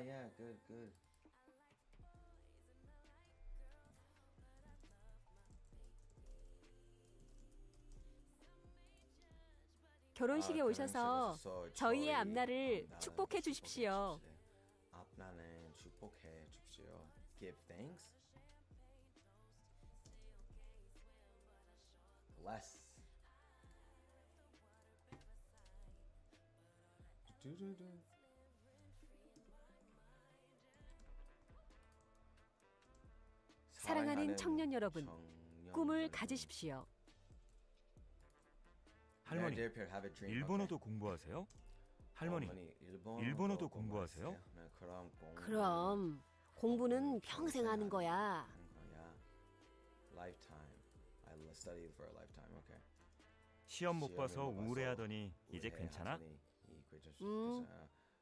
yeah, good, good. 결혼식에 결혼식에 오셔서 오셔서 저희의 저희 앞날을 앞날을 축복해 축복해 주십시오. 주십시오. 앞날을 축복해 주십시오. Give thanks. Bless. 두두두. 사랑하는 청년 여러분, 청년 꿈을 여러분. 가지십시오. 할머니, Dear Pierre, have a dream. 일본어도 Okay. 공부하세요? 할머니, 어머니, 일본어도 공부하세요? 네, 그럼 그럼 공부는 평생 하는 거야. 거야. Lifetime. I study for a lifetime. Okay. 시험 못 봐서 시험을 못 봐서 우울해하더니 이제 괜찮아? 우울해하더니 음,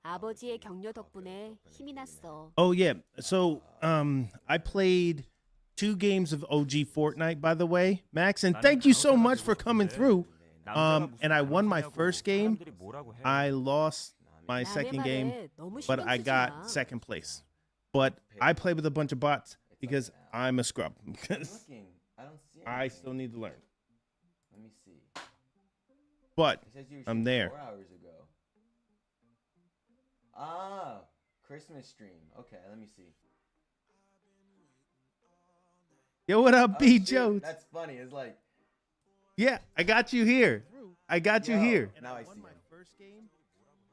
아버지의 격려 덕분에 힘이 났어. Oh yeah. So I played 2 games of OG Fortnite, by the way, Max, and thank you so much for coming through. And I won my first game. 사람들이 뭐라고 해? I lost my 남의 second game, 말에 너무 but 신경 I 쓰지 got 마. second place. But I play with a bunch of bots because I'm a scrub. I'm Because looking. I don't see I anything. still need to learn. Let me see. But It says you I'm streamed there. 4 hours ago. Ah, Christmas stream. Okay, let me see. yo, what up, Oh, B shoot, Jones? That's funny. It's like, Yeah, I got you here. I got you Yo. here. Now I see my him. first game.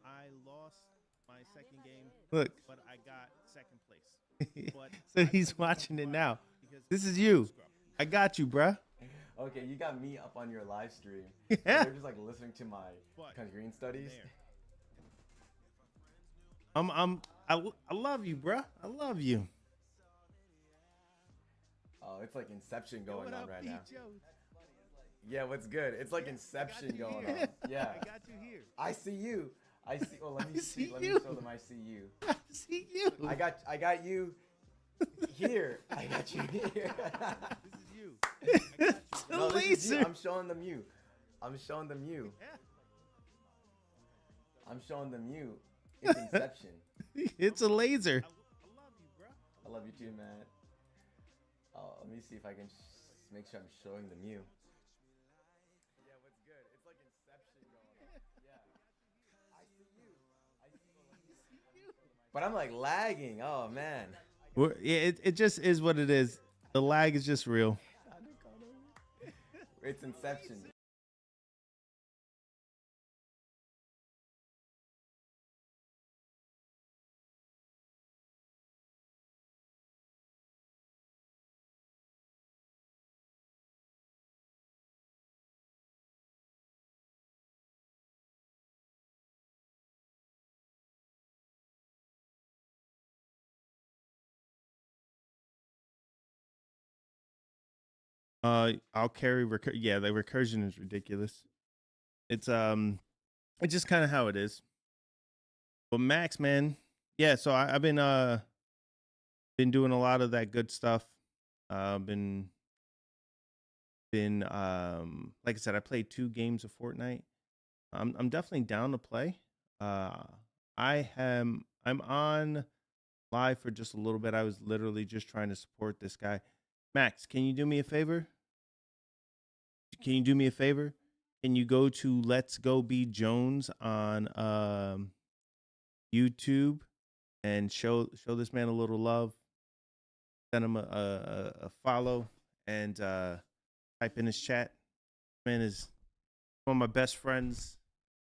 I lost my second game. Look, But I got second place. So he's watching it now. This is you. I got you, bruh. okay, you got me up on your live stream. Yeah. They're just like listening to my Korean studies. I love you, bruh. I love you. Oh, it's like Inception going What on up, right B. now. Jones? Yeah, what's good? It's like Inception going on. Yeah. I got you here. I see you. I see. Well, let me I see. see Let me you. show them. I see you. I see you. I got you here. I got you here. This is you. I got you. No, this is you. laser. I'm showing them you. I'm showing them you. I'm showing them you. It's Inception. It's a laser. I love you too, man. Oh, let me see if I can make sure I'm showing them you. Yeah, what's good? It's like Inception going on. Yeah. I see you. I see you. But I'm like lagging. Oh man. Yeah, it just is what it is. The lag is just real. It's Inception. I'll carry yeah, the recursion is ridiculous. It's just kind of how it is. But Max, man, yeah. So I've been doing a lot of that good stuff. Been like I said, I played 2 games of Fortnite. I'm definitely down to play. I'm on live for just a little bit. I was literally just trying to support this guy. Max, can you do me a favor? Can you do me a favor? Can you go to Let's Go Be Jones on YouTube and show this man a little love? Send him a follow and type in his chat. Man is one of my best friends,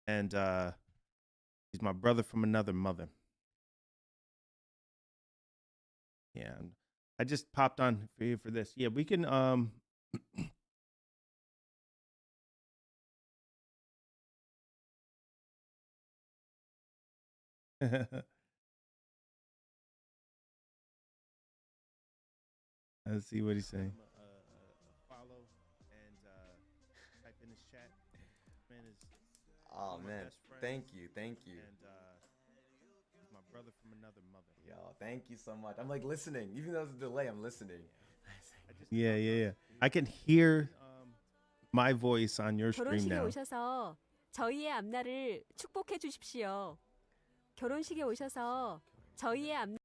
and he's my brother from another mother. Yeah, I just popped on for you for this. Yeah, we can let's see what he's saying. Follow and type in his chat. Man is Oh one of my man. best friends, Thank you. Thank you. and he's my brother from another mother. Yo, thank you so much. I'm like listening. Even though there's a delay, I'm listening. Yeah. I can hear my voice on your stream 결혼식에 now. 오셔서 저희의 앞날을 축복해 주십시오. 결혼식에 오셔서 저희의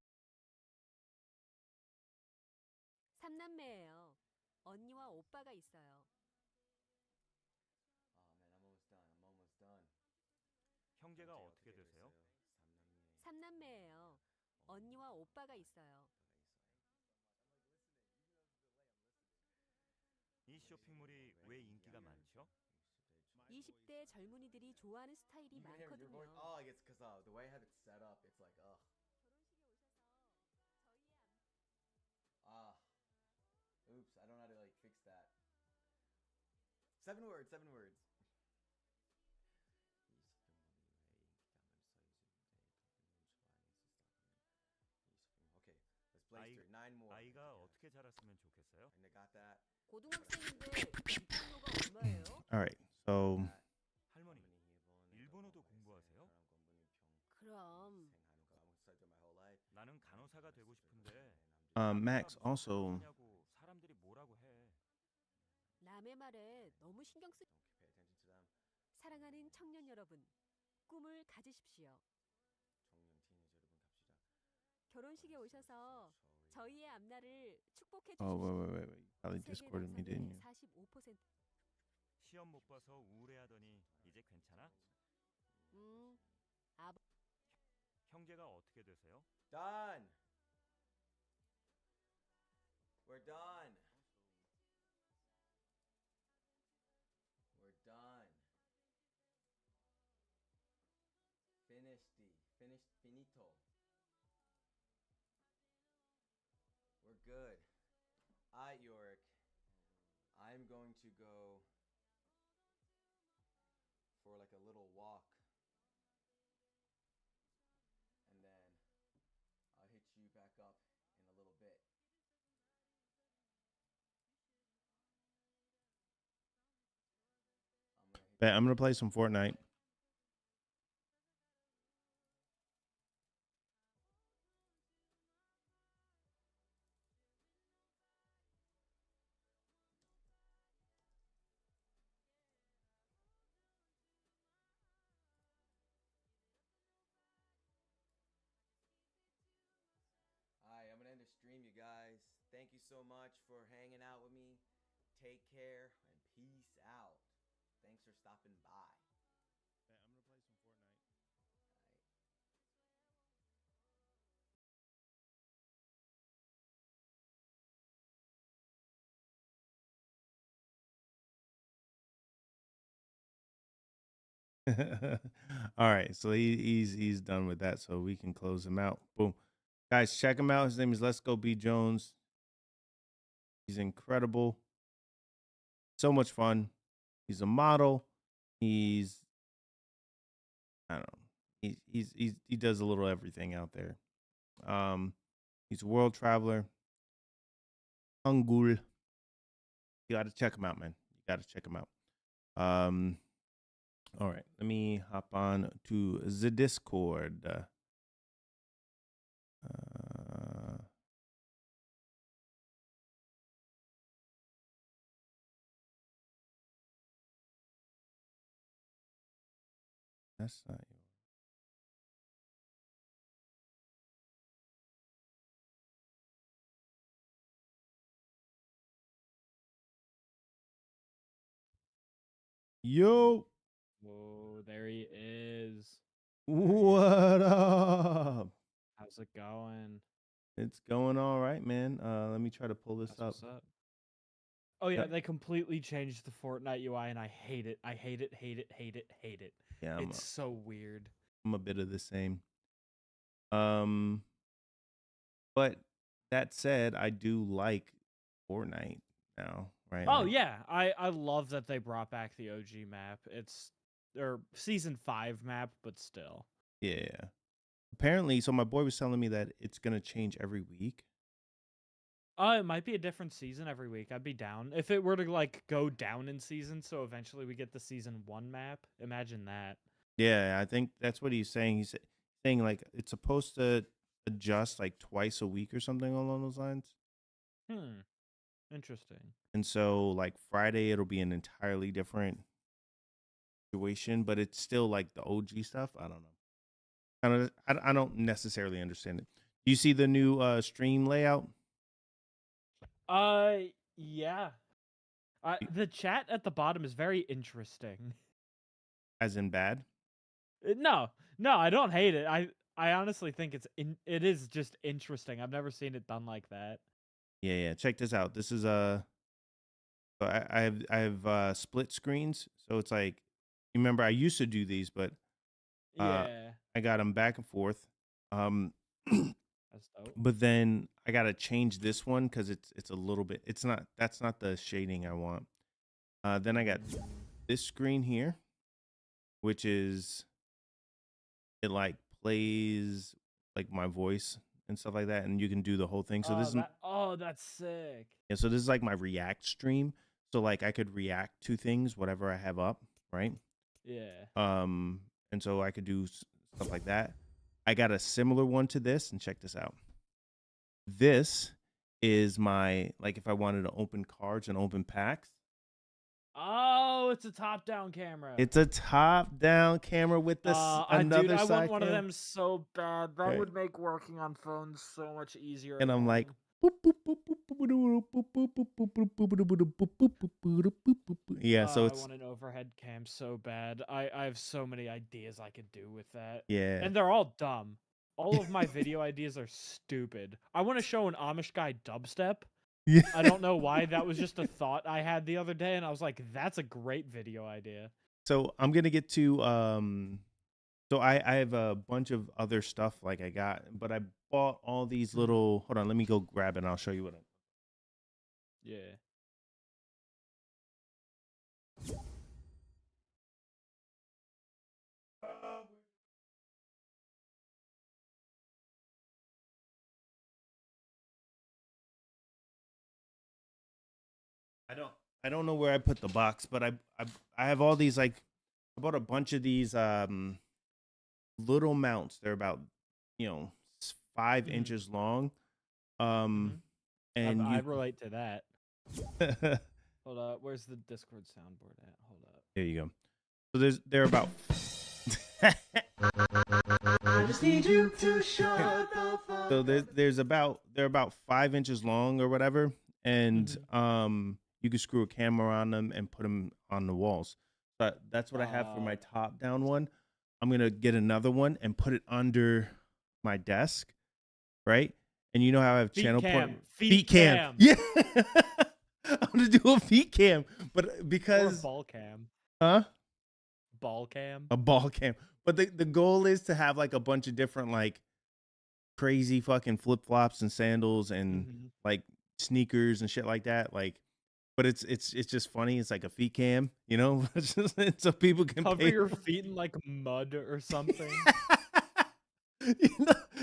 삼남매예요. 언니와 오빠가 있어요. 형제가 어떻게 되세요? 삼남매예요. 언니와 오빠가 있어요. 이 쇼핑몰이 왜 인기가 많죠? 20대 젊은이들이 좋아하는 스타일이 You can hear your voice. 많거든요. Oh, I guess because the way I have it set up, it's like, ugh. Ah. Oops, I don't know how to like fix that. 7 words, 7 words. Okay, let's blaze through 9 more. 아이가 어떻게 자랐으면 좋겠어요? And I got that. 고등학생인데 입장료가 얼마예요? All right. So 할머니, 일본어도 공부하세요? 그럼 나는 간호사가 되고 싶은데 Max also 하냐고 사람들이 뭐라고 해. 남의 말에 너무 신경 쓰. 사랑하는 청년 여러분, 꿈을 가지십시오. 결혼식에 오셔서 저희의 앞날을 축복해 oh 주십시오. wait. Probably 세계 discorded me, didn't 낙선의 you? 45%. 시험 못 봐서 우울해하더니 이제 괜찮아? 아버 형제가 어떻게 되세요? Done. We're done. We're done. Finished. Finito. We're good. Alright, Yorick. I'm going to go for like a little walk. And then I'll hit you back up in a little bit. Bet I'm gonna play some Fortnite. Alright, I'm gonna end the stream, you guys. Thank you so much for hanging out with me. Take care and peace out. Thanks for stopping by. Bet I'm gonna play some Fortnite. All right, so he's done with that, so we can close him out. Boom, guys, check him out. His name is Let's Go B Jones. He's incredible, so much fun. He's a model. He's I don't know. He does a little everything out there. He's a world traveler. Hangul. You got to check him out, man. You got to check him out. All right, let me hop on to the Discord. That's not yours. Yo, Whoa, there he is. what up? How's it going? It's going all right, man. Let me try to pull this That's up. what's up. Oh yeah, Yep. they completely changed the Fortnite UI and I hate it. I hate it, hate it, hate it, hate it. Yeah, It's so weird. I'm a bit of the same. But that said, I do like Fortnite now, right? Oh Like, yeah, I love that they brought back the OG map. It's or season 5 map, but still. yeah. Apparently, so my boy was telling me that it's gonna change every week. It might be a different season every week. I'd be down if it were to like go down in season. So eventually we get the season 1 map. Imagine that. Yeah, I think that's what he's saying. He's saying like it's supposed to adjust like twice a week or something along those lines. Interesting. And so like Friday it'll be an entirely different situation, but it's still like the OG stuff. I don't know. kind of I don't necessarily understand it. Do you see the new stream layout? Yeah. The chat at the bottom is very interesting. As in bad? No, no, I don't hate it. I honestly think it is just interesting. I've never seen it done like that. Yeah, yeah. Check this out. This is so I have split screens. So it's like, you remember I used to do these, but Yeah, I got them back and forth. Um, that's dope. but then I gotta change this one because it's a little bit. It's not That's not the shading I want. Then I got this screen here, which is it like plays like my voice and stuff like that, and you can do the whole thing. So this is That's sick. yeah. So this is like my React stream. So like I could react to things, whatever I have up, right? Yeah. And so I could do stuff like that. I got a similar one to this, and check this out. This is my, like, if I wanted to open cards and open packs. Oh, it's a top-down camera. It's a top-down camera with this another dude, I side want one of cam. them so bad. That Right. would make working on phones so much easier. And I'm like, yeah. So I it's want an overhead cam so bad. I have so many ideas I could do with that. yeah. And they're all dumb. All of my video ideas are stupid. I want to show an Amish guy dubstep. Yeah. I don't know why. That was just a thought I had the other day, and I was like, that's a great video idea. So I'm gonna get to so I have a bunch of other stuff like I got, but I bought all these little, hold on, let me go grab it and I'll show you what Yeah. I don't know where I put the box, but I have all these, like, I bought a bunch of these little mounts. They're about 5 inches long. And I you relate to that. Hold up, where's the Discord soundboard at? Hold up. there you go. So they're about I just need you to shut the fuck so they're about 5 inches long or whatever, and you can screw a camera on them and put them on the walls. But that's what I have for my top down one. I'm gonna get another one and put it under my desk, right? And you know how I have channel point feet cam. Yeah, I'm gonna do a feet cam, but Or a because ball cam. Ball cam. a ball cam. But the goal is to have like a bunch of different like crazy fucking flip flops and sandals and like sneakers and shit like that. Like, but it's just funny. It's like a feet cam, so people can Cover pay. your feet in like mud or something.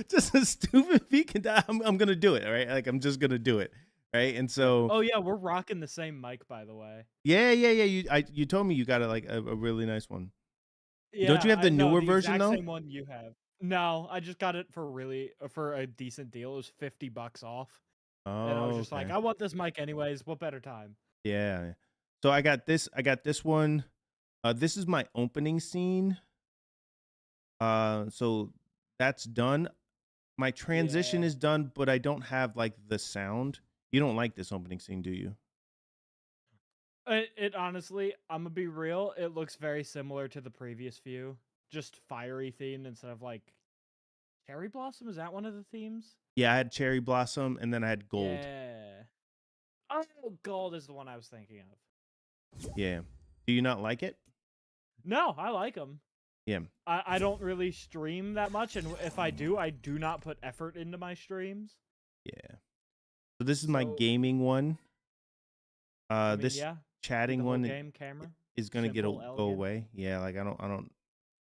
Just a stupid feet cam. I'm gonna do it, right? Like I'm just gonna do it, right? And so, Oh yeah, we're rocking the same mic, by the way. yeah. You told me you got a really nice one. Yeah, Don't you have the newer version, exact though? Same one you have. No, I just got it for a decent deal. It was $50 off, and I was just like, Okay. I want this mic anyways. What better time? Yeah. So I got this one. This is my opening scene. So that's done. My transition Yeah. is done, but I don't have like the sound. You don't like this opening scene, do you? It honestly, I'm gonna be real. It looks very similar to the previous few, just fiery themed instead of like cherry blossom. Is that one of the themes? Yeah, I had cherry blossom and then I had gold. Yeah. Oh, gold is the one I was thinking of. Yeah. Do you not like it? No, I like them. Yeah. I don't really stream that much, and if I do not put effort into my streams. Yeah. So this is my So- gaming one. I mean, This yeah, chatting the whole one game camera. is gonna Simple, go elegant. away. Yeah, like I don't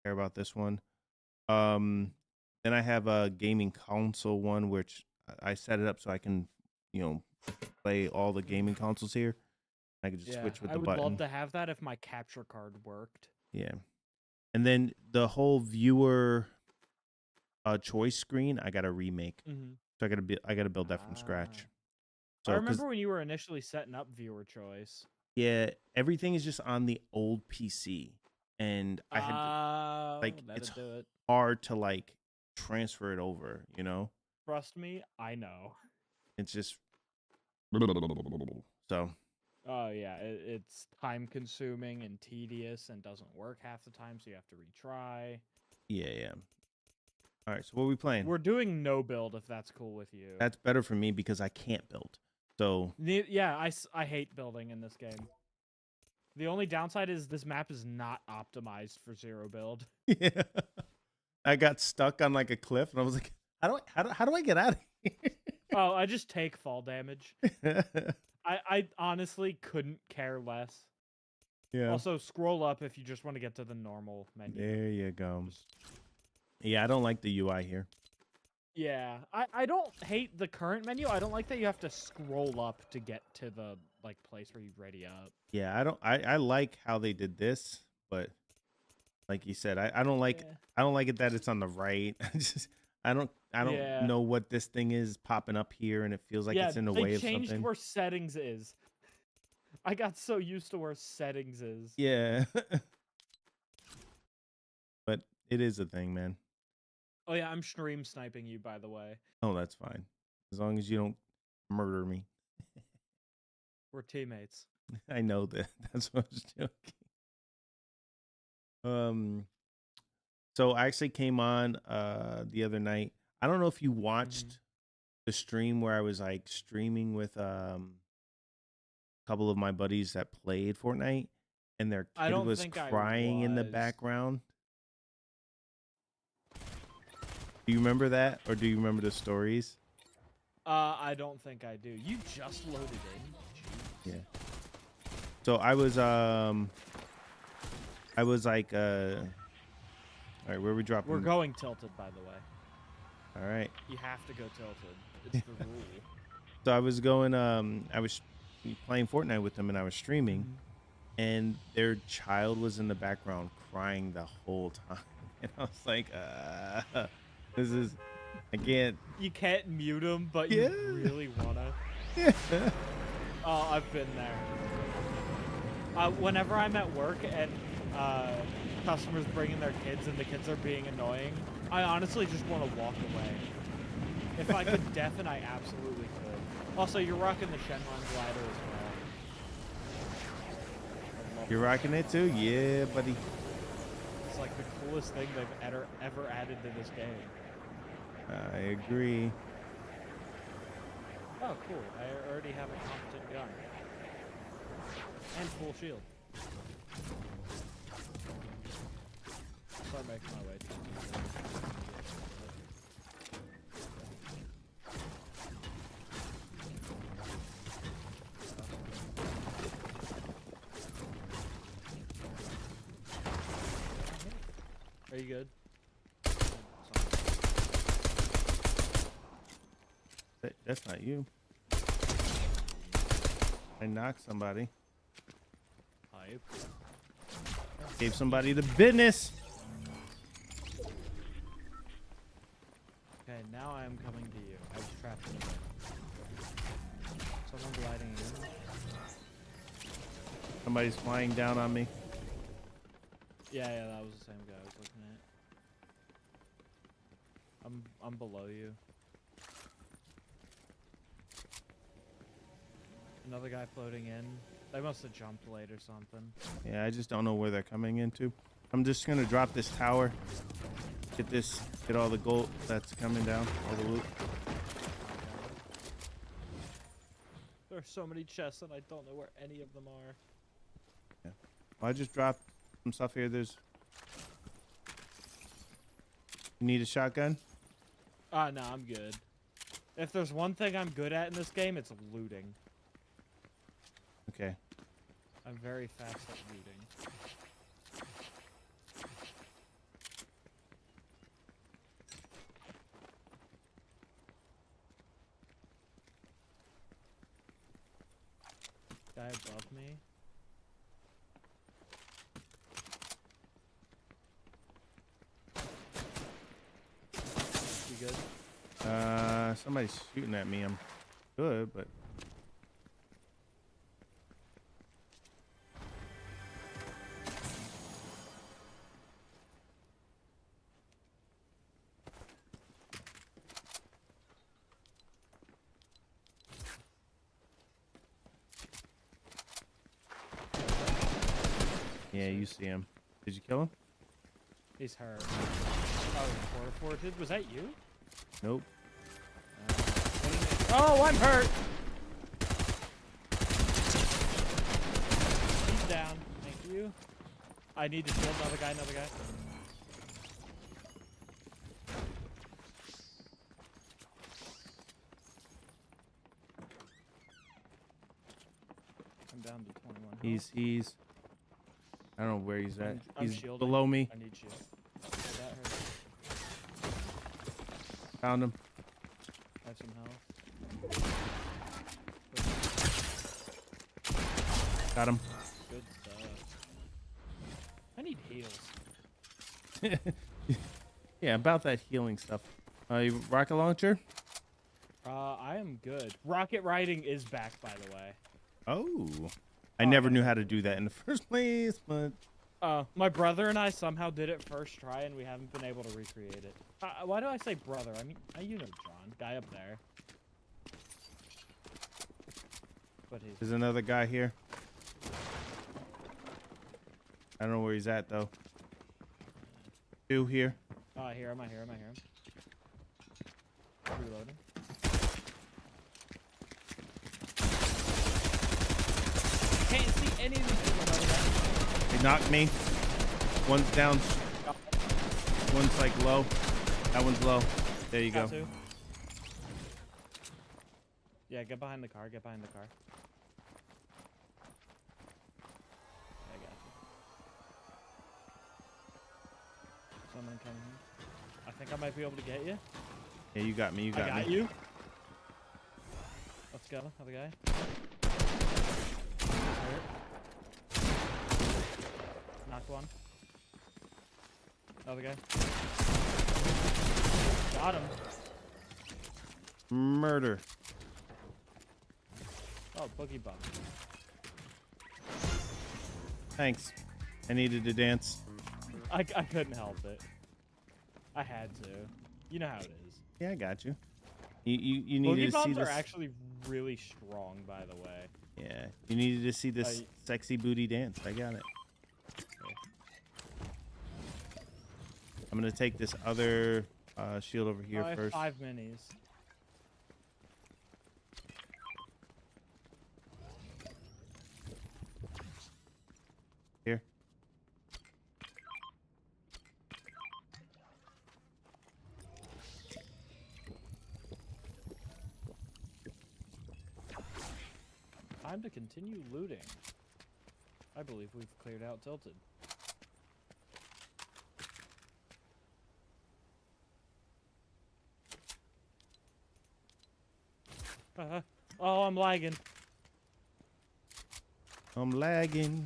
care about this one. Then I have a gaming console one, which I set it up so I can, play all the gaming consoles here. I can just Yeah, switch with I the would button. love to have that if my capture card worked. Yeah. And then the whole viewer choice screen, I gotta remake. So I gotta build that from scratch. I So 'cause- remember when you were initially setting up viewer choice. yeah, everything is just on the old PC, and I had like that'd it's do it. hard to like transfer it over, you know? Trust me, I know. It's just so Oh yeah, it's time consuming and tedious and doesn't work half the time, so you have to retry. yeah. All right, so what are we playing? We're doing no build if that's cool with you. That's better for me because I can't build. So Yeah, I hate building in this game. The only downside is this map is not optimized for zero build. yeah. I got stuck on like a cliff and I was like, how do I get out of here? Oh, I just take fall damage. I honestly couldn't care less. Yeah. Also, scroll up if you just want to get to the normal menu. There you go. Just- Yeah, I don't like the UI here. Yeah, I don't hate the current menu. I don't like that you have to scroll up to get to the like place where you ready up. Yeah, I like how they did this, but like you said, I don't like Yeah. I don't like it that it's on the right. I don't Yeah. know what this thing is popping up here and it feels like Yeah, it's in the they way of changed something. where settings is. I got so used to where settings is. Yeah. But it is a thing, man. Oh yeah, I'm stream sniping you, by the way. Oh, that's fine. As long as you don't murder me. We're teammates. I know that. That's what I was joking. So I actually came on the other night. I don't know if you watched the stream where I was like streaming with a couple of my buddies that played Fortnite and their I kid don't was think I crying in the was. background. Do you remember that or do you remember the stories? I don't think I do. You just loaded in. Jeez. Yeah. So I was like all right, where are we dropping? We're going tilted, by the way. All right. You have to go tilted. It's the rule. So I was going I was playing Fortnite with them and I was streaming and their child was in the background crying the whole time. And I was like, this is I can't. You can't mute them, but Yeah. you really wanna. Yeah. Oh, I've been there. Whenever I'm at work and customers bring in their kids and the kids are being annoying, I honestly just want to walk away. If I could deafen, I absolutely could. Also, you're rocking the Shenron glider as well. I love You're it. rocking it too? Yeah, buddy. It's like the coolest thing they've ever added to this game. I agree. Oh, cool. I already have a competent gun. And full shield. Start making my way to Are you good? That's not you. I knocked somebody. Hype. Gave somebody the business. Okay, now I am coming to you. I was trapped in a bed. Someone gliding in. Somebody's flying down on me. Yeah, that was the same guy I was looking at. I'm below you. Another guy floating in. They must have jumped late or something. Yeah, I just don't know where they're coming into. I'm just gonna drop this tower. Get all the gold that's coming down, all the loot. There are so many chests and I don't know where any of them are. Yeah. Well, I just dropped some stuff here. You need a shotgun? No, I'm good. If there's one thing I'm good at in this game, it's looting. Okay. I'm very fast at looting. Guy above me. You good? Somebody's shooting at me. I'm good, but Yeah, you see him. Did you kill him? He's hurt. Oh, forwarded. Was that you? Nope. Oh, I'm hurt. He's down. Thank you. I need to shield another guy. I'm down to 21 health. He's. I don't know where he's at. I'm He's shielding. below me. I need shield. Yeah, that hurt. Found him. I have some health. Got him. Good stuff. I need heals. Yeah, about that healing stuff. You rocket launcher? I am good. Rocket riding is back, by the way. Oh. I never knew how to do that in the first place, but... My brother and I somehow did it first try, and we haven't been able to recreate it. Why do I say brother? I mean, you know John. Guy up there. But he's... There's another guy here. I don't know where he's at, though. Two here. Oh, I hear him. Reloading. Can't see any of these people. They knocked me. One's down. One's like low. That one's low. There you go. Two. Yeah, get behind the car. I got you. Someone coming here. I think I might be able to get you. Yeah, you got me. I got you. Let's go. Other guy. Hurt. Knocked one. Other guy. Got him. Murder. Oh, boogie bump. Thanks. I needed to dance. I couldn't help it. I had to. You know how it is. Yeah, I got you. You Boogie needed to see bombs this. are actually really strong, by the way. Yeah, you needed to see this sexy booty dance. I got it. I'm gonna take this other shield over here I have first. 5 minis. Here. Time to continue looting. I believe we've cleared out Tilted. Oh, I'm lagging. I'm lagging,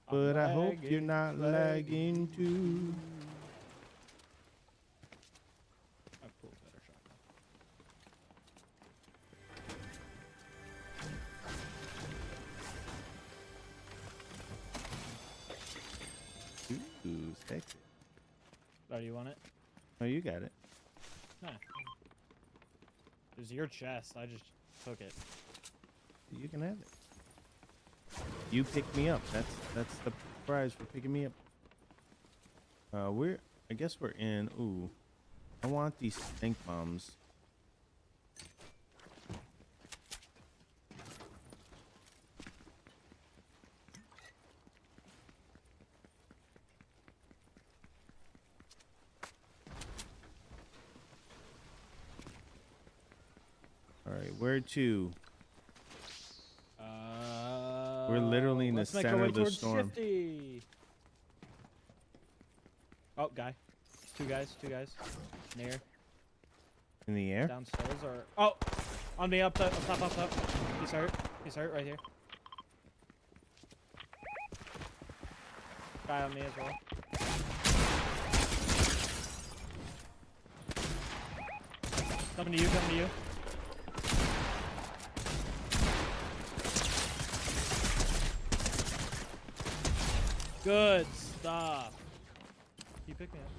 but I hope you're not lagging too. I pulled a better shotgun. Ooh, sexy. Oh, do you want it? Oh, you got it. Nah. It was your chest. I just took it. You can have it. You picked me up. That's the prize for picking me up. I guess we're in. Ooh, I want these stink bombs. All right, where to? We're literally in the let's make our center way of the towards storm. Shifty. Oh, guy. Two guys. Near. In the air? Downstairs or... Oh! On me, up top. He's hurt right here. Guy on me as well. Coming to you. Good stuff. You pick me up.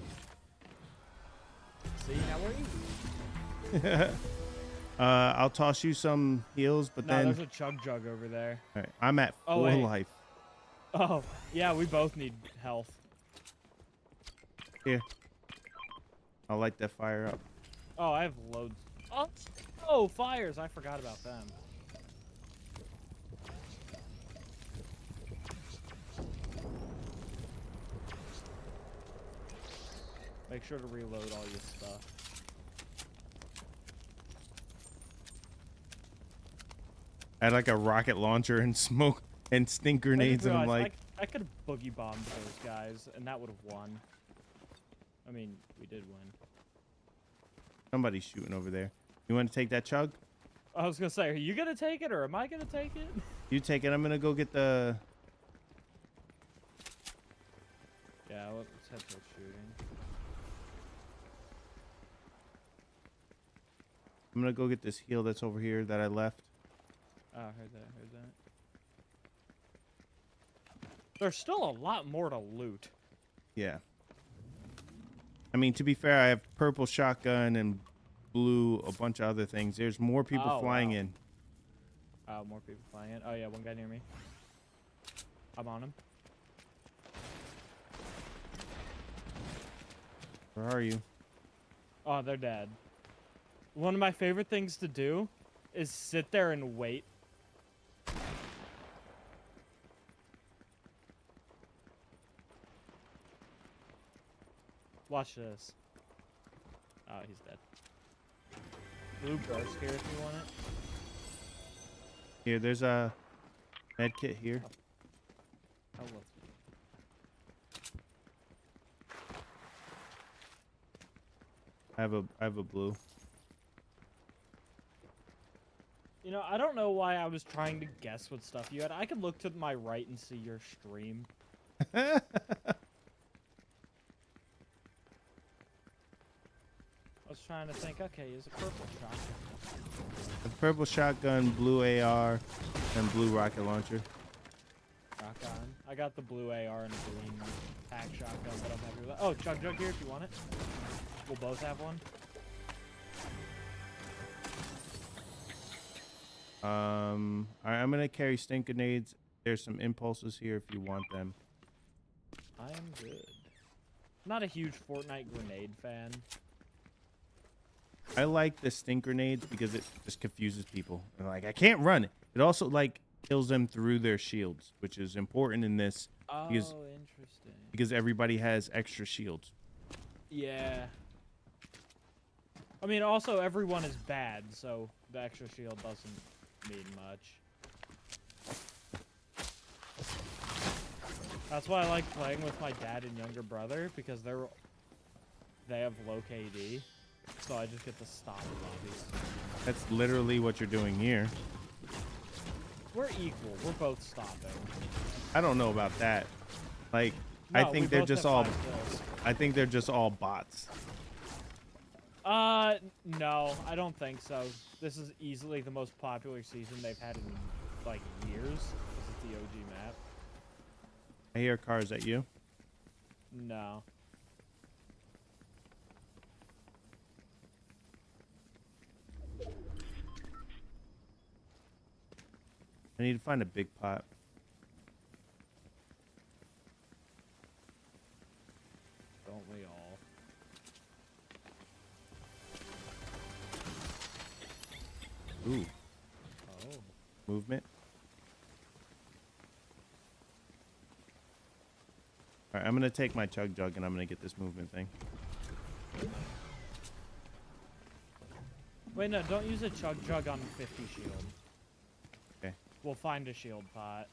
See, now we're easy. I'll toss you some heals, but No, then there's a chug jug over there. all right, I'm at Oh, full wait. life. Oh, yeah, we both need health. Here. I'll light that fire up. Oh, I have loads. Oh, fires! I forgot about them. Make sure to reload all your stuff. I had like a rocket launcher and smoke and stink grenades, and I'm like, I could have boogie bombed those guys, and that would have won. I mean, we did win. somebody's shooting over there. You want to take that chug? I was gonna say, are you gonna take it, or am I gonna take it? You take it. I'm gonna go get the. Yeah, let's head towards shooting. I'm gonna go get this heal that's over here that I left. Oh, heard that. There's still a lot more to loot. Yeah. I mean, to be fair, I have purple shotgun and blue, a bunch of other things. There's more people flying in. Oh, more people flying in. Oh, yeah, one guy near me. I'm on him. Where are you? Oh, they're dead. One of my favorite things to do is sit there and wait. Watch this. Oh, he's dead. Blue burst here if you want it. Here, there's a med kit here. Oh, let's... I have a blue. You know, I don't know why I was trying to guess what stuff you had. I could look to my right and see your stream. I was trying to think, okay, here's a purple shotgun. A purple shotgun, blue AR, and blue rocket launcher. Shotgun. I got the blue AR and a green pack shotgun, but I'm happy with that. Oh, Chug Jug here if you want it. We'll both have one. All right, I'm gonna carry stink grenades. There's some impulses here if you want them. I am good. Not a huge Fortnite grenade fan. I like the stink grenades because it just confuses people. They're like, I can't run. It also like kills them through their shields, which is important in this because, Interesting. because everybody has extra shields. Yeah. I mean, also everyone is bad, so the extra shield doesn't mean much. That's why I like playing with my dad and younger brother, because they have low KD, so I just get to stop lobbies. That's literally what you're doing here. We're equal. We're both stopping. I don't know about that. Like, No, I we think they're both just have all. 5 kills. I think they're just all bots. No, I don't think so. This is easily the most popular season they've had in, like, years, because it's the OG map. I hear cars at you. No. I need to find a big pot. Don't we all? Ooh, Oh. movement. All right, I'm gonna take my chug jug and I'm gonna get this movement thing. Wait, no, don't use a Chug Jug on 50 shield. Okay. We'll find a shield pot.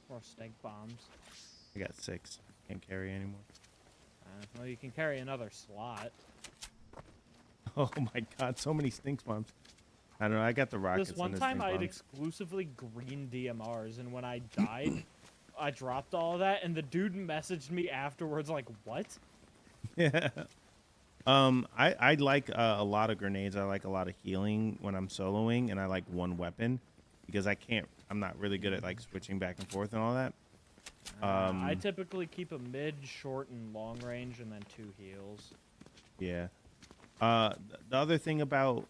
Or stink bombs. I got 6. Can't carry anymore. Well, you can carry another slot. Oh my god, so many stink bombs. I don't know. I got the rockets. This one and the time stink I had bombs. exclusively green DMRs, and when I died, I dropped all of that, and the dude messaged me afterwards like, what? Yeah. I like a lot of grenades. I like a lot of healing when I'm soloing, and I like one weapon because I'm not really good at like switching back and forth and all that. I typically keep a mid, short, and long range, and then 2 heals. Yeah. The other thing about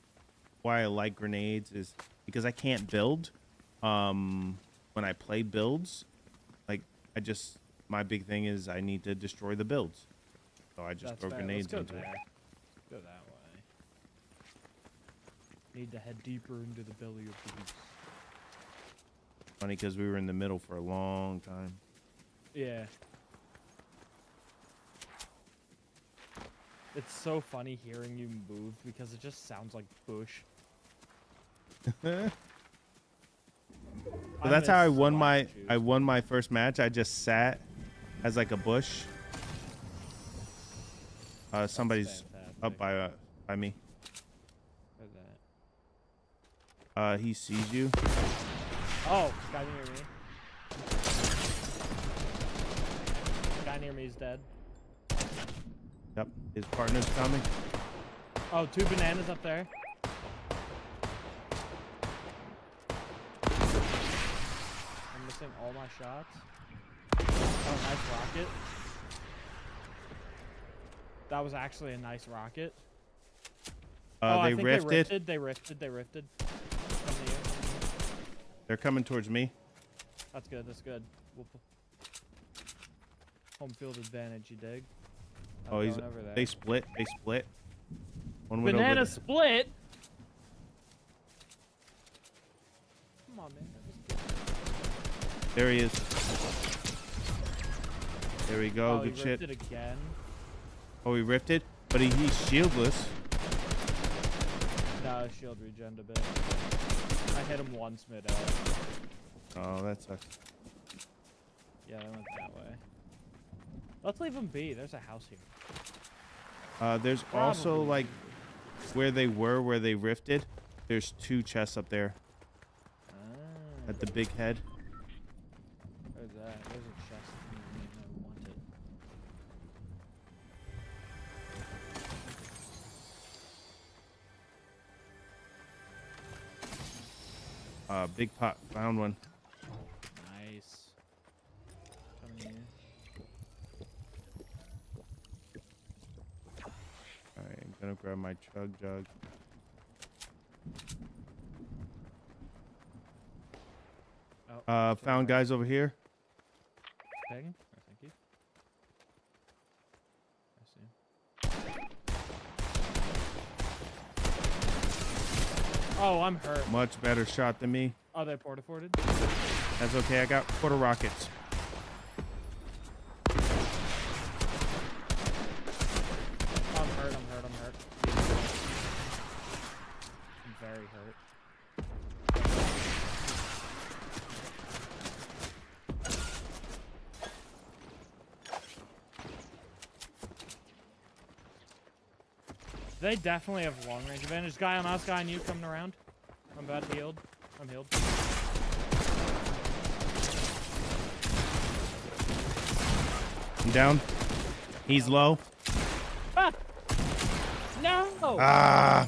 why I like grenades is because I can't build. When I play builds, like my big thing is I need to destroy the builds, so I just throw grenades into it. Go that way. Need to head deeper into the belly of the beast. Funny because we were in the middle for a long time. Yeah. It's so funny hearing you move because it just sounds like bush. So that's how I won my first match. I just sat as like a bush. Somebody's up by me. Where's that? He sees you. Oh, guy near me. Guy near me is dead. Yep, his partner's coming. Oh, 2 bananas up there. I'm missing all my shots. Oh, nice rocket. That was actually a nice rocket. Oh, They I think rifted. They rifted. Come to you. They're coming towards me. That's good. That's good. Home field advantage, you dig? Oh, Going over there. they split. One went Banana over. split. Come on, man. There he is. There we go. Oh, Good he shit. ripped it again. Oh, he ripped it, but he's shieldless. No, his shield regened a bit. I hit him once mid-air. Oh, that sucks. Yeah, I went that way. Let's leave him be. There's a house here. There's also like where they rifted. There's 2 chests up there at the big head. Where's that? There's a chest. I want it. Big pot. Found one. Nice. Coming here. Alright, I'm gonna grab my chug jug. Oh, Found guys over here. Ping? Oh, thank you. I see. Oh, I'm hurt. Much better shot than me. Oh, they porta-forted? That's okay. I got quarter rockets. I'm hurt. I'm very hurt. They definitely have long range advantage. Guy on us, guy on you coming around. I'm about healed. I'm healed. I'm down. He's low. Ah! No!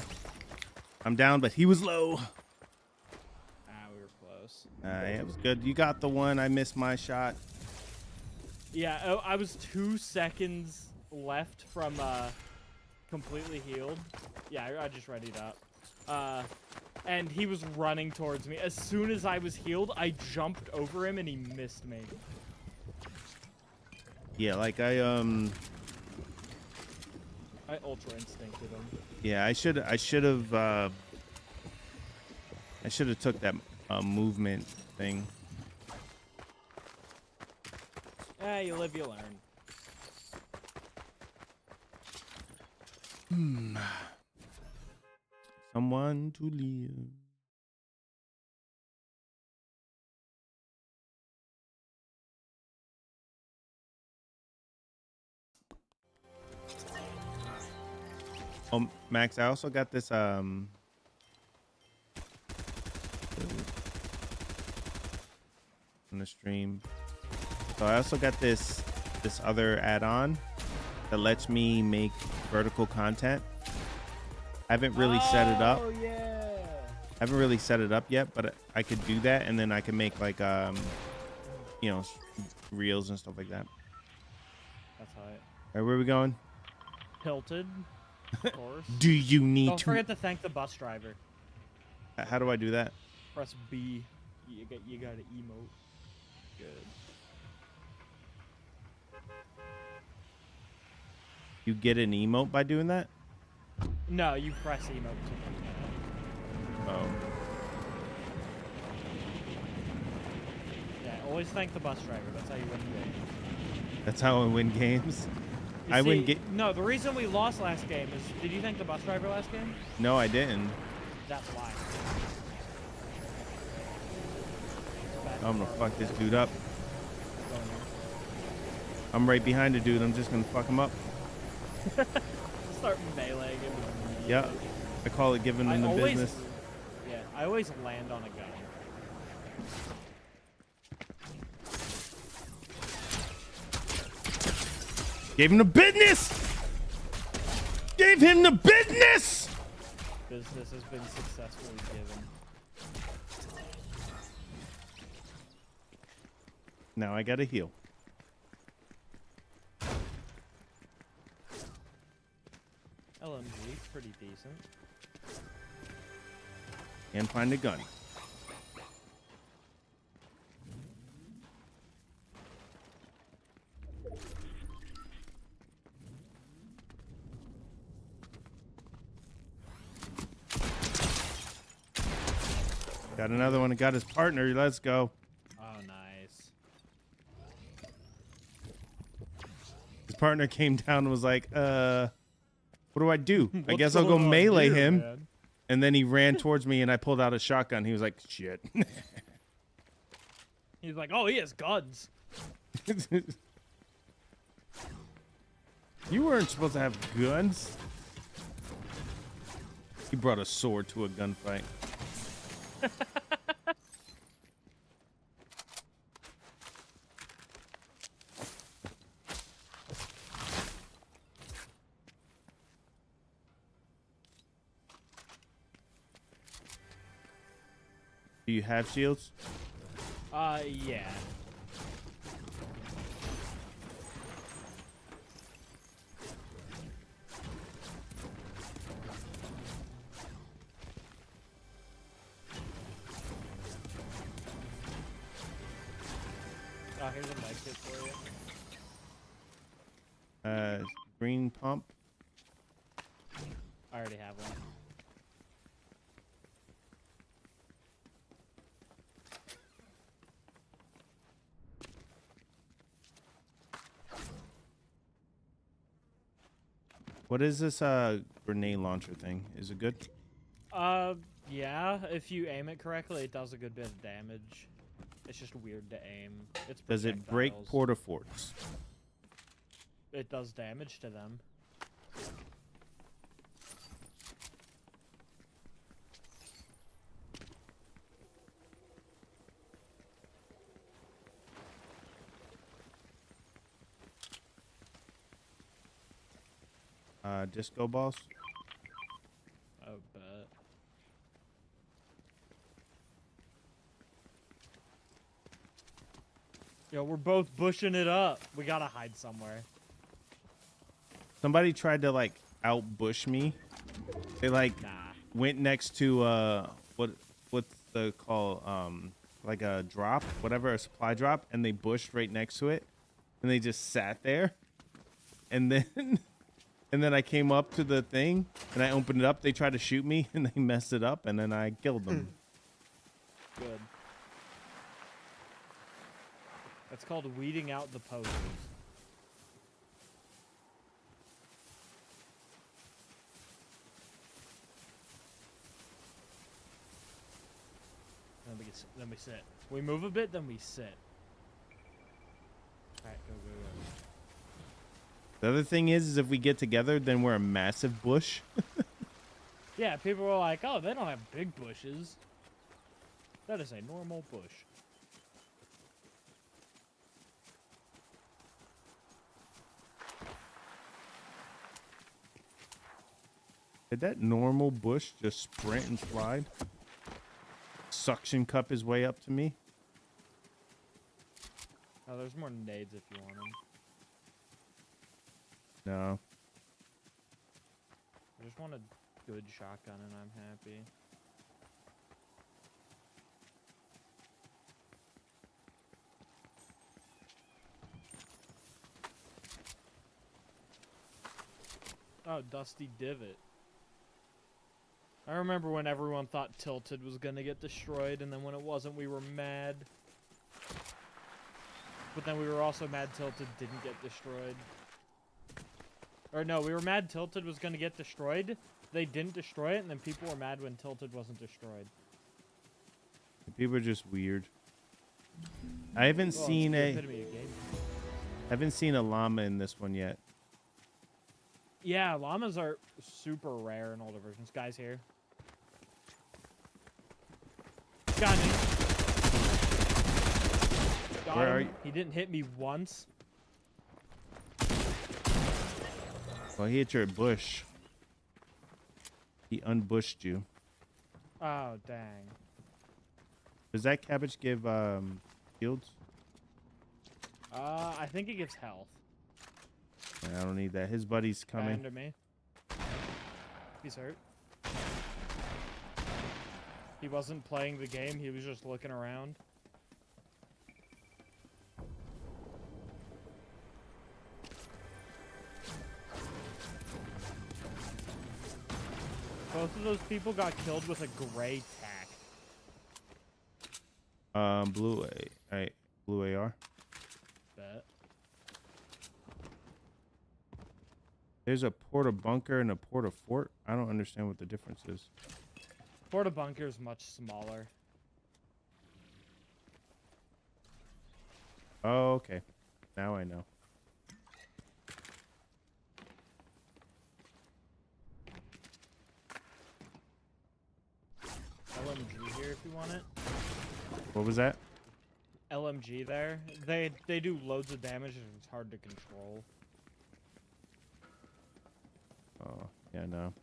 I'm down, but he was low. We were close. It was good. You got the one. I missed my shot. Yeah, I was 2 seconds left from completely healed. Yeah, I just readied up. And he was running towards me. As soon as I was healed, I jumped over him and he missed me. Yeah, like I ultra instincted him. yeah, I should have took that movement thing. You live, you learn. Someone to live. Oh, Max, I also got this on the stream. So I also got this other add-on that lets me make vertical content. I haven't really set it up. Oh yeah. I haven't really set it up yet, but I could do that, and then I can make like you know, reels and stuff like that. That's how it. All right, where are we going? Tilted, of course. Do you need Don't to? forget to thank the bus driver. How do I do that? Press B. You got to emote. Good. You get an emote by doing that? No, you press emote to do that. Oh. Yeah, always thank the bus driver. That's how you win games. That's how I win games. You I see, win No, the reason we lost last game is. Did you thank the bus driver last game? No, I didn't. That's why. I'm gonna fuck this dude up. I'm right behind the dude. I'm just gonna fuck him up. Start meleeing him. Yeah. I call it giving him the business. Yeah, I always land on a gun. Gave him the business! Gave him the business! Business has been successfully given. Now I gotta heal. LMG, pretty decent. And find a gun. Got another one. Got his partner. Let's go. Oh, nice. His partner came down and was like, what do I do? I What's guess I'll go going on melee here, him. man? And then he ran towards me and I pulled out a shotgun. He was like, shit. He's like, oh, he has guns. You weren't supposed to have guns. He brought a sword to a gunfight. Do you have shields? Yeah. Oh, here's a med kit for you. Green pump. I already have one. What is this grenade launcher thing? Is it good? Yeah, if you aim it correctly, it does a good bit of damage. It's just weird to aim. It's Does it break projectiles. porta forts? It does damage to them. Disco balls? Oh, bet. Yo, we're both bushing it up. We gotta hide somewhere. Somebody tried to like out-bush me. They like Nah. went next to what's the call like a drop, whatever, a supply drop, and they bushed right next to it, and they just sat there, and then and then I came up to the thing and I opened it up. They tried to shoot me and they messed it up, and then I killed them. Good. That's called weeding out the posers. Then we sit. We move a bit, then we sit. Alright, go, go, go. The other thing is if we get together, then we're a massive bush. Yeah, people were like, oh, they don't have big bushes. That is a normal bush. Did that normal bush just sprint and slide? Suction cup his way up to me? Oh, there's more nades if you want them. No. I just want a good shotgun and I'm happy. Oh, Dusty Divot. I remember when everyone thought Tilted was gonna get destroyed, and then when it wasn't, we were mad. But then we were also mad Tilted didn't get destroyed. Or no, we were mad Tilted was gonna get destroyed. They didn't destroy it, and then people were mad when Tilted wasn't destroyed. People are just weird. I haven't Well, seen it's the a. epitome of game. I haven't seen a llama in this one yet. Yeah, llamas are super rare in older versions. Guys here. Got me. Got Where him. are you? He didn't hit me once. Well, he hit your bush. He unbushed you. Oh, dang. Does that cabbage give shields? I think it gives health. I don't need that. His buddy's Guy coming. under me. He's hurt. He wasn't playing the game, he was just looking around. Both of those people got killed with a gray tack. Blue A. Alright, blue AR. Bet. There's a porta bunker and a porta fort. I don't understand what the difference is. Porta bunker is much smaller. Oh, okay. Now I know. LMG here if you want it. What was that? LMG there. They do loads of damage and it's hard to control. Oh, yeah, no.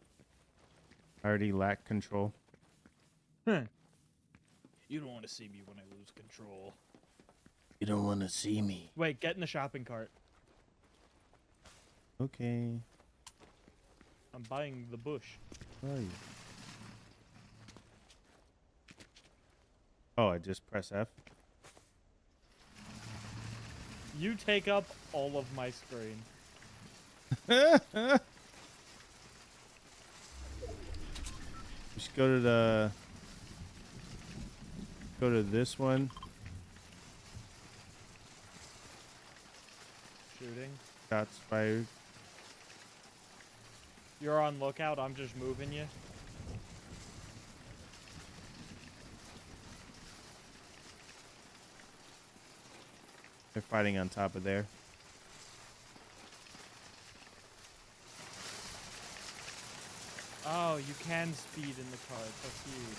I already lack control. You don't want to see me when I lose control. You don't want to see me. Wait, get in the shopping cart. Okay. I'm buying the bush. Where are you? Oh, I just press F. You take up all of my screen. We should go to the. Go to this one. Shooting. Shots fired. You're on lookout, I'm just moving you. They're fighting on top of there. Oh, you can speed in the cart. That's huge.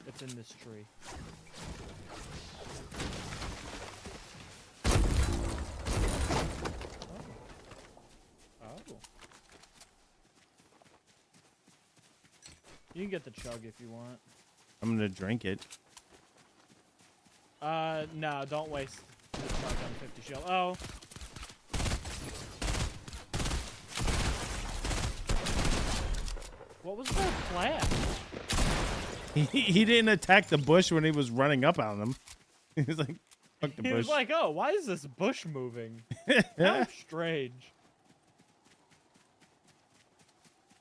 It's in this tree. Oh. You can get the chug if you want. I'm gonna drink it. No, don't waste the chug on 50 shield. Oh. What was their plan? He didn't attack the bush when he was running up on him. He was like, fuck the He bush. was like, oh, why is this bush moving? How strange.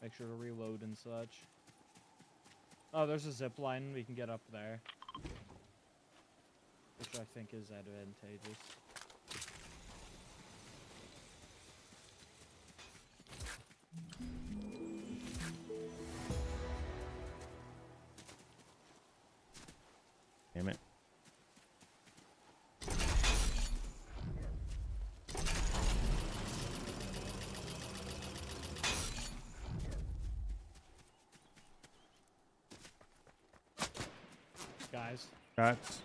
Make sure to reload and such. Oh, there's a zip line. We can get up there. Which I think is advantageous. Damn it. Guys, Shots.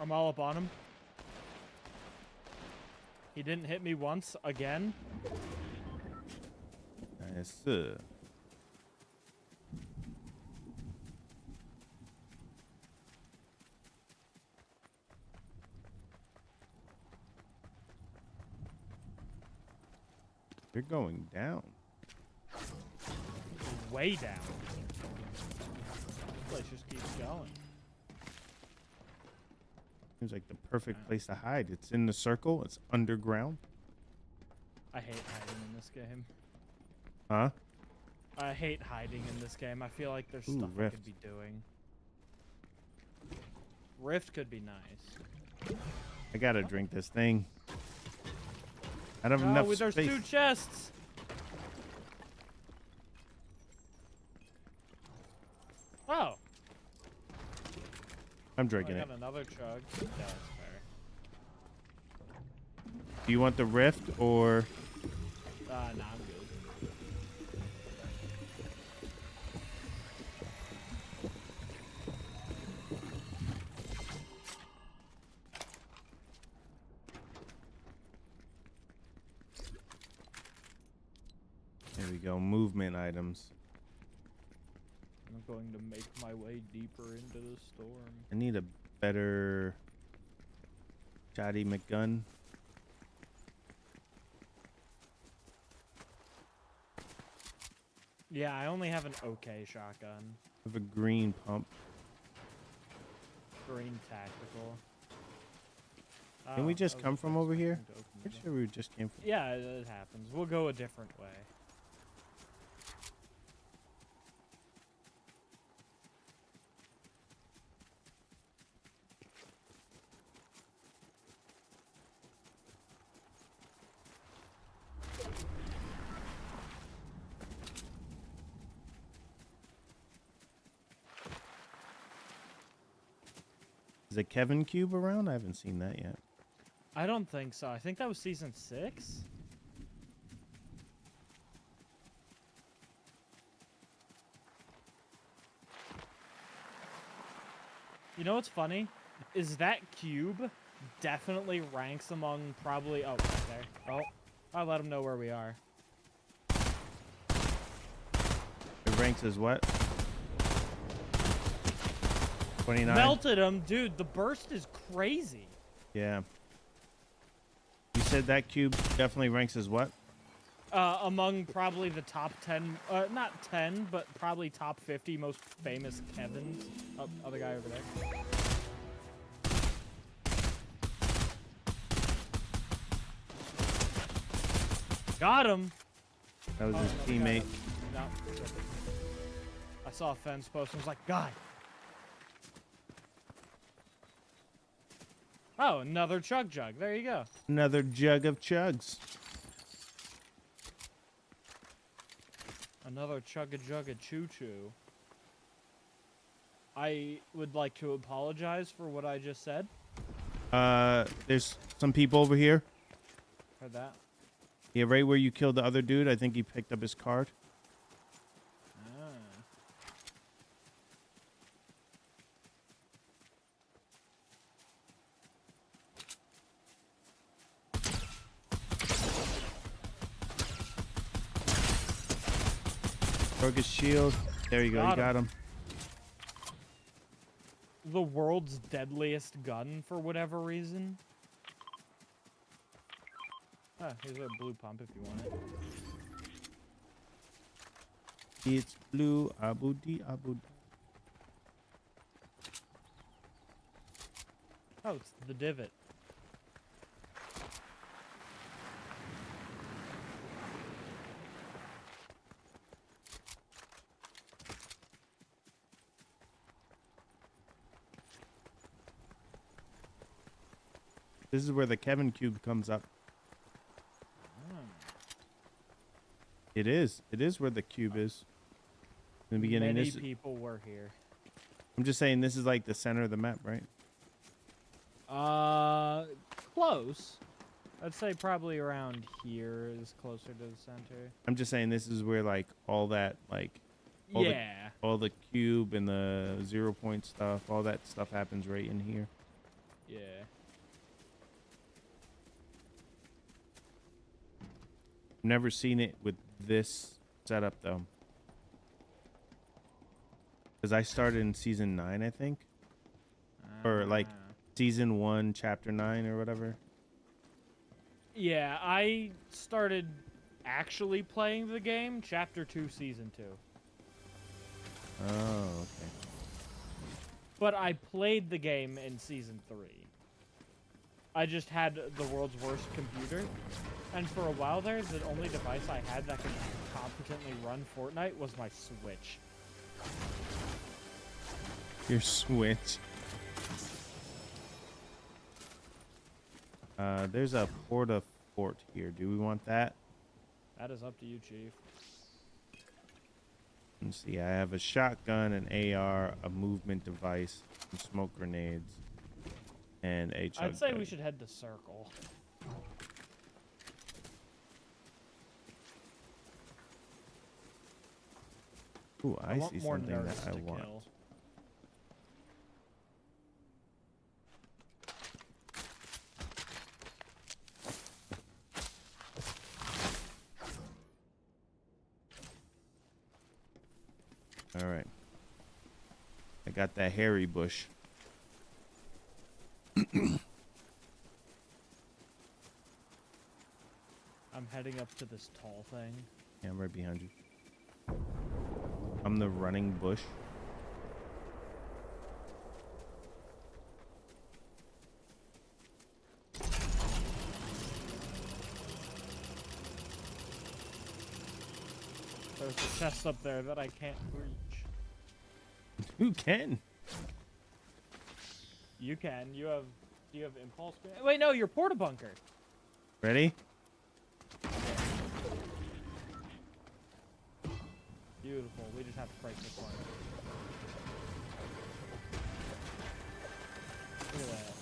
I'm all up on him. He didn't hit me once again. Nice. You're going down. Way down. This place just keeps going. Seems like the perfect place to hide. It's in the circle. It's underground. I hate hiding in this game. Huh? I hate hiding in this game. I feel like there's Ooh, stuff I Rift. could be doing. Rift could be nice. I gotta drink this thing. I don't have Oh, enough there's space. 2 chests. Oh, I'm I drinking it. got another chug. Yeah, that's fair. Do you want the rift or? Nah, I'm good. There we go. Movement items. I'm going to make my way deeper into the storm. I need a better Shotty McGun. Yeah, I only have an okay shotgun. I have a green pump. Green tactical. Can we Oh, just I was come from over expecting here? to open the Pretty door. sure we just came from. Yeah, it happens. We'll go a different way. Is a Kevin Cube around? I haven't seen that yet. I don't think so. I think that was season 6. You know what's funny? Is that cube definitely ranks among probably... Oh, right there. Oh, I'll let him know where we are. It ranks as what? 29? Melted him. Dude, the burst is crazy. Yeah. You said that cube definitely ranks as what? Among probably the top 10... not 10, but probably top 50 most famous Kevins. Oh, other guy over there. Got him. That was Oh, his no, we got teammate. him. No, I saw a fence post and was like, guy. Oh, another chug jug. There you go. Another jug of chugs. Another chugga jugga choo choo. I would like to apologize for what I just said. There's some people over here. Heard that. Yeah, right where you killed the other dude. I think he picked up his card. Ah. Broke his shield. There you go. Got You got him. The world's deadliest gun for whatever reason. Ah, here's a blue pump if you want it. It's blue. Abu di Abu. Oh, it's the divot. This is where the Kevin cube comes up. It is. It is where the cube is. In the beginning, Many this. people were here. I'm just saying this is like the center of the map, right? Close. I'd say probably around here is closer to the center. I'm just saying this is where like all that like all Yeah. all the cube and the 0 point stuff, all that stuff happens right in here. Yeah. Never seen it with this setup though. Because I started in season 9, I think. Or like Ah. season 1, chapter 9 or whatever. Yeah, I started actually playing the game, Chapter 2, Season 2. Oh, okay. But I played the game in Season 3. I just had the world's worst computer. And for a while there, the only device I had that could competently run Fortnite was my Switch. Your Switch. There's a porta-fort here. Do we want that? That is up to you, Chief. Let's see. I have a shotgun, an AR, a movement device, some smoke grenades, and a chug I'd say jug. we should head to Circle. Ooh, I want see more something that nerds I to want. kill. All right. I got that hairy bush. I'm heading up to this tall thing. Yeah, I'm right behind you. I'm the running bush. There's a chest up there that I can't reach. Who can? You can. Do you have impulse? Wait, no, you're porta bunker. Ready? Beautiful. We just have to break this one. Look at that.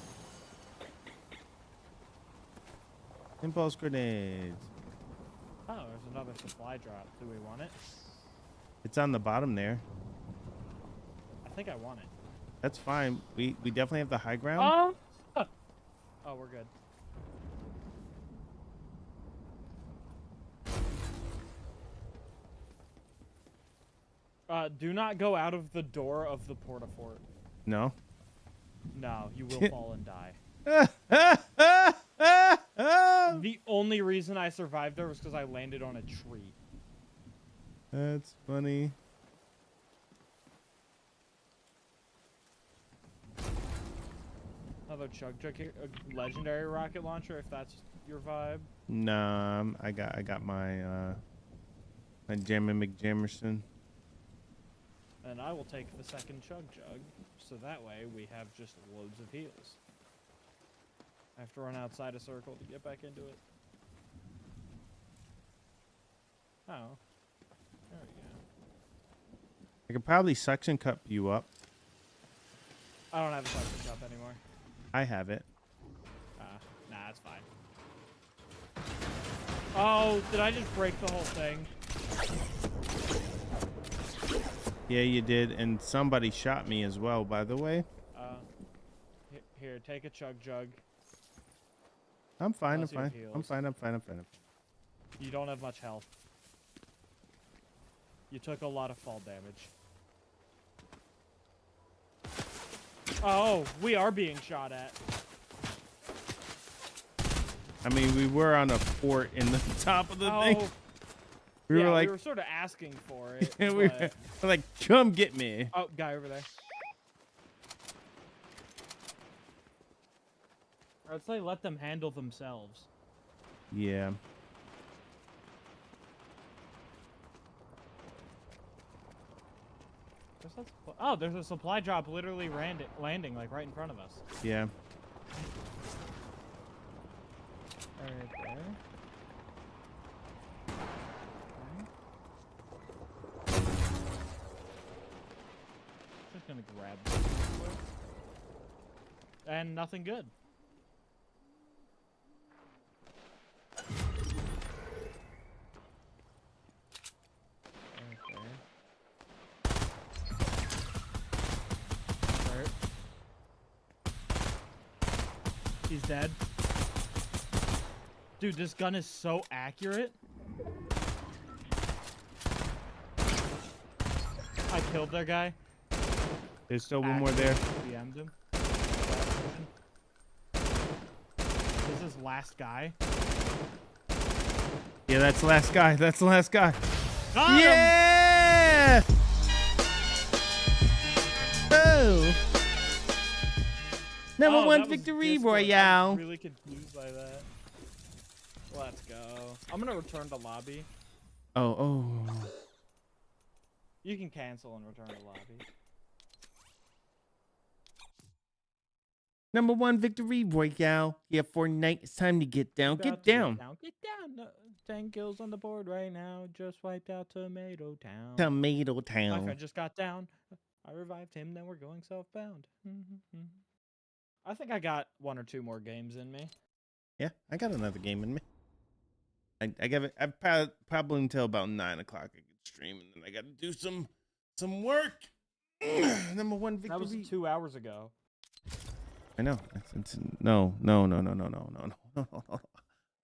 Impulse grenades. Oh, there's another supply drop. Do we want it? It's on the bottom there. I think I want it. That's fine. We definitely have the high ground. Oh, oh, we're good. Do not go out of the door of the porta fort. No. No, you will fall and die. The only reason I survived there was because I landed on a tree. That's funny. Another chug jug here, a legendary rocket launcher if that's your vibe. Nah, I got my my Jammin' McJamerson. And I will take the second chug jug, so that way we have just loads of heals. I have to run outside a circle to get back into it. Oh. There we go. I could probably suction cup you up. I don't have a suction cup anymore. I have it. Nah, it's fine. Oh, did I just break the whole thing? Yeah, you did, and somebody shot me as well, by the way. Here, take a chug jug. I'm fine, Unless you have I'm heals. fine. You don't have much health. You took a lot of fall damage. Oh, we are being shot at. I mean, we were on a fort in the top of the thing. We yeah, were like, we were sort of asking for it. we were but- like, come get me. Oh, guy over there. I'd say let them handle themselves. Yeah. Oh, there's a supply drop literally landing like right in front of us. Yeah. Right there. Okay. Just gonna grab this real quick. And nothing good. He's dead. Dude, this gun is so accurate. I killed their guy. There's still one more there. DM'd him. This is last guy. Yeah, Yeah, that's the last guy. That's the last guy. Got him! Yeah! Oh. Number Oh, one that was victory Discord. I royale. was really confused by that. Let's go. I'm gonna return to lobby. Oh. You can cancel and return to lobby. Number one victory royale. Yeah, Fortnite. It's time to get down. About Get to down. Get down. No, 10 kills on the board right now. Just wiped out Tomato Town. Tomato My Town. friend just got down. I revived him. Then we're going southbound. I think I got 1 or 2 more games in me. Yeah, I got another game in me. I got it. I probably until about 9 o'clock I could stream, and then I got to do some work. Number one victory. That was 2 hours ago. I know. No.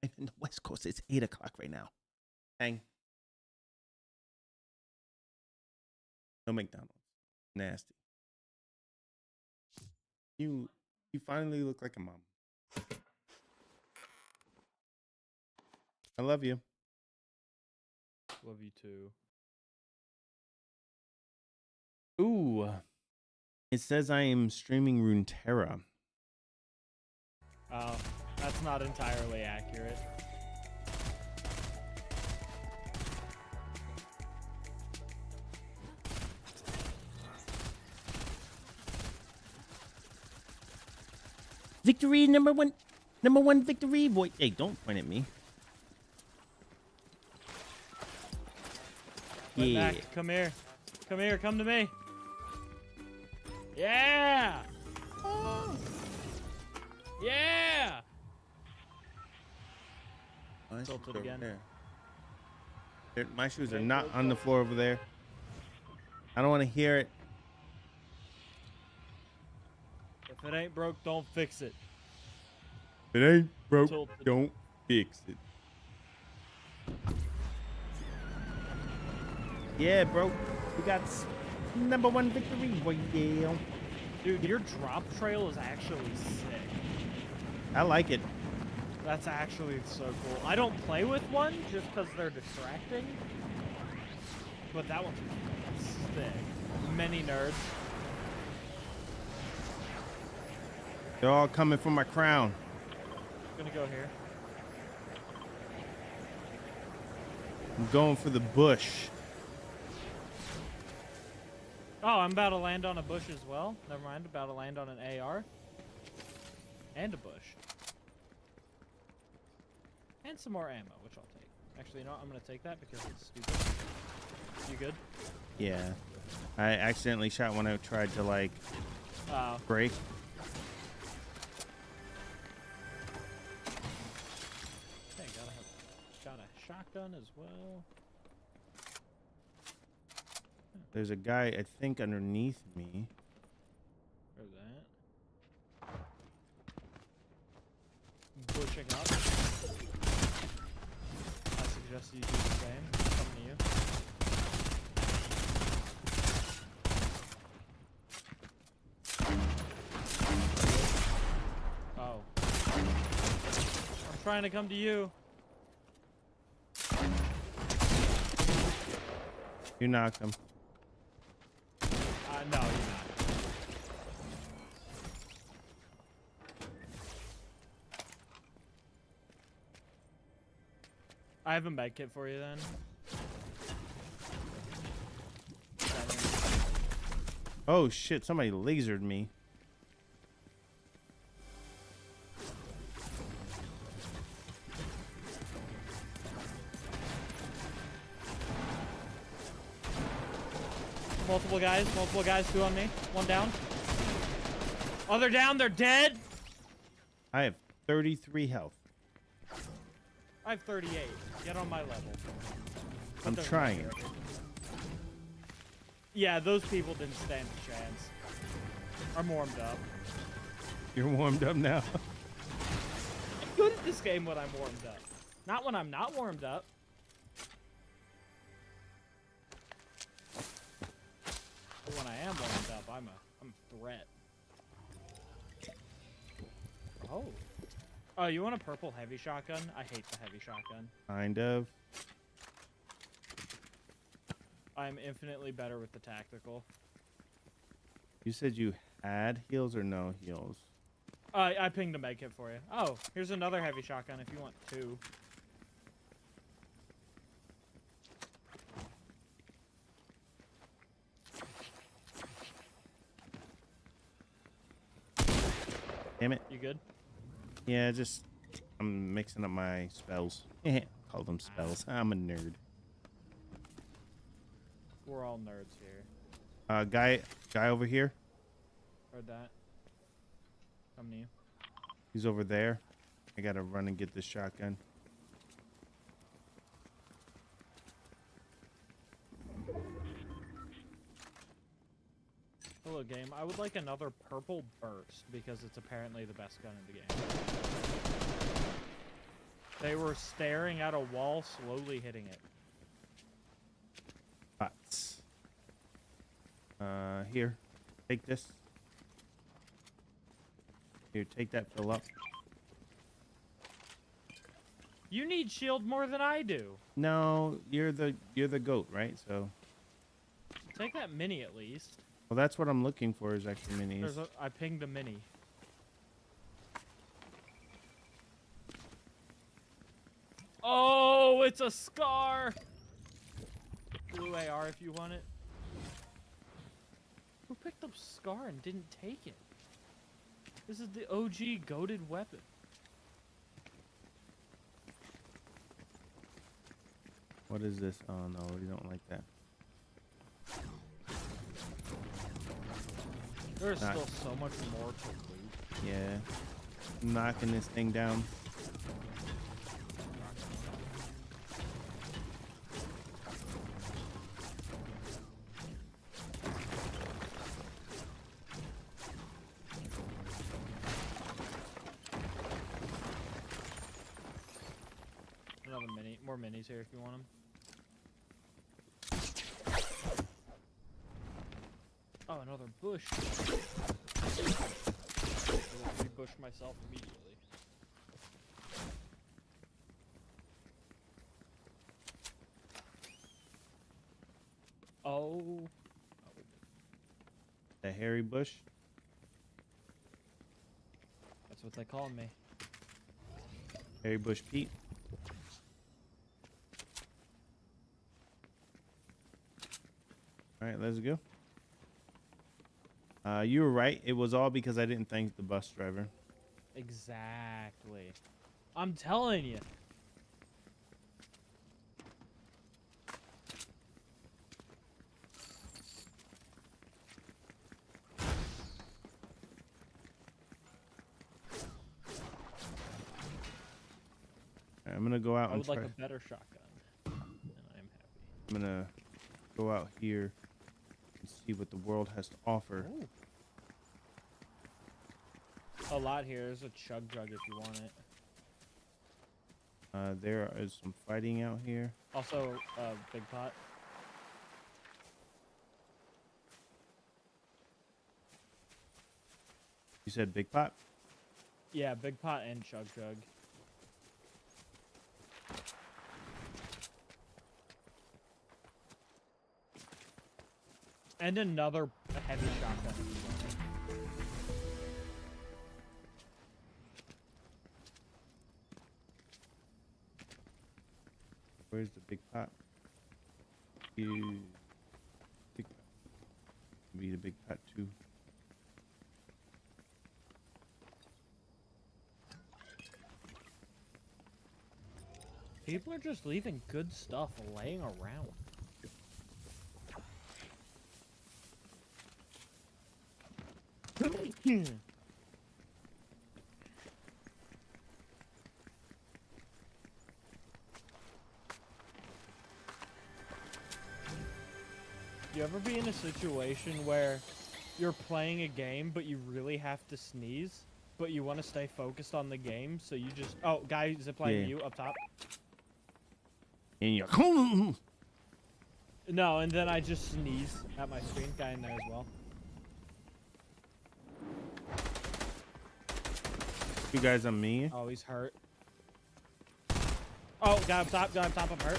I'm in the West Coast. It's 8 o'clock right now. Dang. No McDonald's. Nasty. You finally look like a mom. I love you. Love you too. Ooh. It says I am streaming Runeterra. Oh, that's not entirely accurate. Victory number one victory, boy. Hey, don't point at me. Yeah. Back. Come here. Come to me. Yeah. Yeah. My Tilted shoes are again. over there. My shoes are not on the floor over there. I don't want to hear it. If it ain't broke, don't fix it. If it ain't broke, Tilted. don't fix it. Yeah, bro. We got number one victory. Boy, yeah. Dude, your drop trail is actually sick. I like it. That's actually so cool. I don't play with one just because they're distracting. But that one's sick. Many nerds. They're all coming for my crown. Gonna go here. I'm going for the bush. Oh, I'm about to land on a bush as well. Never mind, about to land on an AR. And a bush. And some more ammo, which I'll take. Actually, you know what? I'm gonna take that because it's stupid. You good? Yeah. I accidentally shot when I tried to, like, break. Okay, got a shotgun as well. There's a guy, I think, underneath me. Where's that? Bushing up. I suggest you do the same. I'm coming to you. Oh. I'm trying to come to you. You knocked him. No, you're not. I have a med kit for you then. Oh, shit. Somebody lasered me. Multiple guys, 2 on me. 1 down. Oh, they're down, they're dead. I have 33 health. I have 38. Get on my level. I'm But trying. yeah, those people didn't stand a chance. I'm warmed up. You're warmed up now. I'm good at this game when I'm warmed up. Not when I'm not warmed up. But when I am warmed up, I'm a threat. Oh. Oh, you want a purple heavy shotgun? I hate the heavy shotgun. Kind of. I'm infinitely better with the tactical. You said you had heals or no heals? I pinged a med kit for you. Oh, here's another heavy shotgun if you want two. Damn it. You good? Yeah, just I'm mixing up my spells. Call them spells. I'm a nerd. We're all nerds here. Guy over here. Heard that. Come to you. He's over there. I gotta run and get this shotgun. Hello, game. I would like another purple burst because it's apparently the best gun in the game. They were staring at a wall, slowly hitting it. Pots. Here. Take this. Here, take that, fill up. You need shield more than I do. No, you're the goat, right? So, Take that mini at least. well, that's what I'm looking for is extra minis. I pinged a mini. Oh, it's a scar. Blue AR if you want it. Who picked up scar and didn't take it? This is the OG goated weapon. What is this? Oh no, we don't like that. There's Nah. still so much more to loot. Yeah. I'm knocking this thing down. Another mini, more minis here if you want them. Oh, another bush. I will rebush myself immediately. Oh. The hairy bush. That's what they call me. Hairy bush Pete. All right, let's go. You were right. It was all because I didn't thank the bus driver. Exactly. I'm telling you. All right, I'm gonna go out I and would try. like a better shotgun. And I am happy. I'm gonna go out here and see what the world has to offer. Ooh. A lot here. There's a chug jug if you want it. There is some fighting out here. Also, big pot. You said big pot? Yeah, big pot and chug jug. And another heavy shotgun. if you want it. Where's the big pot? You big pot. Be the big pot too. People are just leaving good stuff laying around. You ever be in a situation where you're playing a game but you really have to sneeze, but you want to stay focused on the game, so you just... Oh, guy zipline Yeah. you up top. And you're No, and then I just sneeze at my screen. Guy in there as well. You guys on me. Oh, he's hurt. Oh, got him top, I'm hurt.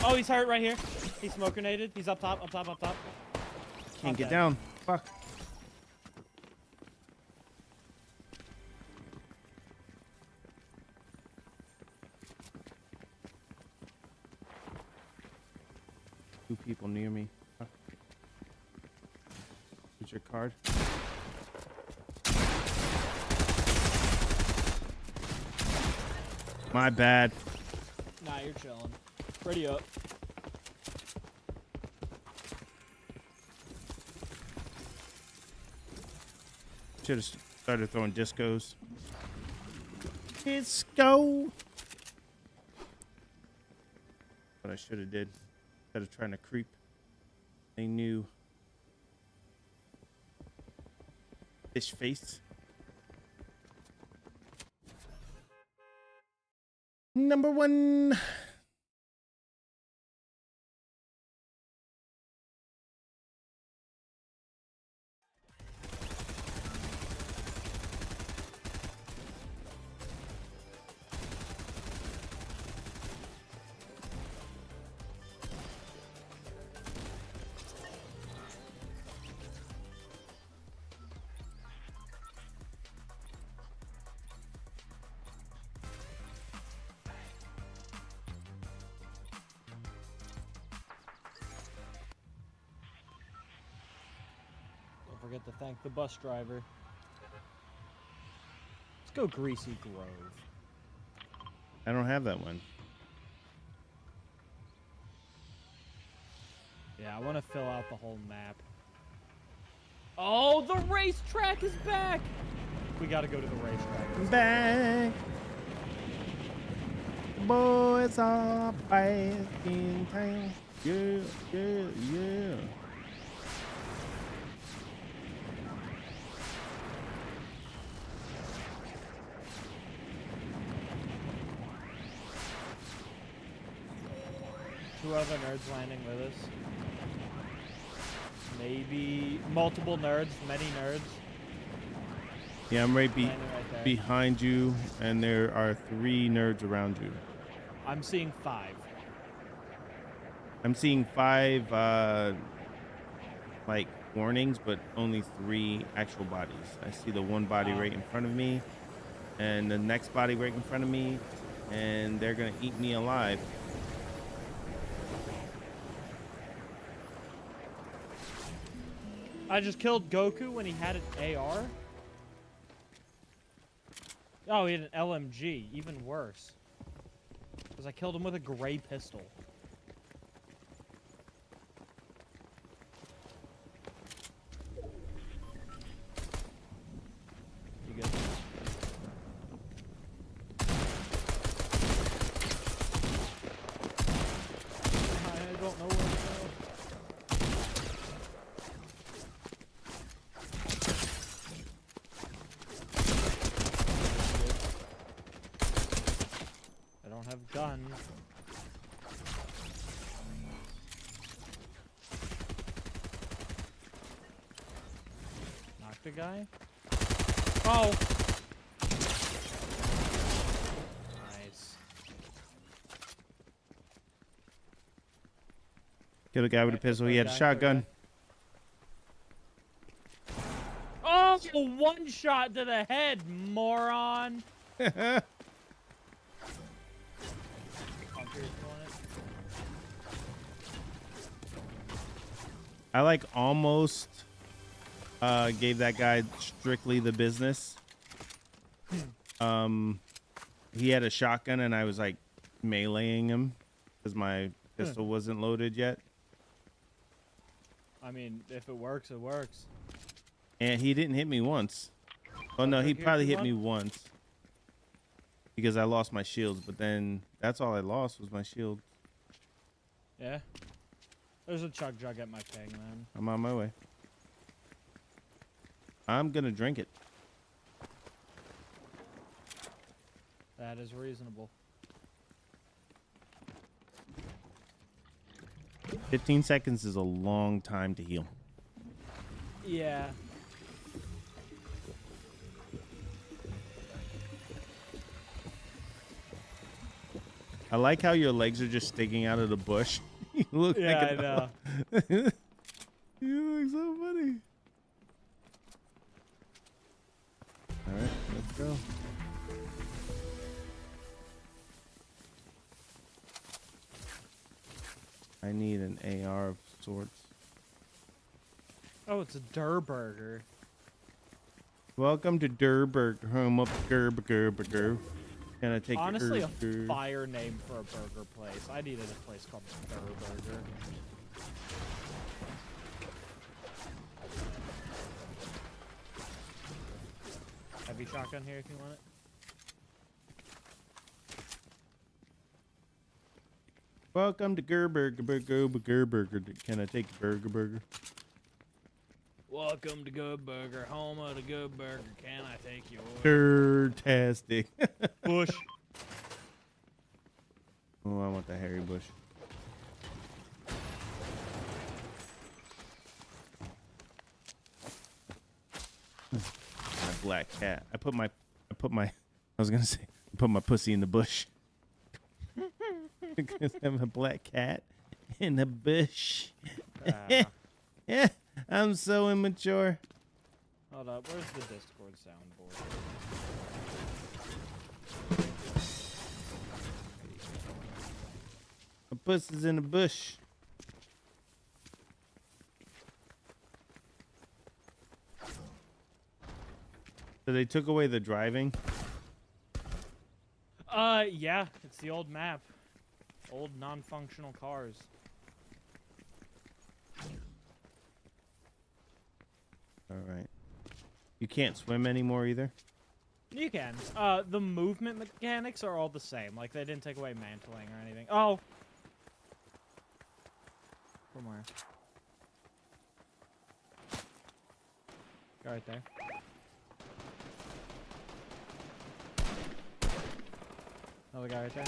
Oh, he's hurt right here. He's smoke grenaded. He's up top. Can't get down. Fuck. Two people near me. Where's your card? My bad. Nah, you're chilling. Ready up. Should have started throwing discos. Disco. What I should have did instead of trying to creep. They knew. Fish face. Number one. Don't forget to thank the bus driver. Let's go Greasy Grove. I don't have that one. Yeah, I want to fill out the whole map. Oh, the racetrack is back! We got to go to the racetrack. Back. The boys are back in town. Yeah, yeah, yeah. Two other nerds landing with us. Maybe multiple nerds, many nerds. Yeah, I'm right, Landing right there. behind you, and there are 3 nerds around you. I'm seeing 5. I'm seeing 5 like warnings, but only 3 actual bodies. I see the one body right in front of me, and the next body right in front of me, and they're gonna eat me alive. I just killed Goku when he had an AR. Oh, he had an LMG. Even worse. Because I killed him with a gray pistol. You good? I don't know where to go. I don't have guns. Knocked a guy? Oh! Nice. Kill the guy with a pistol. He had a shotgun. Oh, one shot to the head, moron! I like almost gave that guy strictly the business. He had a shotgun, and I was like meleeing him because my pistol wasn't loaded yet. I mean, if it works, it works. And he didn't hit me once. Oh no, he probably hit me once because I lost my shields. But then that's all I lost was my shield. Yeah. There's a chug jug at my ping, man. I'm on my way. I'm gonna drink it. That is reasonable. 15 seconds is a long time to heal. Yeah. I like how your legs are just sticking out of the bush. You look Yeah, like I know. You look so funny. All right, let's go. I need an AR of sorts. Oh, it's a Durr Burger. Welcome to Durburger, home of Durburger. Can I take Honestly, your a fire name for a burger place. I needed a place called Durr Burger. Heavy shotgun here if you want it. Welcome to Gerburger. Can I take your burger? Welcome to Good Burger, home of the Good Burger. Can I take your Fantastic. bush? Oh, I want the hairy bush. My black cat. I put my I was gonna say I put my pussy in the bush. Because I'm a black cat in the bush. Yeah, I'm so immature. Hold up, where's the Discord soundboard? My pussy's in the bush. So they took away the driving. Yeah, it's the old map. Old non-functional cars. All right. You can't swim anymore either. You can. The movement mechanics are all the same. Like, they didn't take away mantling or anything. Oh! From where? Go right there. Another guy right there.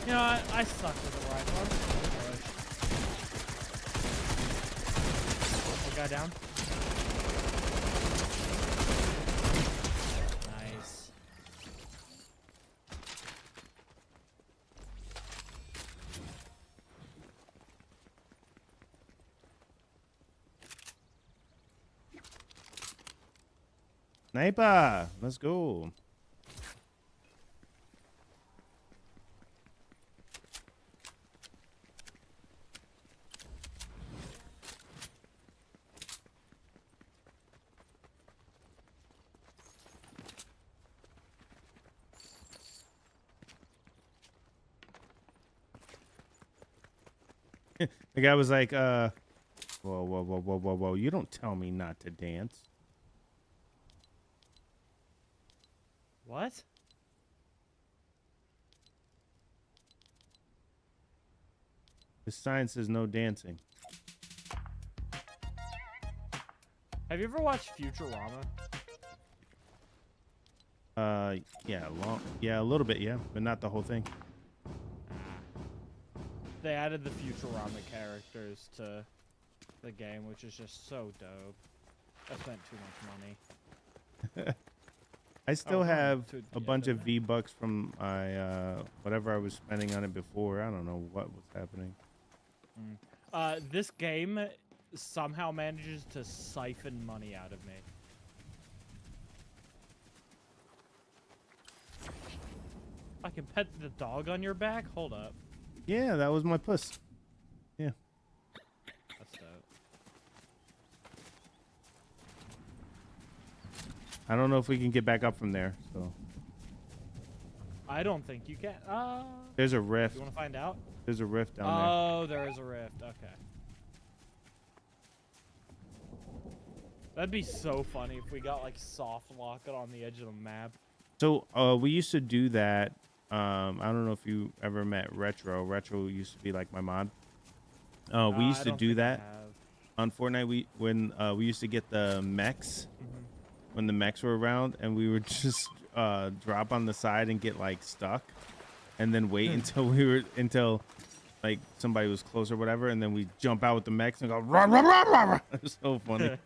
You know, I suck with the rifle. I'm just gonna push. One guy down. Nice. Sniper, let's go. The guy was like, whoa, whoa, whoa, whoa, whoa, whoa. You don't tell me not to dance. What? The sign says no dancing. Have you ever watched Futurama? Yeah, a little bit, yeah, but not the whole thing. They added the Futurama characters to the game, which is just so dope. I spent too much money. I still Oh, have to- a yeah, bunch of didn't V-Bucks from my whatever I was spending on it before. I don't know what was happening. This game somehow manages to siphon money out of me. I can pet the dog on your back? Hold up. Yeah, that was my puss. Yeah. That's dope. I don't know if we can get back up from there, so. I don't think you can. There's a rift. You want to find out? There's a rift down Oh, there is a rift. Okay. That'd be so funny if we got like soft lock it on the edge of the map. there. So, we used to do that. I don't know if you ever met Retro. Retro used to be like my mod. We used I to don't do think I that have. on Fortnite. When we used to get the mechs, when the mechs were around, and we would just drop on the side and get like stuck, and then wait until like somebody was close or whatever, and then we jump out with the mechs and go rah rah rah rah rah. It's so funny.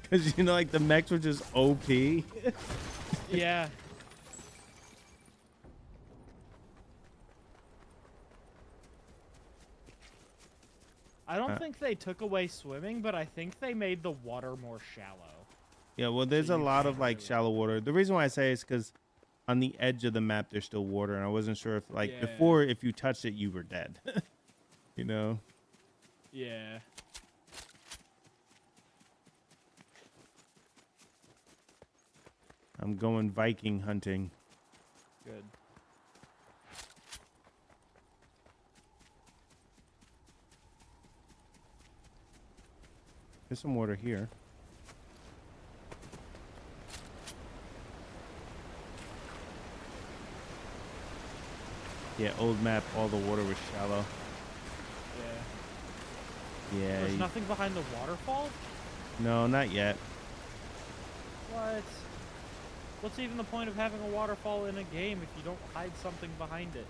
Because, you know, like the mechs were just OP. Yeah. I don't think they took away swimming, but I think they made the water more shallow. Yeah, well, there's So a you lot can't of like really- shallow water. The reason why I say is because on the edge of the map there's still water, and I wasn't sure if like Yeah. before if you touched it you were dead. You know. Yeah. I'm going Viking hunting. Good. There's some water here. Yeah, old map, all the water was shallow. Yeah. Yeah. There's nothing behind the waterfall? No, not yet. What? What's even the point of having a waterfall in a game if you don't hide something behind it?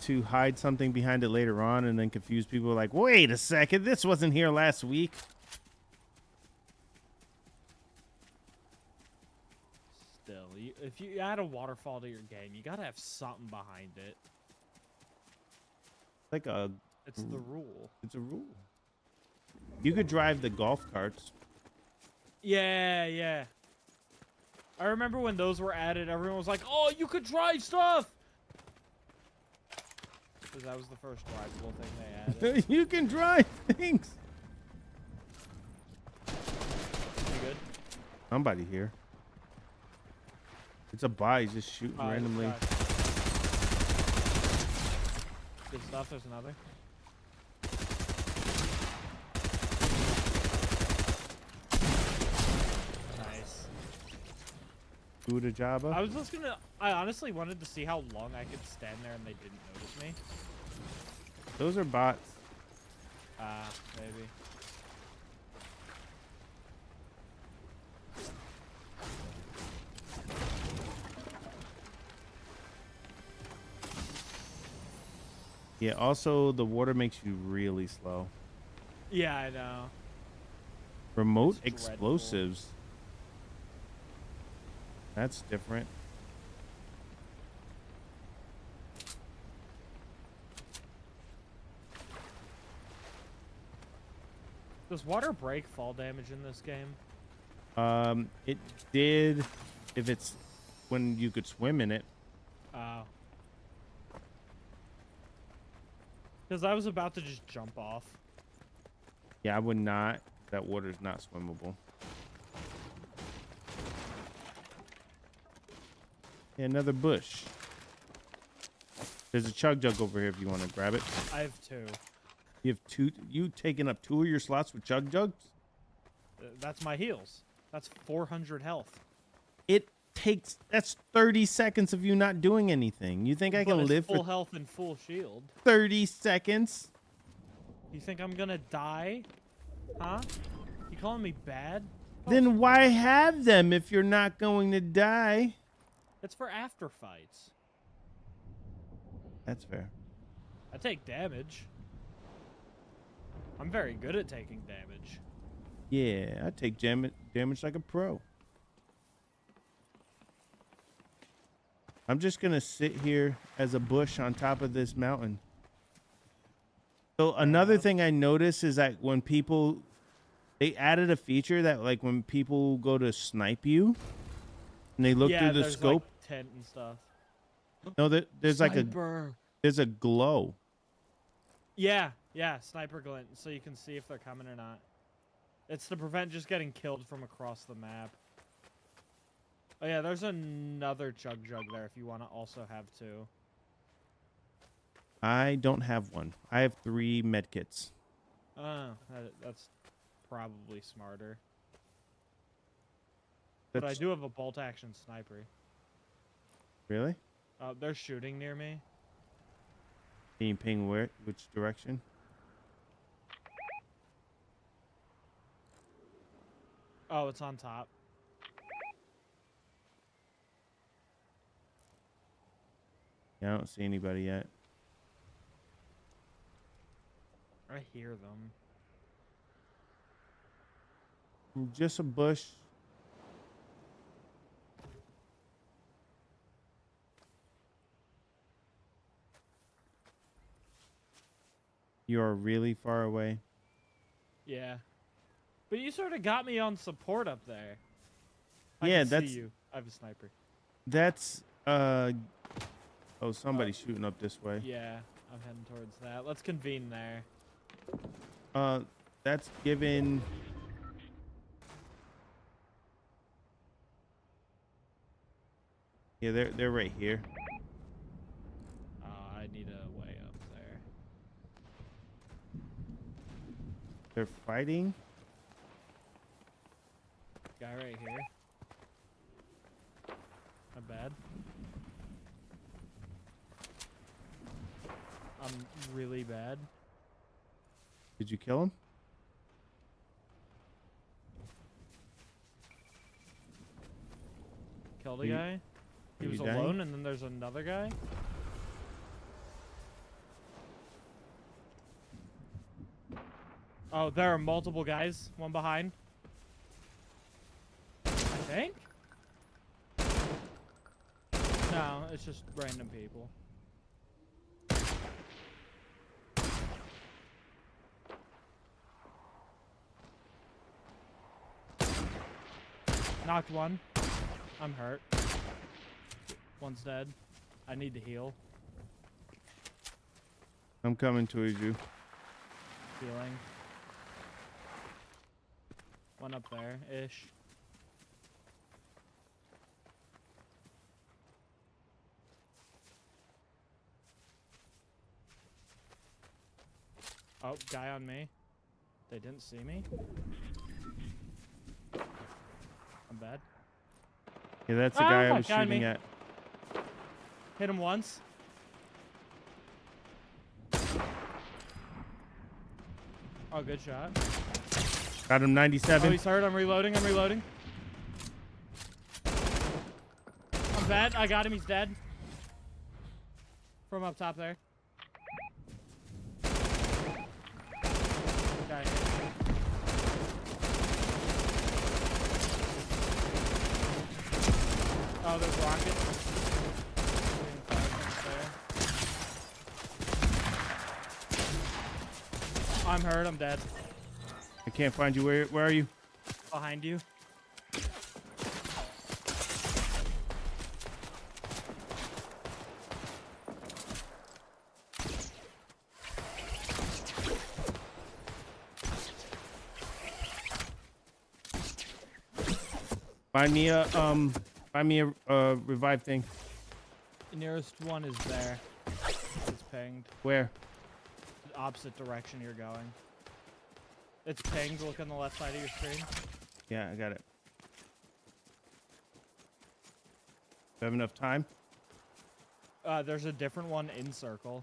To hide something behind it later on and then confuse people like, wait a second, this wasn't here last week. Still, if you add a waterfall to your game, you gotta have something behind it. Like It's the rule. it's a rule. You could drive the golf carts. Yeah, yeah. I remember when those were added, everyone was like, oh, you could drive stuff! Because that was the first drivable thing they added. You can drive things. You good? Somebody here. It's a buy. He's just shooting randomly. Good stuff. There's another. Nice. Do the job. I was just gonna. I honestly wanted to see how long I could stand there and they didn't notice me. Those are bots. Maybe. Yeah, also the water makes you really slow. Yeah, I know. Remote It's dreadful. explosives. That's different. Does water break fall damage in this game? It did if it's when you could swim in it. Oh. Because I was about to just jump off. Yeah, I would not. That water's not swimmable. Yeah, another bush. There's a chug jug over here if you want to grab it. I have two. You have two. You taking up 2 of your slots with chug jugs? That's my heals. That's 400 health. It takes. That's 30 seconds of you not doing anything. You think I But can it's live full for health and full shield. 30 seconds? You think I'm gonna die? Huh? You calling me bad? Then why have them if you're not going to die? It's for after fights. That's fair. I take damage. I'm very good at taking damage. Yeah, I take damage like a pro. I'm just gonna sit here as a bush on top of this mountain. So another thing I noticed is that when people, they added a feature that like when people go to snipe you and they look yeah, through the there's, scope, like, tent and stuff. no, there's like Sniper. there's a glow. Yeah, yeah, sniper glint, so you can see if they're coming or not. It's to prevent just getting killed from across the map. Oh yeah, there's another chug jug there if you want to also have two. I don't have one. I have 3 medkits. Oh, that's probably smarter. But I That's do have a bolt action sniper. really? They're shooting near me. Can you ping where? Which direction? Oh, it's on top. Yeah, I don't see anybody yet. I hear them. Just a bush. You are really far away. Yeah. But you sort of got me on support up there. I Yeah, can that's see you. I have a sniper. that's oh, somebody's shooting up this way. Yeah, I'm heading towards that. Let's convene there. That's given. Yeah, they're right here. I need a way up there. They're fighting. Guy right here. Not bad. I'm really bad. Did you kill him? Killed a You- guy. He are was you dying? alone, and then there's another guy. Oh, there are multiple guys. One behind. I think? No, it's just random people. Knocked one. I'm hurt. One's dead. I need to heal. I'm coming towards you. Healing. One up there, ish. Oh, guy on me. They didn't see me. I'm bad. Yeah, that's the guy I Ah, was got shooting me. at. Hit him once. Oh, good shot. Got him Oh, 97. he's hurt. I'm reloading. I'm reloading. I'm bad. I got him. He's dead. From up top there. Okay. Oh, there's rockets. I'm hurt. I'm dead. I can't find you. Where are you? Behind you. Find me a revive thing. The nearest one is there. It's pinged. Where? The opposite direction you're going. It's pinged. Look on the left side of your screen. Yeah, I got it. Do I have enough time? There's a different one in circle.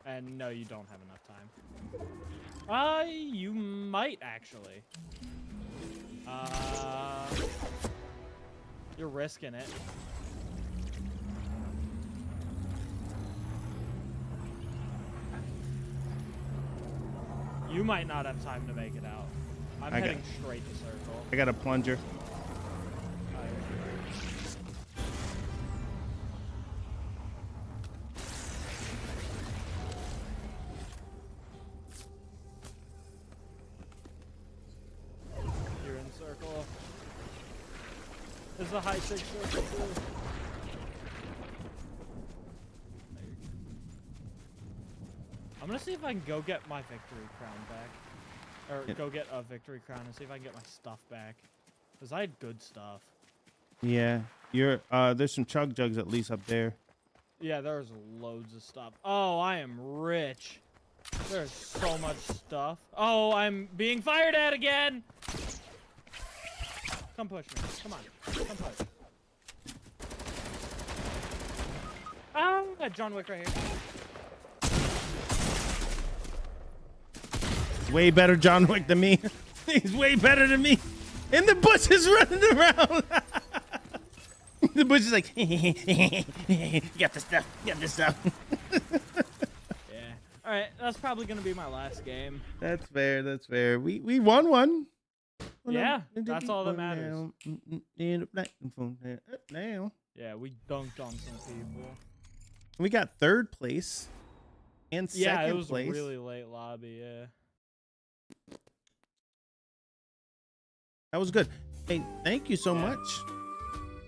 And no, you don't have enough time. You might actually. You're risking it. You might not have time to make it out. I'm heading straight to circle. I got a plunger. You're in circle. There's a high six circle too. I'm gonna see if I can go get my victory crown back. Or Yeah. go get a victory crown and see if I can get my stuff back. Because I had good stuff. Yeah, there's some chug jugs at least up there. Yeah, there's loads of stuff. Oh, I am rich. There's so much stuff. Oh, I'm being fired at again! Come push me. Come on. Come push. Ah, John Wick right here. Way better John Wick than me. He's way better than me. And the bush is running around. The bush is like, you got the stuff. You got the stuff. Yeah. right, that's probably gonna be my last game. That's fair. That's fair. We won one. Yeah, that's all that matters. Now. Yeah, we dunked on some people. We got third place and Yeah, second it was place. a really late lobby. Yeah. That was good. Hey, thank you so much.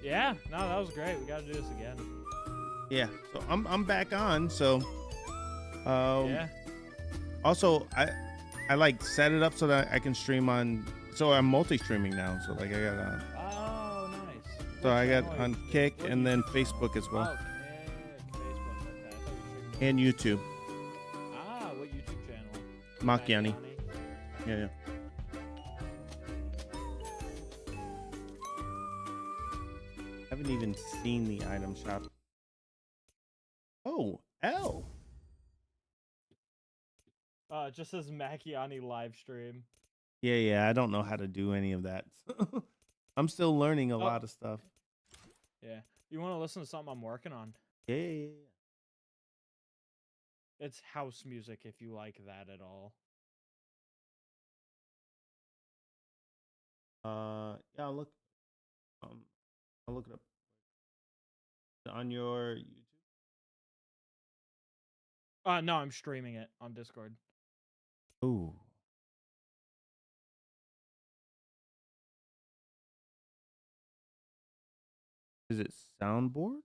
Yeah, no, that was great. We got to do this again. Yeah, so I'm back on. So, Yeah. Also, I like set it up so that I can stream on. So I'm multi-streaming now. So like I got Oh, nice. so What I got channel on is- Kick what and then YouTube? Facebook as well, Oh, Kick, Facebook. Okay, I thought you were streaming and YouTube. Ah, what YouTube channel? Macillani. Yeah, yeah. Haven't even seen the item shop. Oh, L. It just says Macchiani live stream. Yeah. I don't know how to do any of that. I'm still learning a lot of stuff. Yeah. You want to listen to something I'm working on? Yeah. It's house music if you like that at all. Yeah. I'll look it up on your YouTube. No, I'm streaming it on Discord. Ooh. Is it soundboard?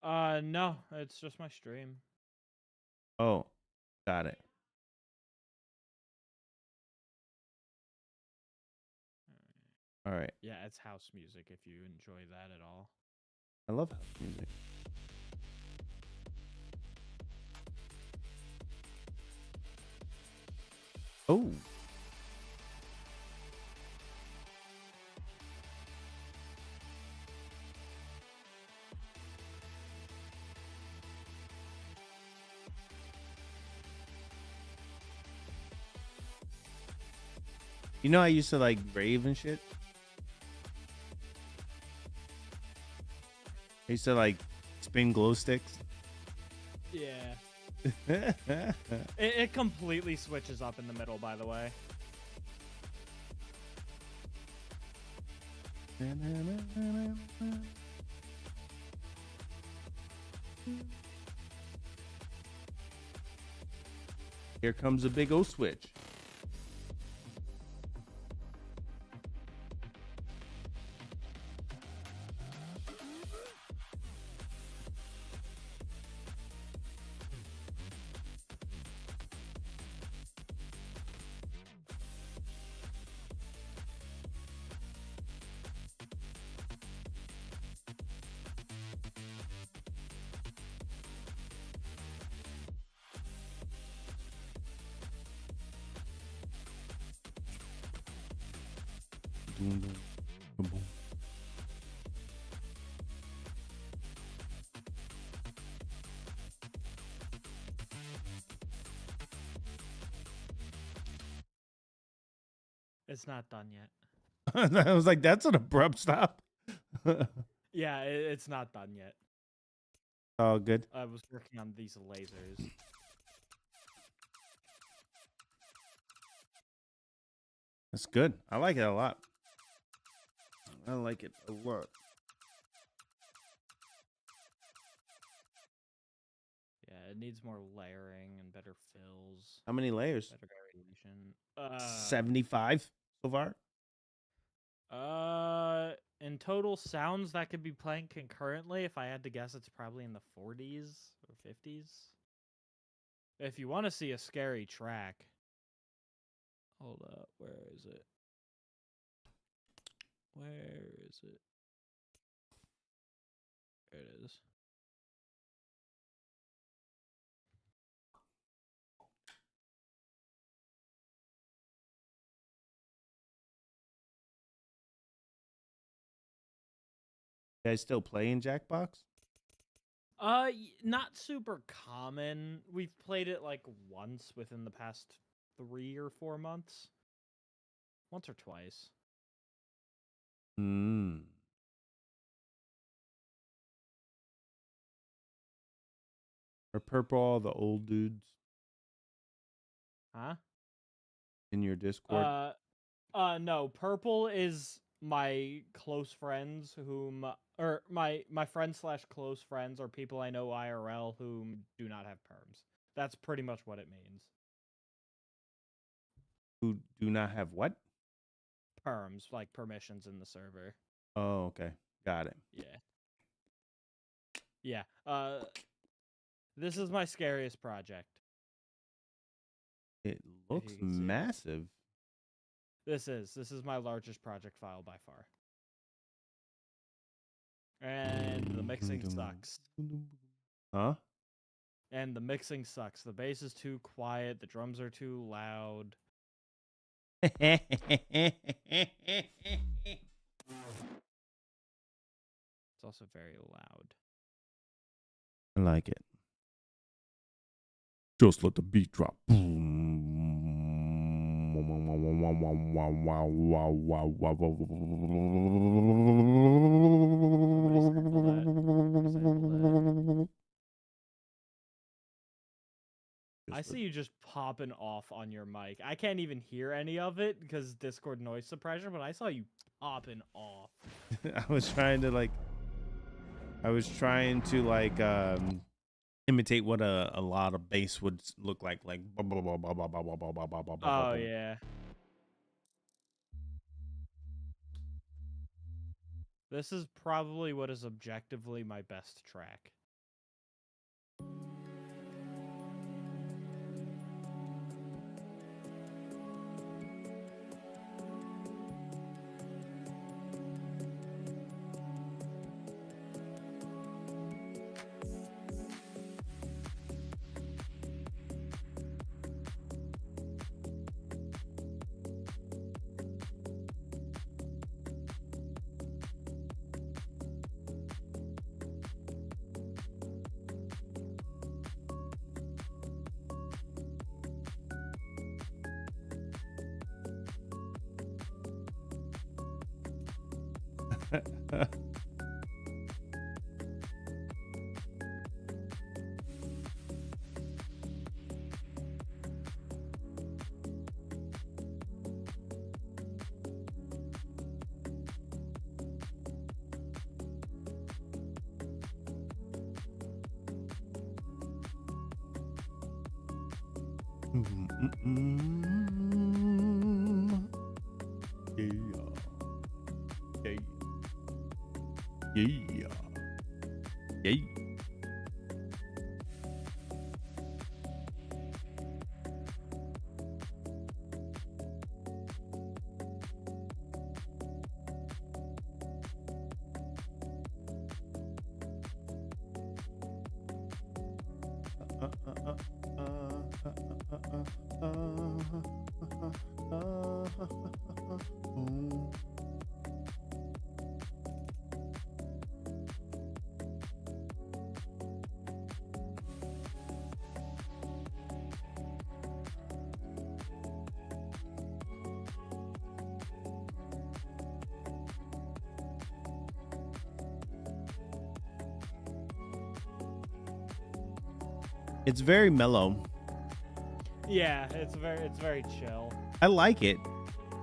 No, it's just my stream. Oh, got it. All right. Yeah, it's house music if you enjoy that at all. I love house music. Oh. You know, I used to like rave and shit. I used to like spin glow sticks. Yeah. It completely switches up in the middle, by the way. Here comes a big O switch. Boom, boom, boom, boom. It's not done yet. I was like, that's an abrupt stop. Yeah, it's not done yet. Oh, good. I was working on these lasers. That's good. I like it a lot. I like it a lot. Yeah, it needs more layering and better fills, How many layers? better variation. 75 so far. In total sounds that could be playing concurrently, if I had to guess, it's probably in the 40s or 50s. If you want to see a scary track, hold up, where is it? Where is it? There it is. You guys still playing Jackbox? Not super common. We've played it like once within the past 3 or 4 months. Once or twice. Hmm. Is Are purple all the old dudes Huh? in your Discord? No. Purple is my close friends whom, or my friends slash close friends or people I know IRL whom do not have perms. That's pretty much what it means. Who do not have what? Perms, like permissions in the server. Oh, okay. Got it. Yeah. Yeah. This is my scariest project. It looks you can see it. massive. This is my largest project file by far. And the mixing sucks. Huh? And the mixing sucks. The bass is too quiet, the drums are too loud. It's also very loud. I like it. Just let the beat drop. I see you just popping off on your mic. I can't even hear any of it because Discord noise suppression, but I saw you popping off. I was trying to imitate what a lot of bass would look like. Oh yeah. This is probably what is objectively my best track. Yeah. Yeah. It's very mellow. Yeah, it's very chill. I like it.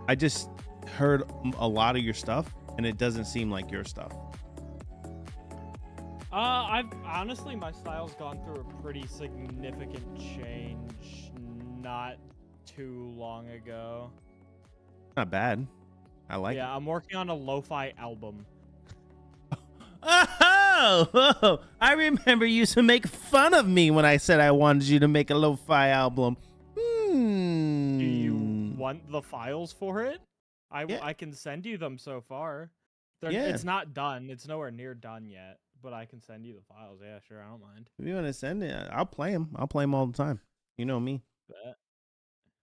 I just heard a lot of your stuff, and it doesn't seem like your stuff. I've honestly, my style's gone through a pretty significant change not too long ago. Not bad. I like it. Yeah, I'm working on a lo-fi album. Oh, I remember you used to make fun of me when I said I wanted you to make a lo-fi album. Do you want the files for it? Yeah. I can send you them so far. Yeah. It's not done. It's nowhere near done yet, but I can send you the files. Yeah, sure, I don't mind. If you want to send it, I'll play them. I'll play them all the time. You know me. Bet.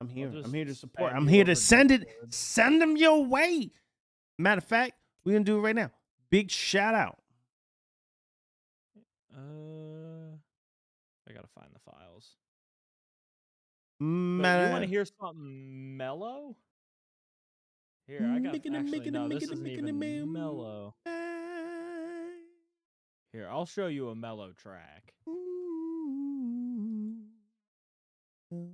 I'm here. just I'm here to support. spam I'm you here to over send it. Discord. Send them your way. Matter of fact, we're going to do it right now. Big shout out. I gotta find the files. But Man, you want to hear something mellow? Here, I got. Actually, no, this isn't even mellow. Here, I'll show you a mellow track. Yeah.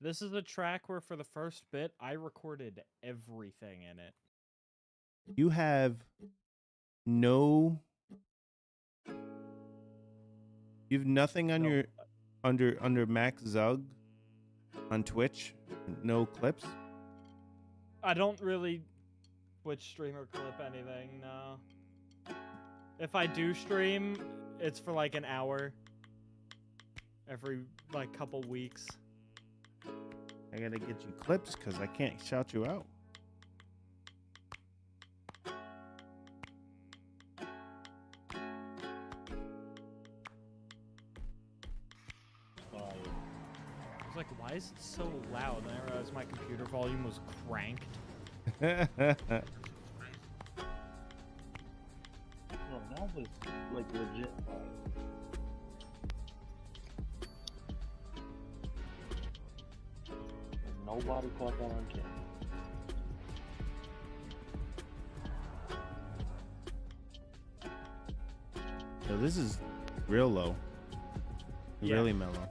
This is a track where for the first bit I recorded everything in it. You have no. You have nothing on No, your under Max Zug on Twitch. No clips. I don't really Twitch stream or clip anything, no. If I do stream, it's for like an hour every like couple weeks. I gotta get you clips because I can't shout you out. I was like, why is it so loud? And I realized my computer volume was cranked. No, that was like legit. Nobody caught that on camera. So this is real low. Yeah. Really mellow.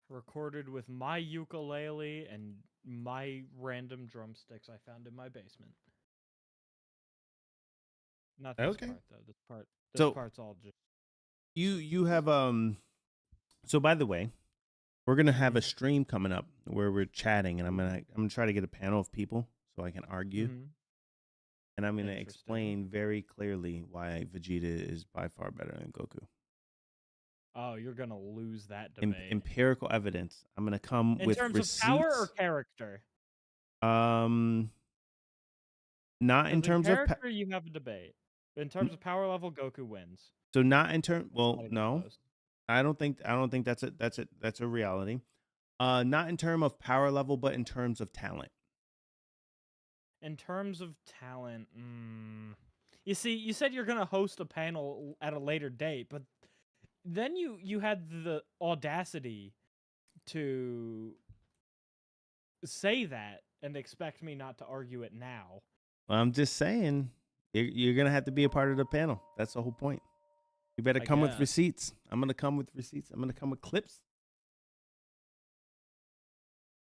Recorded with my ukulele and my random drumsticks I found in my basement. Not this Okay. part though. This So- part's all just You have So by the way, we're gonna have a stream coming up where we're chatting, and I'm gonna try to get a panel of people so I can argue, Mhm. and I'm gonna Interesting. explain very clearly why Vegeta is by far better than Goku. Oh, you're gonna lose that debate. Empirical evidence. I'm gonna come In with terms receipts. of power or character? Not in 'Cause terms of character, you have a debate. In terms of power level, Goku wins. so not in term. It's Well, not even no, close. I don't think that's a reality. Not in terms of power level, but in terms of talent. In terms of talent, you see, you said you're gonna host a panel at a later date, but then you had the audacity to say that and expect me not to argue it now. Well, I'm just saying, you're gonna have to be a part of the panel. That's the whole point. You better I come with guess. receipts. I'm gonna come with receipts. I'm gonna come with clips.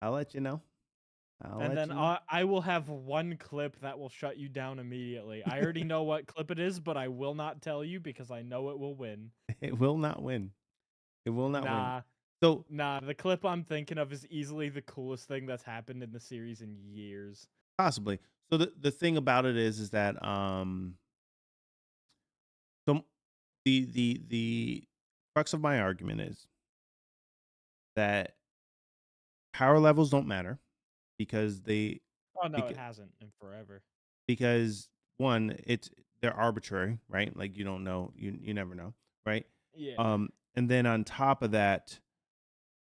I'll let you know. And then I will have one clip that will shut you down immediately. I already know what clip it is, but I will not tell you because I know it will win. It will not win. It will not Nah, win. So nah, the clip I'm thinking of is easily the coolest thing that's happened in the series in years. possibly. So the thing about it is that so the crux of my argument is that power levels don't matter because Oh no, Beca- it hasn't in forever. because one, they're arbitrary, right? Like you don't know, you never know, right? Yeah. And then on top of that,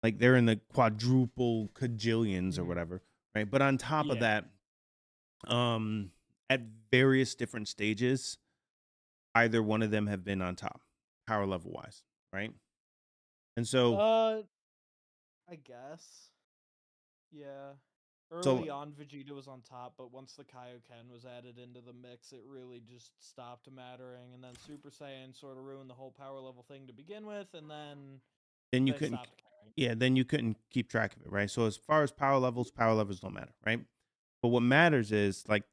like they're in the quadruple cajillions or Mhm. whatever, right? But on top of Yeah. that, at various different stages, either one of them have been on top, power level wise, right? And so, I guess. Yeah. So- Early on, Vegeta was on top, but once the Kaioken was added into the mix, it really just stopped mattering. And then Super Saiyan sort of ruined the whole power level thing to begin with, and then then you they couldn't, stopped caring. yeah, then you couldn't keep track of it, right? So as far as power levels don't matter, right? But what matters is like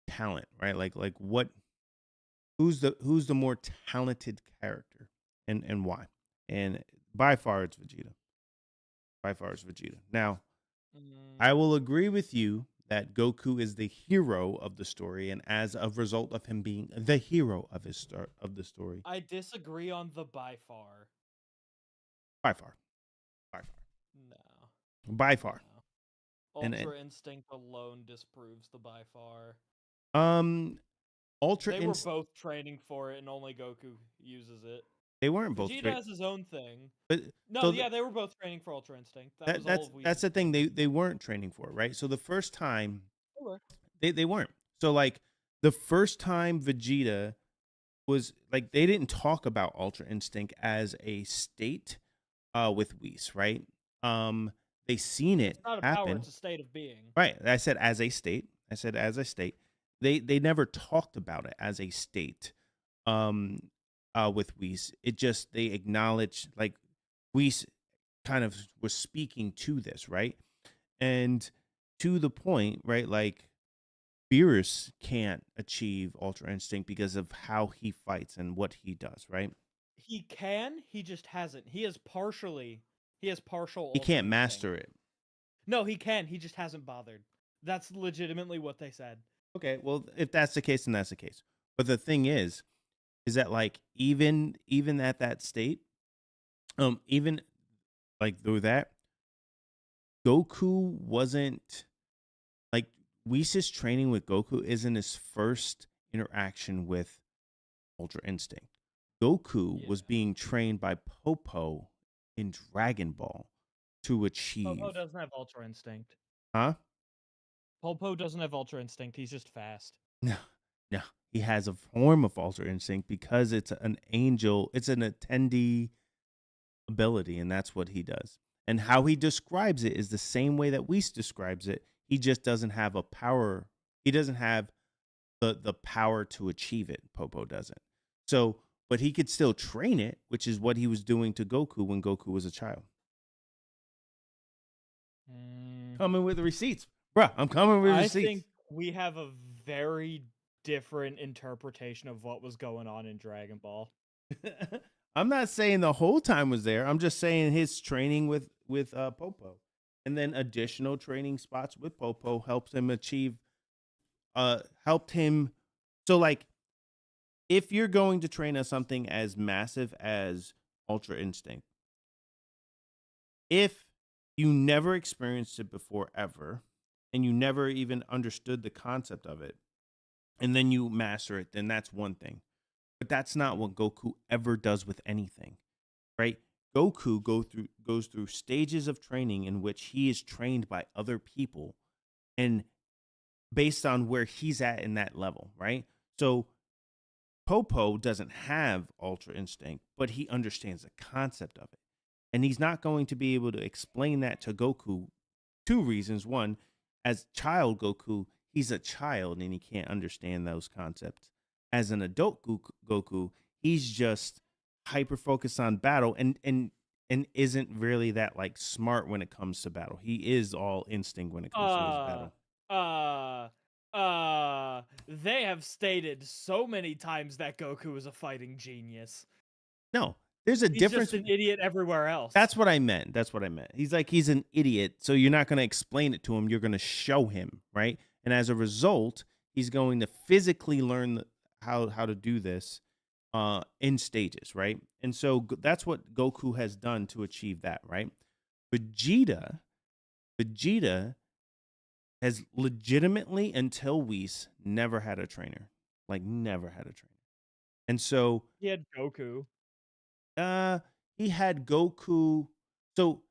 talent, right? Like what who's the more talented character and why? And by far it's Vegeta. By far it's Vegeta. Now, I will agree with you that Goku is the hero of the story, and as a result of him being the hero of of the story, I disagree on the by far. by far, by far, No. by far. No. And Ultra Instinct alone disproves the by far. Ultra They were Instinct. both training for it, and only Goku uses it. They weren't both Vegeta straight, has his own thing. but No, so yeah, they were both training for Ultra Instinct. That was all that's of Whis. that's the thing. They weren't training for it, right? So the first time They were. they weren't. So like the first time Vegeta was like they didn't talk about Ultra Instinct as a state with Whis, right? They seen it It's not a happen. power; it's a state of being. Right. I said as a state. I said as a state. They never talked about it as a state. With Whis. It just they acknowledged like Whis kind of was speaking to this, right? And to the point, right? Like Beerus can't achieve Ultra Instinct because of how he fights and what he does, right? He can. He just hasn't. He has partial. He Ultra can't Instinct. master it. No, he can. He just hasn't bothered. That's legitimately what they said. Okay, well, if that's the case, then that's the case. But the thing is that like even at that state, even like through that, Goku wasn't like Whis' training with Goku isn't his first interaction with Ultra Instinct. Goku was being trained by Popo in Dragon Ball to achieve. Popo doesn't have Ultra Instinct. Huh? Popo doesn't have Ultra Instinct. He's just fast. No. He has a form of Ultra Instinct because it's an angel. It's an attendee ability, and that's what he does. And how he describes it is the same way that Whis describes it. He just doesn't have a power. He doesn't have the power to achieve it. Popo doesn't. So, but he could still train it, which is what he was doing to Goku when Goku was a child. Coming with the receipts. Bruh, I'm coming with receipts. I think we have a very different interpretation of what was going on in Dragon Ball. I'm not saying the whole time was there. I'm just saying his training with Popo, and then additional training spots with Popo helped him achieve. Helped him. So like, if you're going to train as something as massive as Ultra Instinct, if you never experienced it before ever, and you never even understood the concept of it, and then you master it, then that's one thing. But that's not what Goku ever does with anything, right? Goku goes through stages of training in which he is trained by other people, and based on where he's at in that level, right? So Popo doesn't have Ultra Instinct, but he understands the concept of it. And he's not going to be able to explain that to Goku. Two reasons. One, as child Goku, he's a child and he can't understand those concepts. As an adult Goku, he's just hyper focused on battle and isn't really that like smart when it comes to battle. He is all instinct when it comes to his battle. They have stated so many times that Goku is a fighting genius. No, there's a He's difference. just an idiot everywhere else. That's what I meant. He's an idiot. So you're not going to explain it to him. You're going to show him, right? And as a result, he's going to physically learn how to do this in stages, right? And so that's what Goku has done to achieve that, right? Vegeta has legitimately, until Whis, never had a trainer. Like, never had a trainer. And so he had Goku. He had Goku. So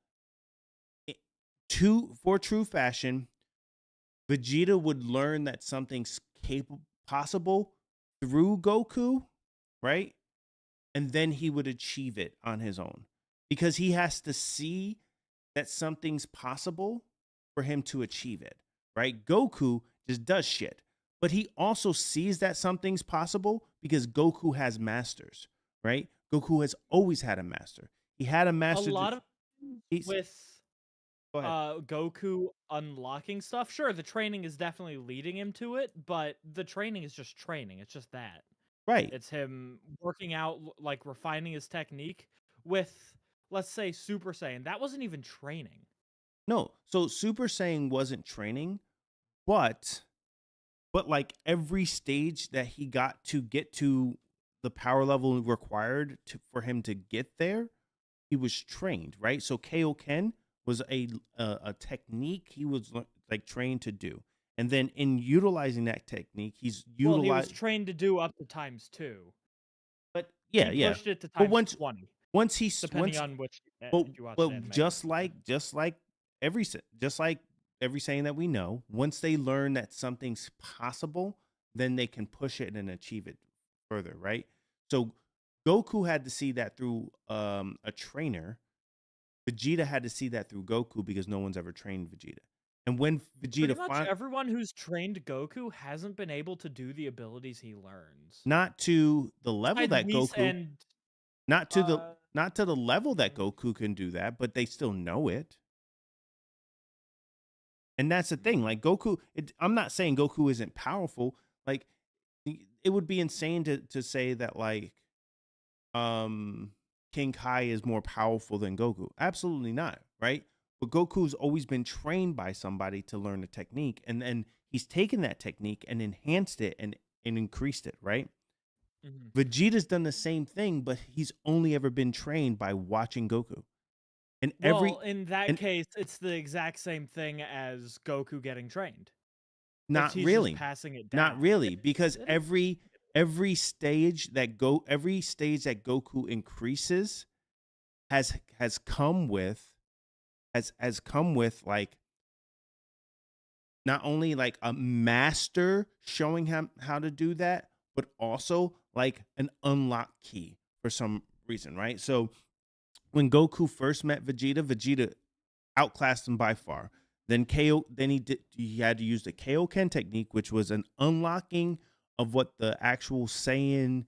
for true fashion, Vegeta would learn that something's possible through Goku, right? And then he would achieve it on his own because he has to see that something's possible for him to achieve it, right? Goku just does shit, but he also sees that something's possible because Goku has masters, right? Goku has always had a master. He had a master. A lot of Go ahead. Goku unlocking stuff. Sure, the training is definitely leading him to it, but the training is just training. It's just that. Right. It's him working out, like refining his technique with, let's say, Super Saiyan. That wasn't even training. No. So Super Saiyan wasn't training, but like every stage that he got to get to the power level required for him to get there, he was trained, right? So Kaioken was a technique he was like trained to do. And then in utilizing that technique, he's Well, he was utilized. trained to do up to ×2. But yeah, He yeah. pushed it to But ×20, once he depending on which but if you watch the but anime. just like every saying that we know, once they learn that something's possible, then they can push it and achieve it further, right? So Goku had to see that through a trainer. Vegeta had to see that through Goku because no one's ever trained Vegeta. And when Pretty Vegeta much everyone who's trained Goku hasn't been able to do the abilities he learns. not to the level Besides that Whis Goku, and not to uh, the level that Goku can do that, but they still know it. And that's the thing. Like Goku, I'm not saying Goku isn't powerful. Like it would be insane to say that like King Kai is more powerful than Goku. Absolutely not, right? But Goku's always been trained by somebody to learn a technique, and then he's taken that technique and enhanced it and increased it, right? Vegeta's done the same thing, but he's only ever been trained by watching Goku. And well, in that case, it's the exact same thing as Goku getting trained. Not he's really. Just passing it down. Not really, because every stage that Goku increases has come with like not only like a master showing him how to do that, but also like an unlock key for some reason, right? So when Goku first met Vegeta outclassed him by far. Then he had to use the Kaioken technique, which was an unlocking of what the actual Saiyan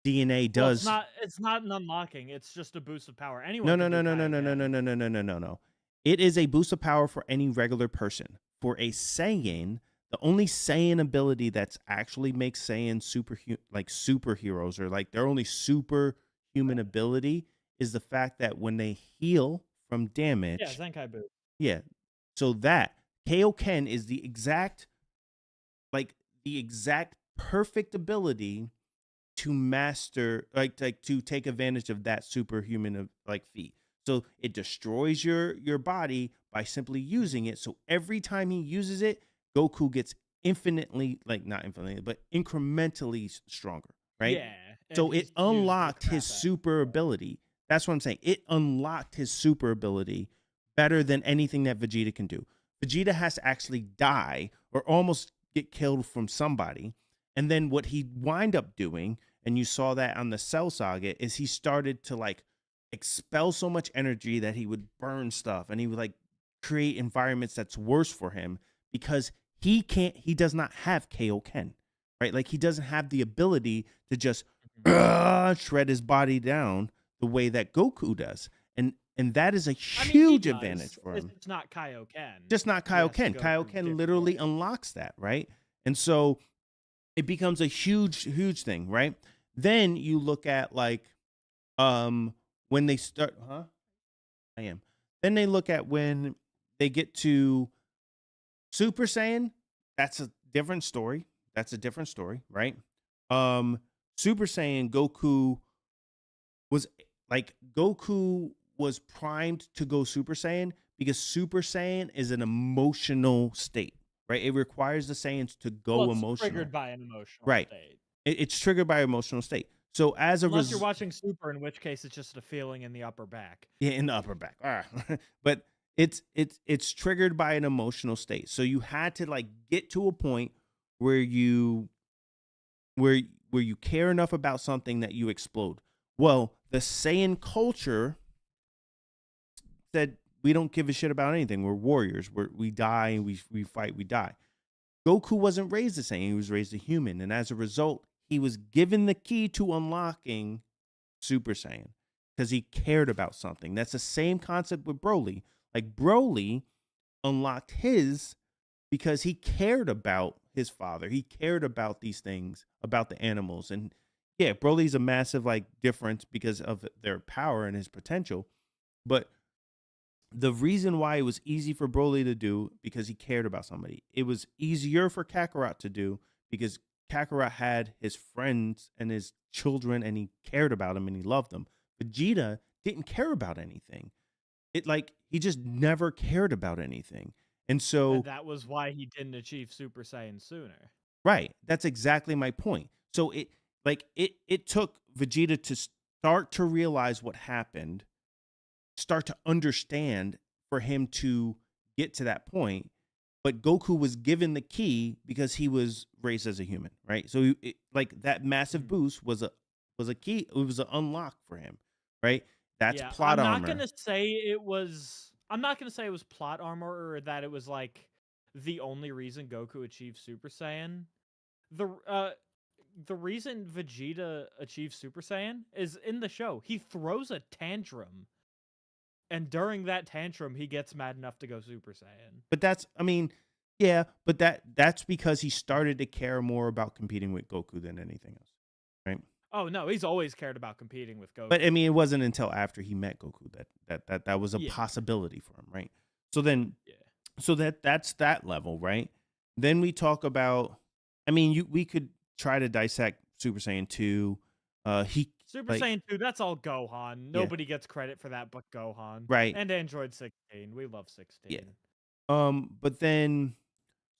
DNA does. Well, it's not an unlocking. It's just a boost of power. Anyone. No. It is a boost of power for any regular person. For a Saiyan, the only Saiyan ability that's actually makes Saiyan superheroes or like their only superhuman ability is the fact that when they heal from damage. Yeah, Zenkai boost. Yeah. So that Kaioken is the exact perfect ability to master, like to take advantage of that superhuman feat. So it destroys your body by simply using it. So every time he uses it, Goku gets infinitely, not infinitely, but incrementally stronger, right? Yeah. So it unlocked his super ability. That's what I'm saying. It unlocked his super ability better than anything that Vegeta can do. Vegeta has to actually die or almost get killed from somebody. And then what he wind up doing, and you saw that on the Cell Saga, is he started to like expel so much energy that he would burn stuff and he would like create environments that's worse for him because he does not have Kaioken, right? Like he doesn't have the ability to just shred his body down the way that Goku does. And that is a huge advantage for him. It's not Kaioken. Just not Kaioken. Kaioken literally unlocks that, right? And so it becomes a huge thing, right? Then you look at like when they start Then they look at when they get to Super Saiyan, that's a different story. Right? Super Saiyan Goku was primed to go Super Saiyan because Super Saiyan is an emotional state, right? It requires the Saiyans to go emotional. Triggered by an emotional right. state. It's triggered by emotional state. So as a unless you're watching Super, in which case it's just a feeling in the upper back. Yeah, in the upper back. But it's triggered by an emotional state. So you had to like get to a point where you care enough about something that you explode. Well, the Saiyan culture said we don't give a shit about anything. We're warriors. We die and we fight, we die. Goku wasn't raised a Saiyan. He was raised a human. And as a result, he was given the key to unlocking Super Saiyan because he cared about something. That's the same concept with Broly. Like Broly unlocked his because he cared about his father. He cared about these things, about the animals. And yeah, Broly's a massive like difference because of their power and his potential. But the reason why it was easy for Broly to do because he cared about somebody. It was easier for Kakarot to do because Kakarot had his friends and his children and he cared about them and he loved them. Vegeta didn't care about anything. It like he just never cared about anything. And so And that was why he didn't achieve Super Saiyan sooner. right, that's exactly my point. So it took Vegeta to start to realize what happened, start to understand for him to get to that point. But Goku was given the key because he was raised as a human, right? So like that massive boost was a key. It was an unlock for him, right? That's Yeah, plot I'm not armor. gonna say it was. I'm not gonna say it was plot armor or that it was like the only reason Goku achieved Super Saiyan. The reason Vegeta achieves Super Saiyan is in the show. He throws a tantrum, and during that tantrum, he gets mad enough to go Super Saiyan. But that's, I mean, yeah, but that's because he started to care more about competing with Goku than anything else, right? Oh no, he's always cared about competing with Goku. But I mean, it wasn't until after he met Goku that was a Yeah. possibility for him, right? So then, Yeah. so that's that level, right? Then we talk about, I mean, we could try to dissect Super Saiyan 2. Super like, Saiyan 2, that's all Gohan. Yeah. Nobody gets credit for that but Gohan. Right. And Android 16. We love 16. Yeah. But then,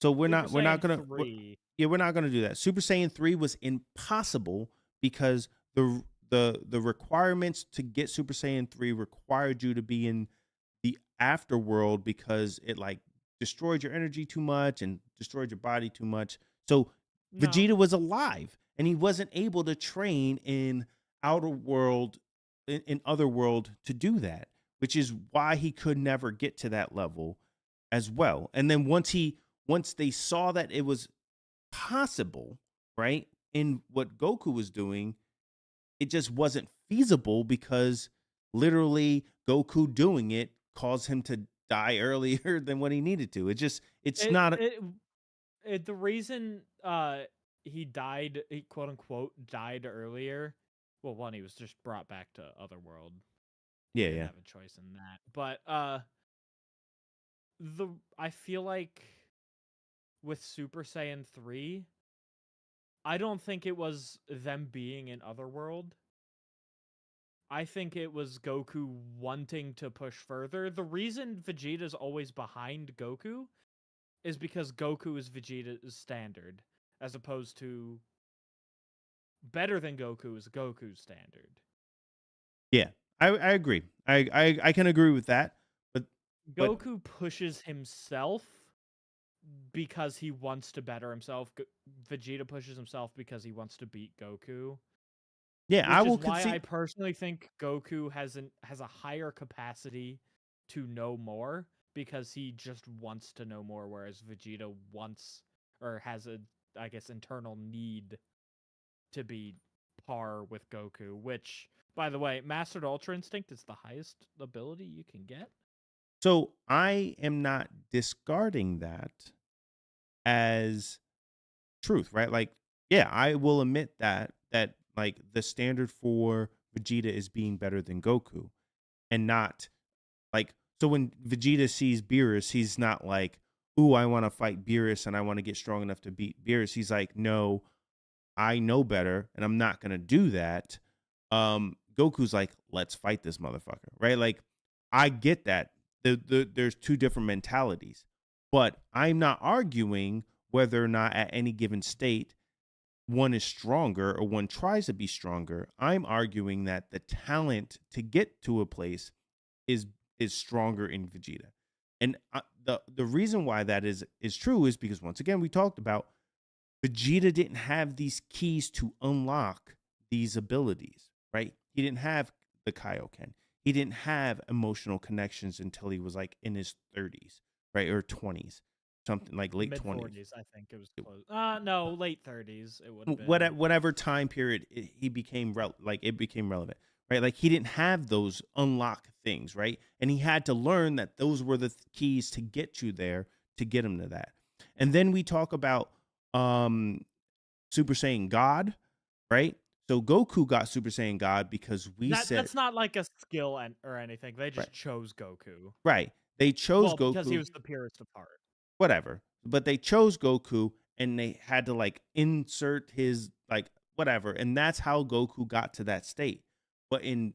so we're not gonna 3. we're not gonna do that. Super Saiyan 3 was impossible because the requirements to get Super Saiyan 3 required you to be in the afterworld because it like destroyed your energy too much and destroyed your body too much. So No. Vegeta was alive and he wasn't able to train in outer world in other world to do that, which is why he could never get to that level as well. And then once they saw that it was possible, right, in what Goku was doing, it just wasn't feasible because literally Goku doing it caused him to die earlier than what he needed to. The reason he died, he quote unquote died earlier. Well, one, he was just brought back to Otherworld. He didn't have a choice in that. But I feel like with Super Saiyan 3, I don't think it was them being in Otherworld. I think it was Goku wanting to push further. The reason Vegeta's always behind Goku is because Goku is Vegeta's standard, as opposed to better than Goku is Goku's standard. Yeah, I agree. I can agree with that. But Goku pushes himself because he wants to better himself. Vegeta pushes himself because he wants to beat Goku. Yeah, Which I will is why concede. I personally think Goku has a higher capacity to know more because he just wants to know more, whereas Vegeta wants or has a, I guess, internal need to be par with Goku. Which, by the way, Mastered Ultra Instinct is the highest ability you can get. So I am not discarding that as truth, right? Like, yeah, I will admit that like the standard for Vegeta is being better than Goku, and not like, so when Vegeta sees Beerus, he's not like, "Ooh, I want to fight Beerus and I want to get strong enough to beat Beerus." He's like, "No, I know better, and I'm not gonna do that." Goku's like, "Let's fight this motherfucker," right? Like, I get that. There's two different mentalities, but I'm not arguing whether or not at any given state one is stronger or one tries to be stronger. I'm arguing that the talent to get to a place is stronger in Vegeta, and the reason why that is true is because once again we talked about Vegeta didn't have these keys to unlock these abilities, right? He didn't have the Kaioken. He didn't have emotional connections until he was like in his 30s, right, or 20s, something like late 20s. Mid-40s, I think it was close. No, late 30s. It would have been. Whatever time period he became it became relevant. right? Like he didn't have those unlock things, right? And he had to learn that those were the keys to get you there, to get him to that. And then we talk about Super Saiyan God, right? So Goku got Super Saiyan God because we said That's not like a skill or anything. They right, just chose Goku. right. They chose Well, because he Goku, was the purest of heart. whatever. But they chose Goku and they had to like insert his like whatever, and that's how Goku got to that state. But in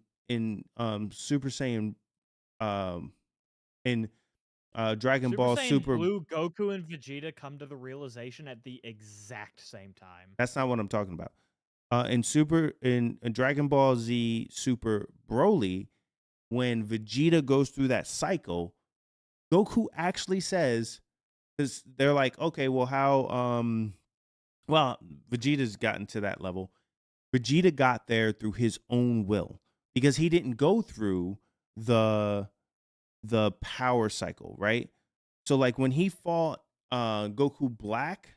Super Saiyan um in Dragon Super Ball Saiyan Super, Blue, Goku and Vegeta come to the realization at the exact same time. that's not what I'm talking about. In Dragon Ball Z Super Broly, when Vegeta goes through that cycle, Goku actually says, because they're like, okay, well, well, Vegeta's gotten to that level. Vegeta got there through his own will because he didn't go through the power cycle, right? So like when he fought Goku Black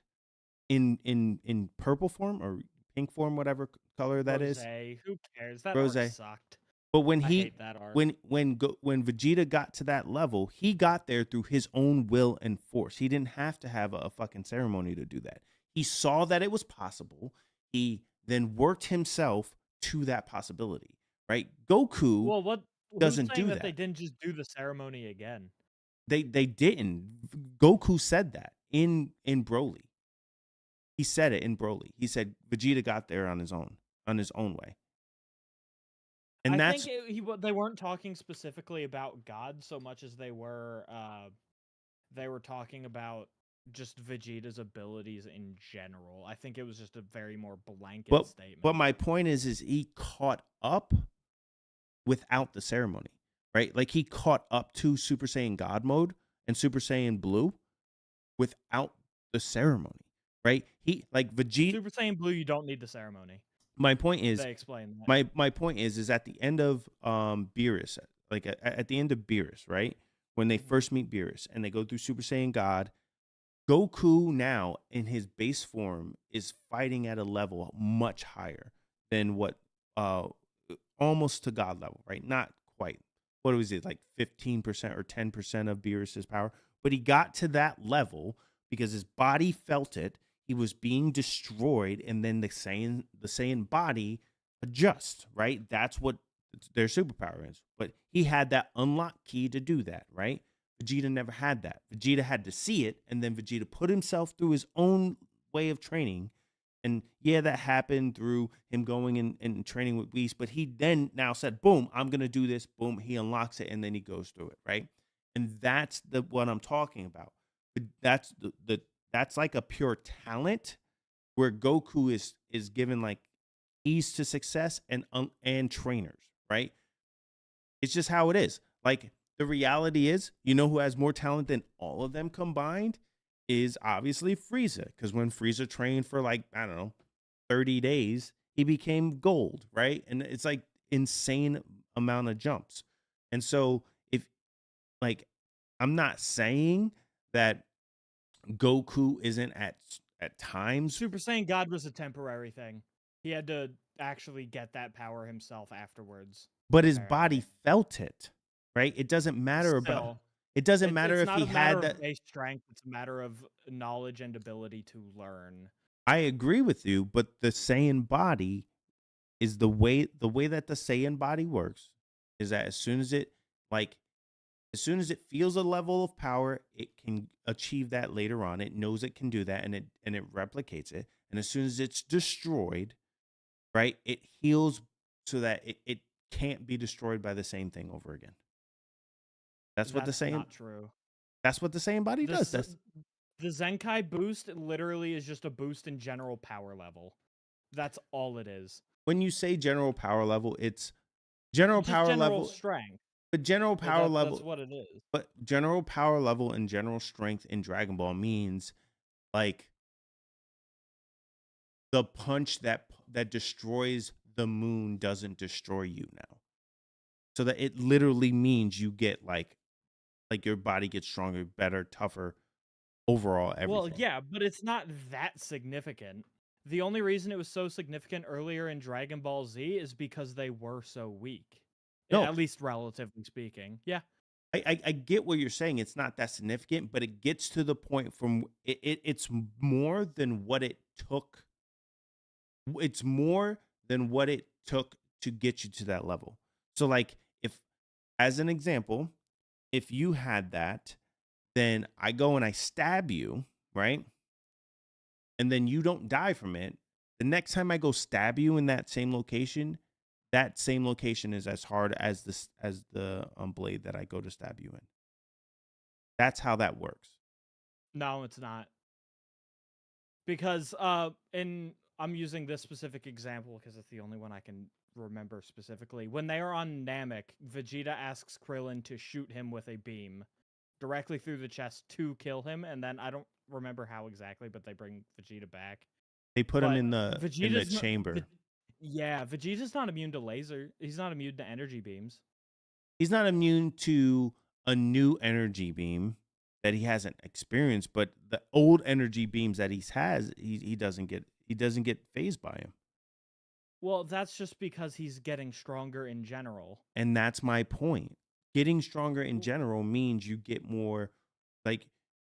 in purple form or pink form, whatever color that is, Who cares? That Rose. arc sucked. But when I he hate that arc. when Vegeta got to that level, he got there through his own will and force. He didn't have to have a fucking ceremony to do that. He saw that it was possible. He then worked himself to that possibility, right? Goku Well, who's doesn't saying do that they that. didn't just do the ceremony again? They didn't. Goku said that in Broly. He said it in Broly. He said Vegeta got there on his own way. And I that's think they weren't talking specifically about God so much as they were talking about just Vegeta's abilities in general. I think it was just a very more blanket statement. but my point is he caught up without the ceremony, right? Like he caught up to Super Saiyan God mode and Super Saiyan Blue without the ceremony, right? He like Vegeta. Super Saiyan Blue, you don't need the ceremony. My point is, They explain that. my point is at the end of Beerus, like at the end of Beerus, right? When they first meet Beerus and they go through Super Saiyan God, Goku now in his base form is fighting at a level much higher than what almost to God level, right? Not quite. What was it, like 15% or 10% of Beerus's power? But he got to that level because his body felt it. He was being destroyed, and then the Saiyan body adjusts, right? That's what their superpower is. But he had that unlock key to do that, right? Vegeta never had that. Vegeta had to see it, and then Vegeta put himself through his own way of training. And yeah, that happened through him going and training with Whis, but he then now said, boom, I'm going to do this. Boom, he unlocks it, and then he goes through it, right? And that's what I'm talking about. That's that's like a pure talent where Goku is given like ease to success and trainers, right? It's just how it is. Like the reality is, you know who has more talent than all of them combined is obviously Frieza, because when Frieza trained for like, I don't know, 30 days, he became gold, right? And it's like insane amount of jumps. And so if like I'm not saying that Goku isn't at times, Super Saiyan God was a temporary thing. He had to actually get that power himself afterwards. but his body felt it, right? It doesn't matter Still, it doesn't matter it's if he had that. base strength. It's a matter of knowledge and ability to learn. I agree with you, but the Saiyan body is the way that the Saiyan body works is that as soon as it feels a level of power, it can achieve that later on. It knows it can do that, and it replicates it. And as soon as it's destroyed, right, it heals so that it can't be destroyed by the same thing over again. That's what the Saiyan. Not true. That's what the Saiyan body does. The Zenkai boost literally is just a boost in general power level. That's all it is. When you say general power level, it's general Just power general level strength. But general power level, that's what it is. But general power level and general strength in Dragon Ball means like the punch that destroys the moon doesn't destroy you now. So that it literally means you get like your body gets stronger, better, tougher, overall everything. Well, yeah, but it's not that significant. The only reason it was so significant earlier in Dragon Ball Z is because they were so weak. No. At least relatively speaking. Yeah. I get what you're saying. It's not that significant, but it gets to the point from it's more than what it took. It's more than what it took to get you to that level. So, like, if, as an example, if you had that, then I go and I stab you, right? And then you don't die from it. The next time I go stab you in that same location is as hard as the blade that I go to stab you in. That's how that works. No, it's not. Because I'm using this specific example because it's the only one I can remember specifically. When they are on Namek, Vegeta asks Krillin to shoot him with a beam directly through the chest to kill him, and then I don't remember how exactly, but they bring Vegeta back. They put him But in the Vegeta's not- chamber. Yeah, Vegeta's not immune to laser. He's not immune to energy beams. He's not immune to a new energy beam that he hasn't experienced, but the old energy beams that he doesn't get phased by him. Well, that's just because he's getting stronger in general. And that's my point. Getting stronger in general means you get more, like,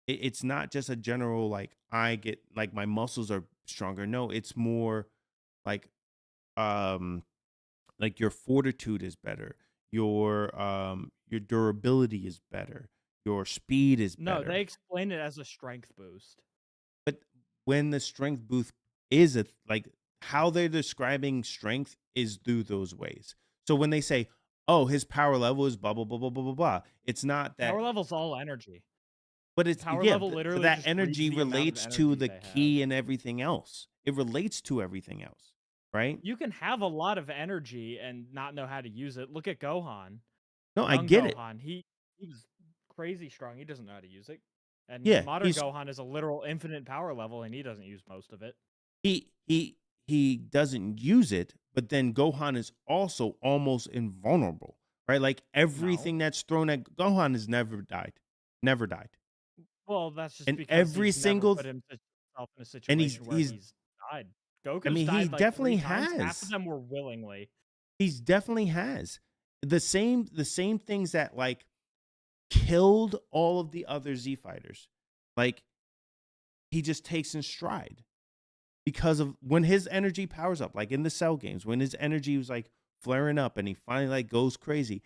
it's not just a general, like, I get, like, my muscles are stronger. No, it's more like your fortitude is better. Your durability is better. Your speed is better. No, they explain it as a strength boost. But when the strength boost is like how they're describing strength is through those ways. So when they say, "Oh, his power level is blah blah blah blah blah blah blah," it's not that Power level's all energy. but it's Power yeah, level literally that just energy reads the amount of relates to energy the they key and everything else. It relates to everything else, right? You can have a lot of energy and not know how to use it. Look at Gohan. No, I Young get it. Gohan. He was crazy strong. He doesn't know how to use it. And Yeah, modern Gohan is a literal infinite power level, and he doesn't use most of it. He doesn't use it, but then Gohan is also almost invulnerable, right? Like everything that's thrown at Gohan has never died. Well, that's just And because every he's single never put himself in a and situation where he's died. Goku's I mean, he died like definitely 3 times. Half has. of them were willingly. He's definitely has the same things that like killed all of the other Z fighters. Like he just takes in stride because of when his energy powers up, like in the Cell games, when his energy was like flaring up and he finally like goes crazy,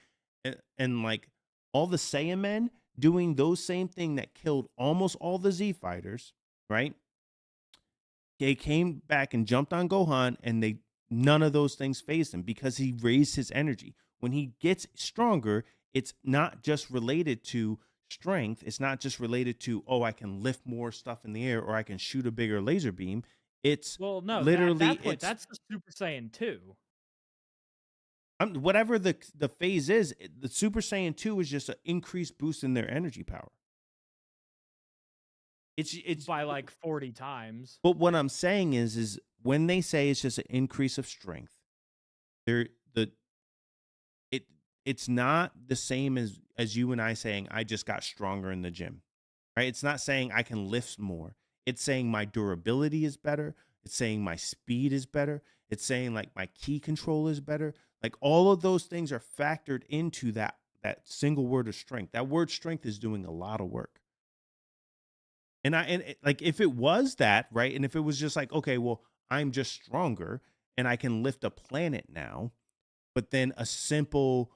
and like all the Saiyamen doing those same thing that killed almost all the Z fighters, right? They came back and jumped on Gohan, and none of those things phased him because he raised his energy. When he gets stronger, it's not just related to strength. It's not just related to, oh, I can lift more stuff in the air or I can shoot a bigger laser beam. It's literally at that point, that's the Super Saiyan 2. Whatever the phase is, the Super Saiyan 2 is just an increased boost in their energy power. It's by like 40 times. But what I'm saying is when they say it's just an increase of strength, it's not the same as you and I saying I just got stronger in the gym, right? It's not saying I can lift more. It's saying my durability is better. It's saying my speed is better. It's saying like my key control is better. Like all of those things are factored into that single word of strength. That word strength is doing a lot of work. And like if it was that, right? And if it was just like, okay, well, I'm just stronger and I can lift a planet now, but then a simple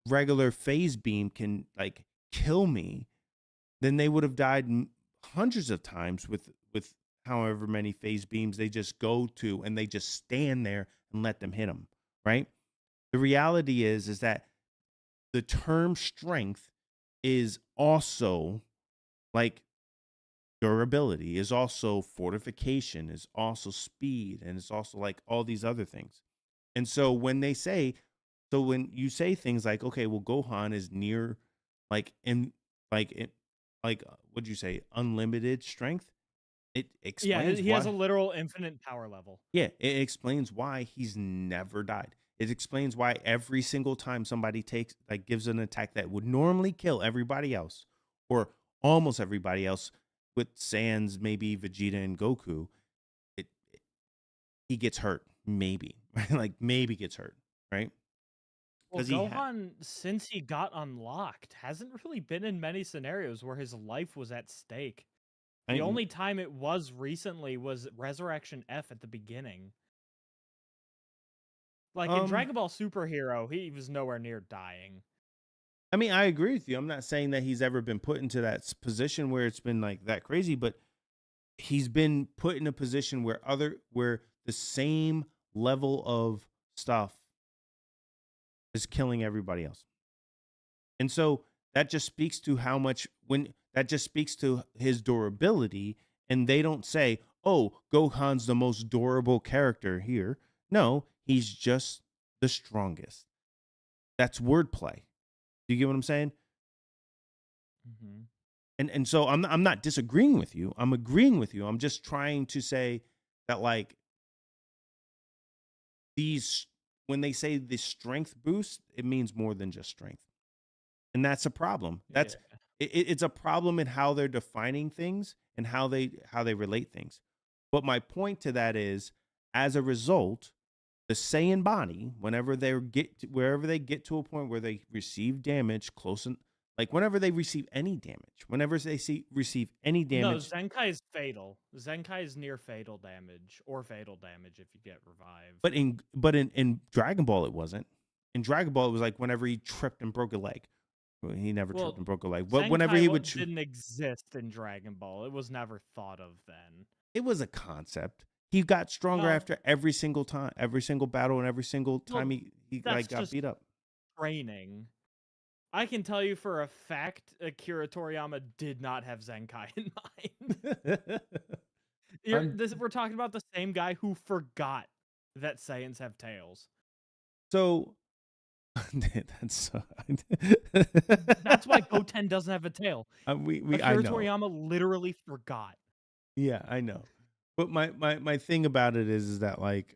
regular phase beam can like kill me, then they would have died hundreds of times with however many phase beams they just go to and they just stand there and let them hit them, right? The reality is that the term strength is also like durability, is also fortification, is also speed, and it's also like all these other things. And so when you say things like, okay, well, Gohan is near what'd you say, unlimited strength? It explains he has a literal infinite power level. Yeah, it explains why he's never died. It explains why every single time somebody gives an attack that would normally kill everybody else, or almost everybody else, with sans maybe Vegeta and Goku, he gets hurt, maybe, right? Like maybe gets hurt, right? Well, 'Cause he Gohan, since he got unlocked, hasn't really been in many scenarios where his life was at stake. The I only time it was recently was Resurrection F at the beginning. Like in um Dragon Ball Superhero, he was nowhere near dying. I mean, I agree with you. I'm not saying that he's ever been put into that position where it's been like that crazy, but he's been put in a position where the same level of stuff is killing everybody else. And so that just speaks to how much that just speaks to his durability. And they don't say, oh, Gohan's the most durable character here. No, he's just the strongest. That's wordplay. Do you get what I'm saying? Mm-hmm. And so I'm not disagreeing with you. I'm agreeing with you. I'm just trying to say that, like, these, when they say the strength boost, it means more than just strength. And that's a problem. It's a problem in how they're defining things and how they relate things. But my point to that is, as a result, the Saiyan body, whenever wherever they get to a point where they receive damage like whenever they receive any damage, whenever they receive any No, damage. Zenkai is fatal. Zenkai is near fatal damage, or fatal damage if you get revived. But in Dragon Ball it wasn't. In Dragon Ball it was like whenever he tripped and broke a leg. Well, he never tripped and broke a leg. But whenever he would didn't exist in Dragon Ball. It was never thought of then. it was a concept. He got stronger after every single time, every single battle, and every single time he like got beat up. Training. I can tell you for a fact, Akira Toriyama did not have Zenkai in mind. We're talking about the same guy who forgot that Saiyans have tails. So that's why Goten doesn't have a tail. Akira Toriyama literally forgot. Yeah, I know. But my thing about it is that, like,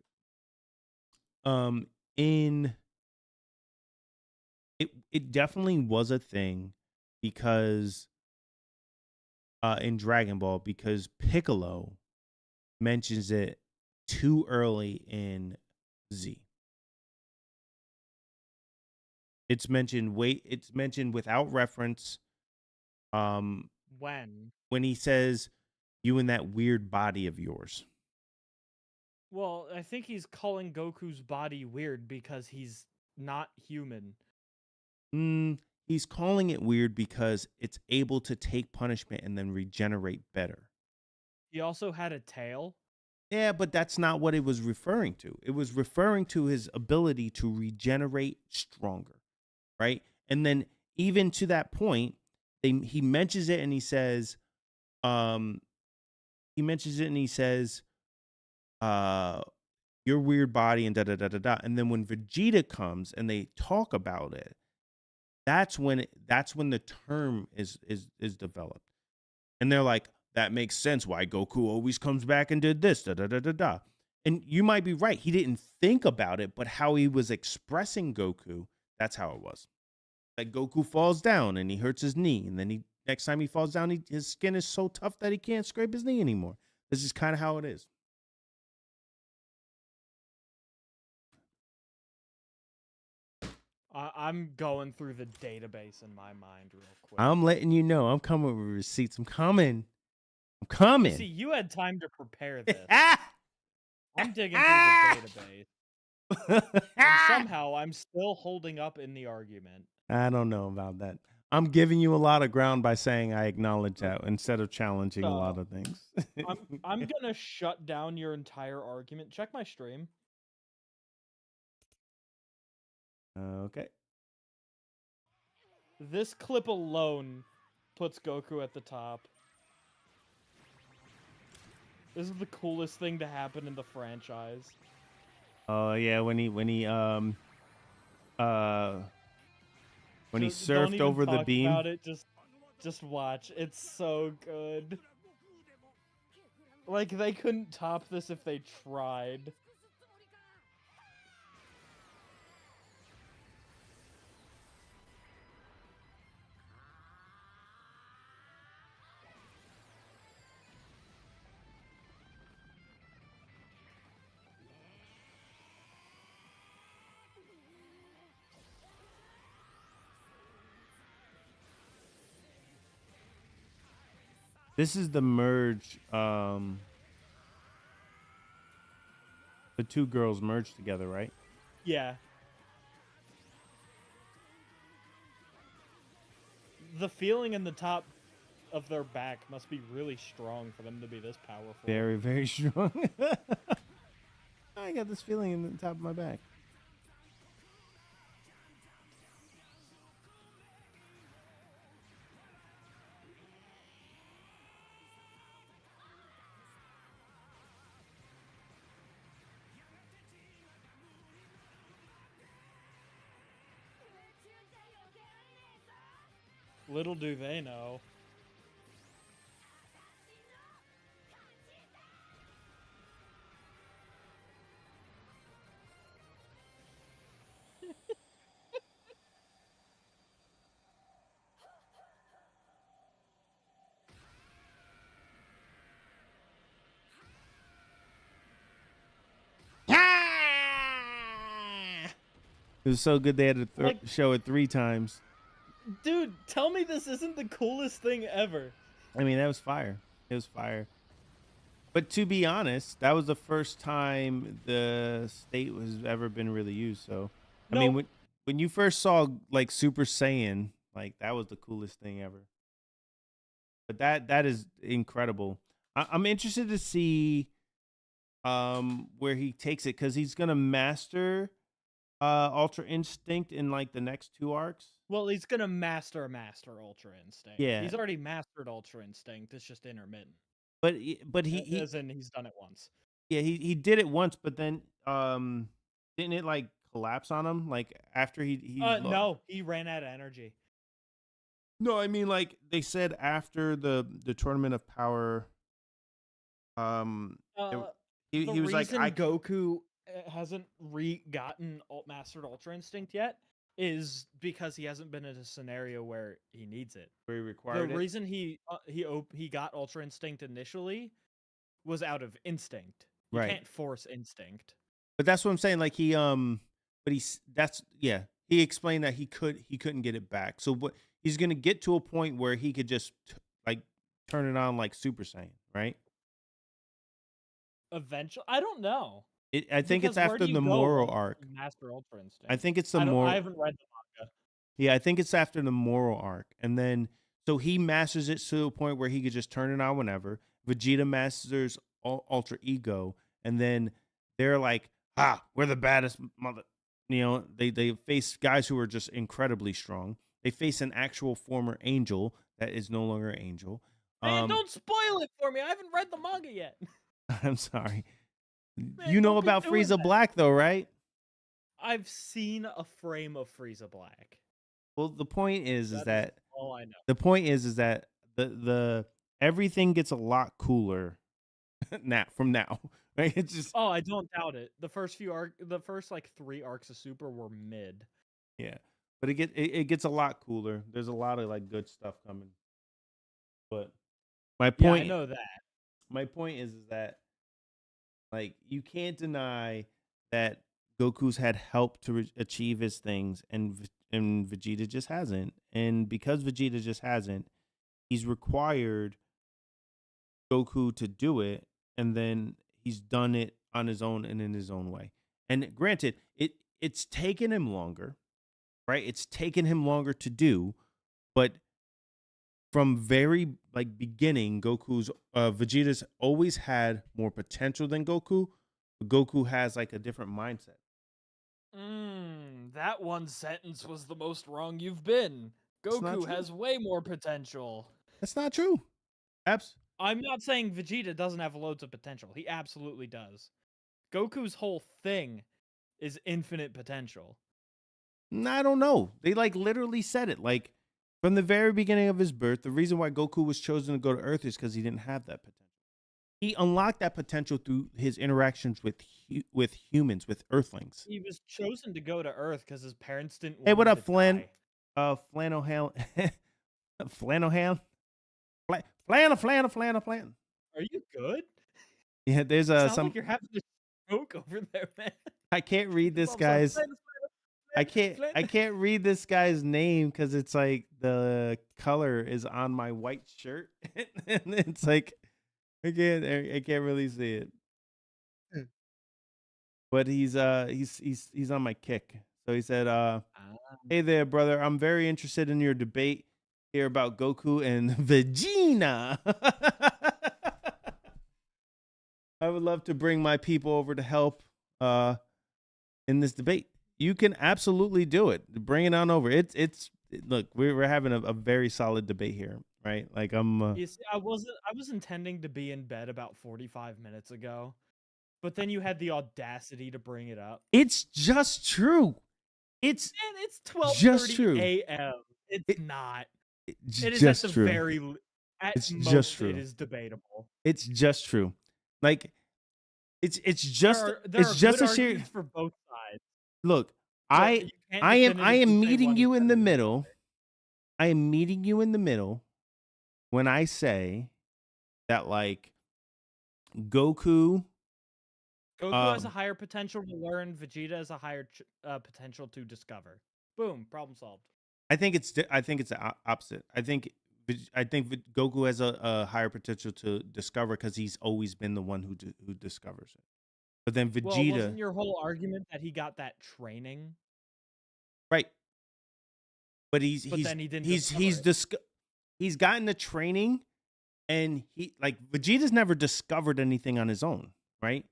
it definitely was a thing because in Dragon Ball, because Piccolo mentions it too early in Z. It's mentioned without reference. When he says, "You and that weird body of yours." Well, I think he's calling Goku's body weird because he's not human. He's calling it weird because it's able to take punishment and then regenerate better. He also had a tail. Yeah, but that's not what it was referring to. It was referring to his ability to regenerate stronger, right? And then even to that point, he mentions it and he says, your weird body and da da da da da. And then when Vegeta comes and they talk about it, that's when the term is developed. And they're like, that makes sense why Goku always comes back and did this, da da da da da. And you might be right. He didn't think about it, but how he was expressing Goku, that's how it was. Like Goku falls down and he hurts his knee, and then next time he falls down, his skin is so tough that he can't scrape his knee anymore. This is kind of how it is. I'm going through the database in my mind real quick. I'm letting you know. I'm coming with receipts. I'm coming. See, you had time to prepare this. I'm digging through the database. And somehow I'm still holding up in the argument. I don't know about that. I'm giving you a lot of ground by saying I acknowledge that instead of challenging a lot of things. I'm going to shut down your entire argument. Check my stream. Okay. This clip alone puts Goku at the top. This is the coolest thing to happen in the franchise. Oh yeah, when he surfed over the beam. About it, just watch. It's so good. Like they couldn't top this if they tried. This is the merge. The two girls merged together, right? Yeah. The feeling in the top of their back must be really strong for them to be this powerful. Very, very strong. I got this feeling in the top of my back. Little do they know. It was so good they had to Like- show it 3 times. Dude, tell me this isn't the coolest thing ever. I mean, that was fire. It was fire. But to be honest, that was the first time the state was ever been really used. So, I mean, when you first saw like Super Saiyan, like that was the coolest thing ever. But that is incredible. I'm interested to see where he takes it, because he's gonna master Ultra Instinct in like the next 2 arcs. Well, he's gonna master Ultra Instinct. Yeah. He's already mastered Ultra Instinct. It's just intermittent. But he As in, he's done it once. yeah, he did it once, but then didn't it like collapse on him like after he No, he ran out of energy. No, I mean, like they said after the tournament of power, he was like, Goku hasn't gotten mastered Ultra Instinct yet is because he hasn't been in a scenario where he needs it. where he required The it. reason he got Ultra Instinct initially was out of instinct. You Right. can't force instinct. But that's what I'm saying. Like he explained that he couldn't get it back. So what he's gonna get to a point where he could just like turn it on like Super Saiyan, right? Eventually, I don't know. I think it's Because where after do the you go Moro once you arc. Master Ultra Instinct. I think it's the I Moro. haven't read the manga. Yeah, I think it's after the Moro arc. And then, so he masters it to a point where he could just turn it on whenever. Vegeta masters Ultra Ego. And then they're like, we're the baddest mother. You know, they face guys who are just incredibly strong. They face an actual former angel that is no longer an angel. Man, don't spoil it for me. I haven't read the manga yet. I'm sorry. Man, You know don't be about doing Frieza that. Black, though, right? I've seen a frame of Frieza Black. Well, the point is that all I know. the point is that the everything gets a lot cooler from now. Right? It's just Oh, I don't doubt it. The first like 3 arcs of Super were mid. yeah, but it gets a lot cooler. There's a lot of like good stuff coming. But my Yeah, point, I know that. my point is that like you can't deny that Goku's had help to achieve his things, and Vegeta just hasn't. And because Vegeta just hasn't, he's required Goku to do it, and then he's done it on his own and in his own way. And granted, it's taken him longer, right? It's taken him longer to do, but from very like beginning, Vegeta's always had more potential than Goku. But Goku has like a different mindset. That one sentence was the most wrong you've been. It's not Goku true. has way more potential. That's not true. I'm not saying Vegeta doesn't have loads of potential. He absolutely does. Goku's whole thing is infinite potential. I don't know. They like literally said it. Like from the very beginning of his birth, the reason why Goku was chosen to go to Earth is because he didn't have that potential. He unlocked that potential through his interactions with humans, with Earthlings. He was chosen to go to Earth because his parents didn't want Hey, what him up, to Flynn? die. Flannel Flannel. Are you good? Yeah, there's Sound some. like you're having a stroke over there, man. I can't read this, All of a guys. sudden, I can't read this guy's name because it's like the color is on my white shirt, and it's like I can't really see it. But he's on my kick. So he said, "Hey there, brother. I'm very interested in your debate here about Goku and Vegeta. I would love to bring my people over to help in this debate. You can absolutely do it. Bring it on over. Look, we're having a very solid debate here, right? Like You see, I was intending to be in bed about 45 minutes ago, but then you had the audacity to bring it up. It's just true. It's And it's just true. 12:30 a.m. It's not. It is just at the true. very at It's most just true. it is debatable. It's just true. Like it's just There it's are just good a serious. arguments for both sides. Look, but I you can't am definitively say meeting one you is in better the than middle. other. I am meeting you in the middle when I say that like Goku Goku has a higher potential to learn. Vegeta has a higher potential to discover. Boom, problem solved. I think it's the opposite. I think Goku has a higher potential to discover because he's always been the one who discovers it. But then Vegeta, Well, wasn't your whole argument that he got that training? right? But then he didn't he's gotten the training, and he like Vegeta's never discovered anything on his own, right?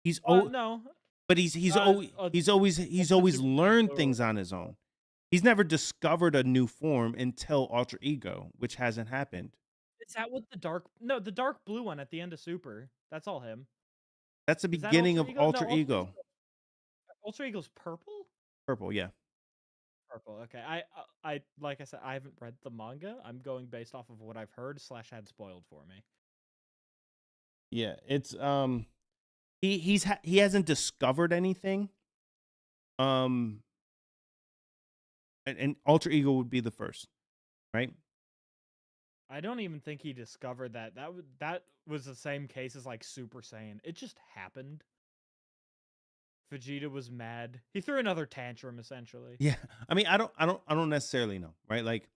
He's no, but he's always learned things on his own. He's never discovered a new form until Ultra Ego, which hasn't happened. Is that what the dark blue one at the end of Super? That's all him. That's the beginning of Ultra Ego. Ultra Ego's purple? Purple, yeah. Purple. Okay. I like I said, I haven't read the manga. I'm going based off of what I've heard / had spoiled for me. Yeah, it's he hasn't discovered anything. And Ultra Ego would be the first, right? I don't even think he discovered that. That was the same case as like Super Saiyan. It just happened. Vegeta was mad. He threw another tantrum, essentially. Yeah, I mean, I don't necessarily know, right? Like,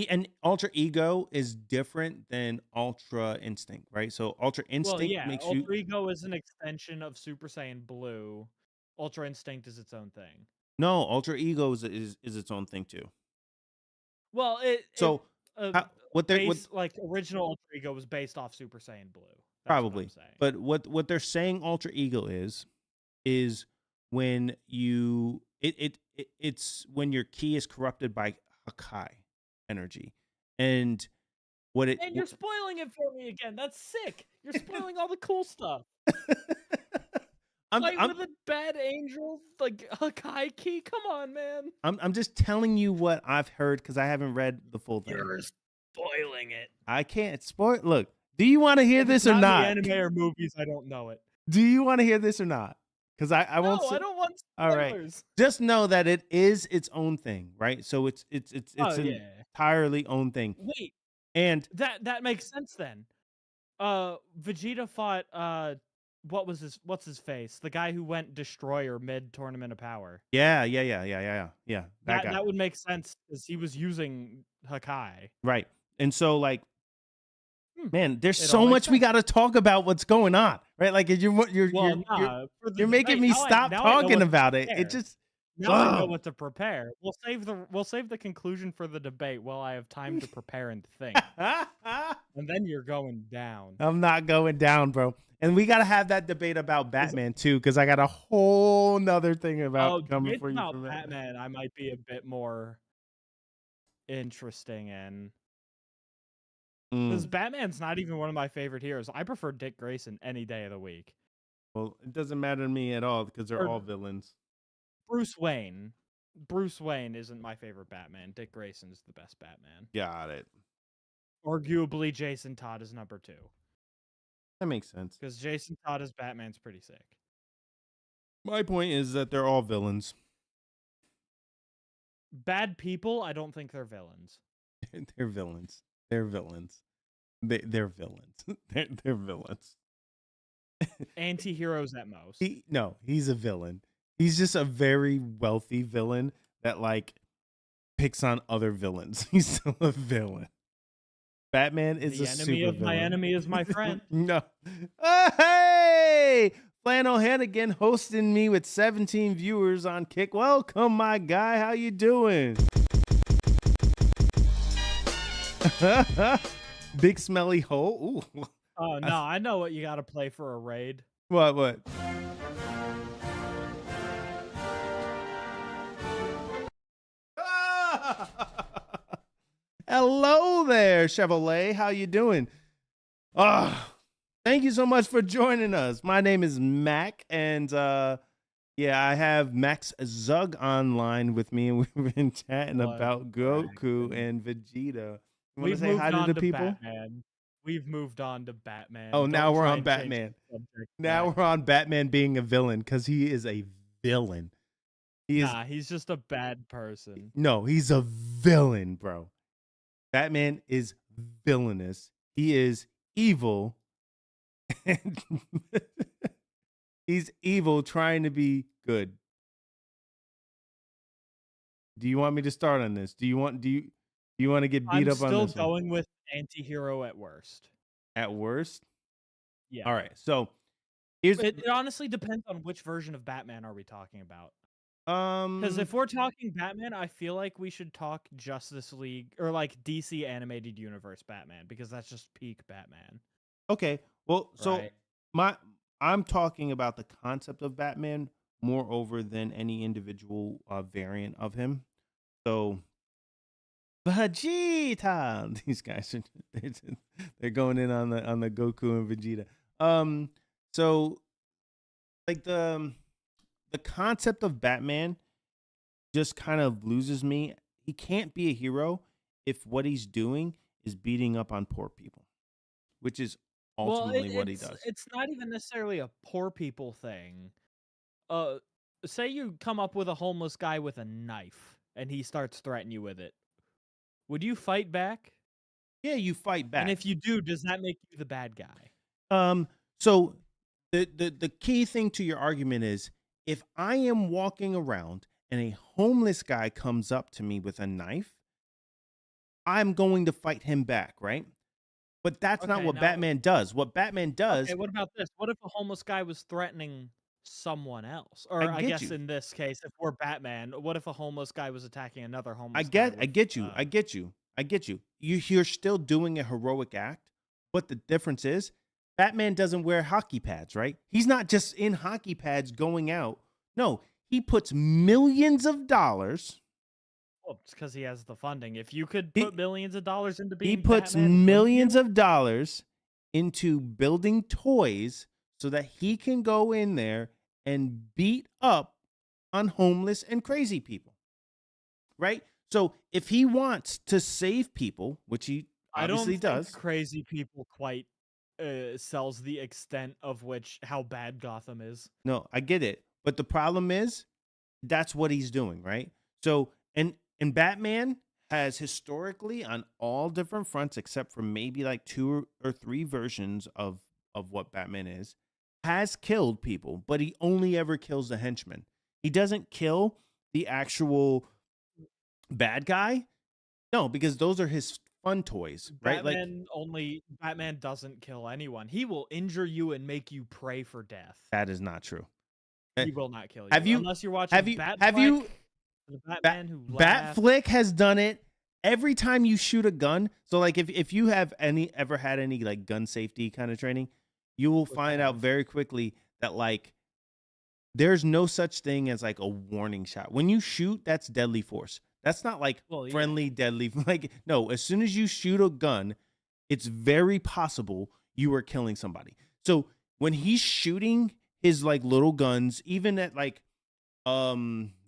and Ultra Ego is different than Ultra Instinct, right? So Ultra Instinct makes you. Ultra Ego is an extension of Super Saiyan Blue. Ultra Instinct is its own thing. No, Ultra Ego is its own thing too. Well, like original Ultra Ego was based off Super Saiyan Blue. That's probably, but what they're saying Ultra Ego is when it's when your ki is corrupted by Hakai energy, and And you're spoiling it for me again. That's sick. You're spoiling all the cool stuff. Fight with a bad angel, like Hakai ki. Come on, man. I'm just telling you what I've heard because I haven't read the full thing. You're spoiling it. I can't spoil. Look, do you want to hear this or not? In the anime or movies, I don't know it. Do you want to hear this or not? Because I won't. No, I don't want spoilers. All right. Just know that it is its own thing, right? So it's entirely own thing. Wait, and that makes sense then. Vegeta fought what's his face? The guy who went Destroyer mid Tournament of Power. Yeah. That would make sense because he was using Hakai. Right. And so like, man, there's so much we got to talk about what's going on, right? Like you're making me stop talking about it. It just now I know what to prepare. We'll save the conclusion for the debate while I have time to prepare and think. And then you're going down. I'm not going down, bro. And we got to have that debate about Batman too, because I got a whole nother thing about coming for you. From Batman, I might be a bit more interesting in. Because Batman's not even one of my favorite heroes. I prefer Dick Grayson any day of the week. Well, it doesn't matter to me at all because they're all villains. Bruce Wayne. Bruce Wayne isn't my favorite Batman. Dick Grayson is the best Batman. Got it. Arguably, Jason Todd is number 2. That makes sense. Because Jason Todd as Batman's pretty sick. My point is that they're all villains. Bad people, I don't think they're villains. They're villains. They're villains. They're villains. They're villains. Anti-heroes at most. He's a villain. He's just a very wealthy villain that like picks on other villains. He's still a villain. Batman is The a enemy super of my villain. enemy is my friend. No. Hey! Flannel Hannigan hosting me with 17 viewers on Kick. Welcome, my guy. How you doing? Big smelly hole. Ooh. Oh no, I know what you got to play for a raid. What? Hello there, Chevrolet. How you doing? Thank you so much for joining us. My name is Mac, and yeah, I have Max Zug online with me, and we've been chatting about Goku and Vegeta. You want to say hi to the people? Batman. We've moved on to Batman. Oh, now Don't we're try on and change Batman. the subject Now back. we're on Batman being a villain because he is a villain. Nah, he's just a bad person. No, he's a villain, bro. Batman is villainous. He is evil. And he's evil trying to be good. Do you want me to start on this? Do you want to get beat I'm up on still this one? going with anti-hero at worst. At worst? Yeah. All right. So here's It honestly depends on which version of Batman are we talking about. because Because if we're talking Batman, I feel like we should talk Justice League or like DC animated universe Batman because that's just peak Batman. okay. Well, so Right. I'm talking about the concept of Batman moreover than any individual variant of him. So Vegeta, these guys are they're going in on the Goku and Vegeta. So like the concept of Batman just kind of loses me. He can't be a hero if what he's doing is beating up on poor people, which is ultimately what he does. It's not even necessarily a poor people thing. Say you come up with a homeless guy with a knife and he starts threatening you with it. Would you fight back? Yeah, you fight back. And if you do, does that make you the bad guy? So the key thing to your argument is if I am walking around and a homeless guy comes up to me with a knife, I'm going to fight him back, right? But that's not Okay, what now- Batman does. What Batman does, Okay, what about this? What if a homeless guy was threatening someone else? Or I I get guess you. in this case, if we're Batman, what if a homeless guy was attacking another homeless I guy? get with, you. I get you. I get you. You're still doing a heroic act, but the difference is Batman doesn't wear hockey pads, right? He's not just in hockey pads going out. No, he puts millions of dollars. Well, it's because he has the funding. If you could He- put millions of dollars into being He puts Batman, wouldn't millions you? of dollars into building toys so that he can go in there and beat up on homeless and crazy people. Right? So if he wants to save people, which he I don't obviously think does. crazy people quite sells the extent of which how bad Gotham is. No, I get it. But the problem is that's what he's doing, right? So and Batman has historically on all different fronts, except for maybe like 2 or 3 versions of what Batman is, has killed people, but he only ever kills the henchmen. He doesn't kill the actual bad guy. No, because those are his fun toys, right? Batman doesn't kill anyone. He will injure you and make you pray for death. That is not true. He will not kill you. Have you- Unless you're watching have you- Batfleck, have you- the Batman who laughed. Batflick has done it every time you shoot a gun. So like if you have ever had any like gun safety kind of training, you will find out very quickly that like there's no such thing as like a warning shot. When you shoot, that's deadly force. That's not like Well, yeah. friendly deadly. Like no, as soon as you shoot a gun, it's very possible you are killing somebody. So when he's shooting his like little guns, even at like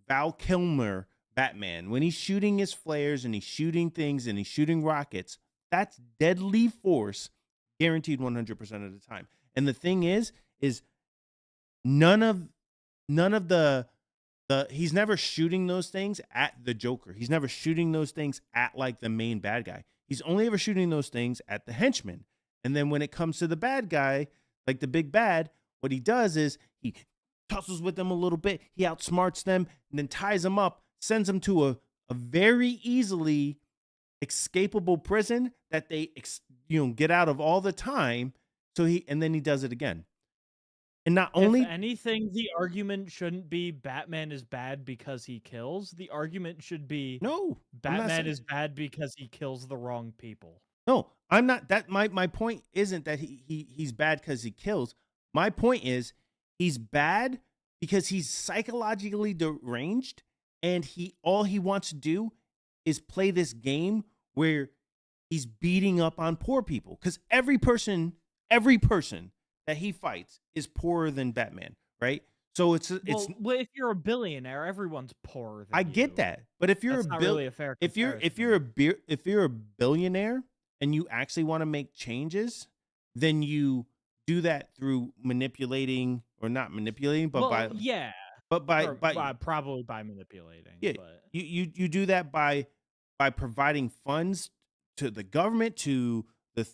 Val Kilmer Batman, when he's shooting his flares and he's shooting things and he's shooting rockets, that's deadly force guaranteed 100% of the time. And the thing is none of the he's never shooting those things at the Joker. He's never shooting those things at like the main bad guy. He's only ever shooting those things at the henchman. And then when it comes to the bad guy, like the big bad, what he does is he tussles with them a little bit. He outsmarts them and then ties them up, sends them to a very easily escapable prison that they get out of all the time. And then he does it again. And not only if anything, the argument shouldn't be Batman is bad because he kills. The argument should be no, Batman is bad because he kills the wrong people. No, I'm not. That my point isn't that he's bad because he kills. My point is he's bad because he's psychologically deranged, and all he wants to do is play this game where he's beating up on poor people. Because every person that he fights is poorer than Batman, right? So it's well, if you're a billionaire, everyone's poorer than I get that, but if you're That's not really a fair if you're a billionaire and you actually want to make changes, then you do that through manipulating, or not manipulating, but by probably by manipulating. Yeah, but. you do that by providing funds to the government, to the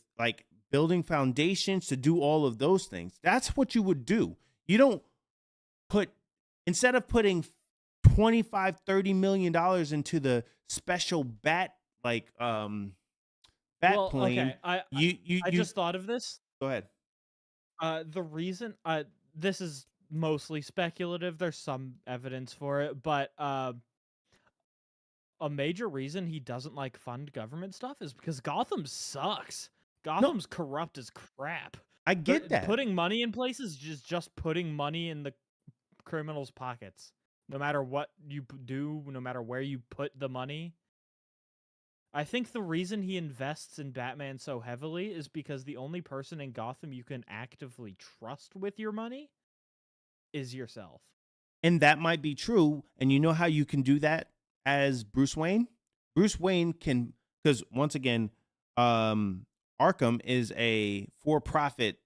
building foundations, to do all of those things. That's what you would do. You don't instead of putting $25-30 million into the special bat plane. Okay. I just thought of this. Go ahead. The reason this is mostly speculative. There's some evidence for it, but a major reason he doesn't fund government stuff is because Gotham sucks. Gotham's corrupt as crap. I get that. Putting money in places is just putting money in the criminals' pockets. No matter what you do, no matter where you put the money. I think the reason he invests in Batman so heavily is because the only person in Gotham you can actively trust with your money is yourself. And that might be true. And you know how you can do that as Bruce Wayne? Bruce Wayne can, because once again, Arkham is a for-profit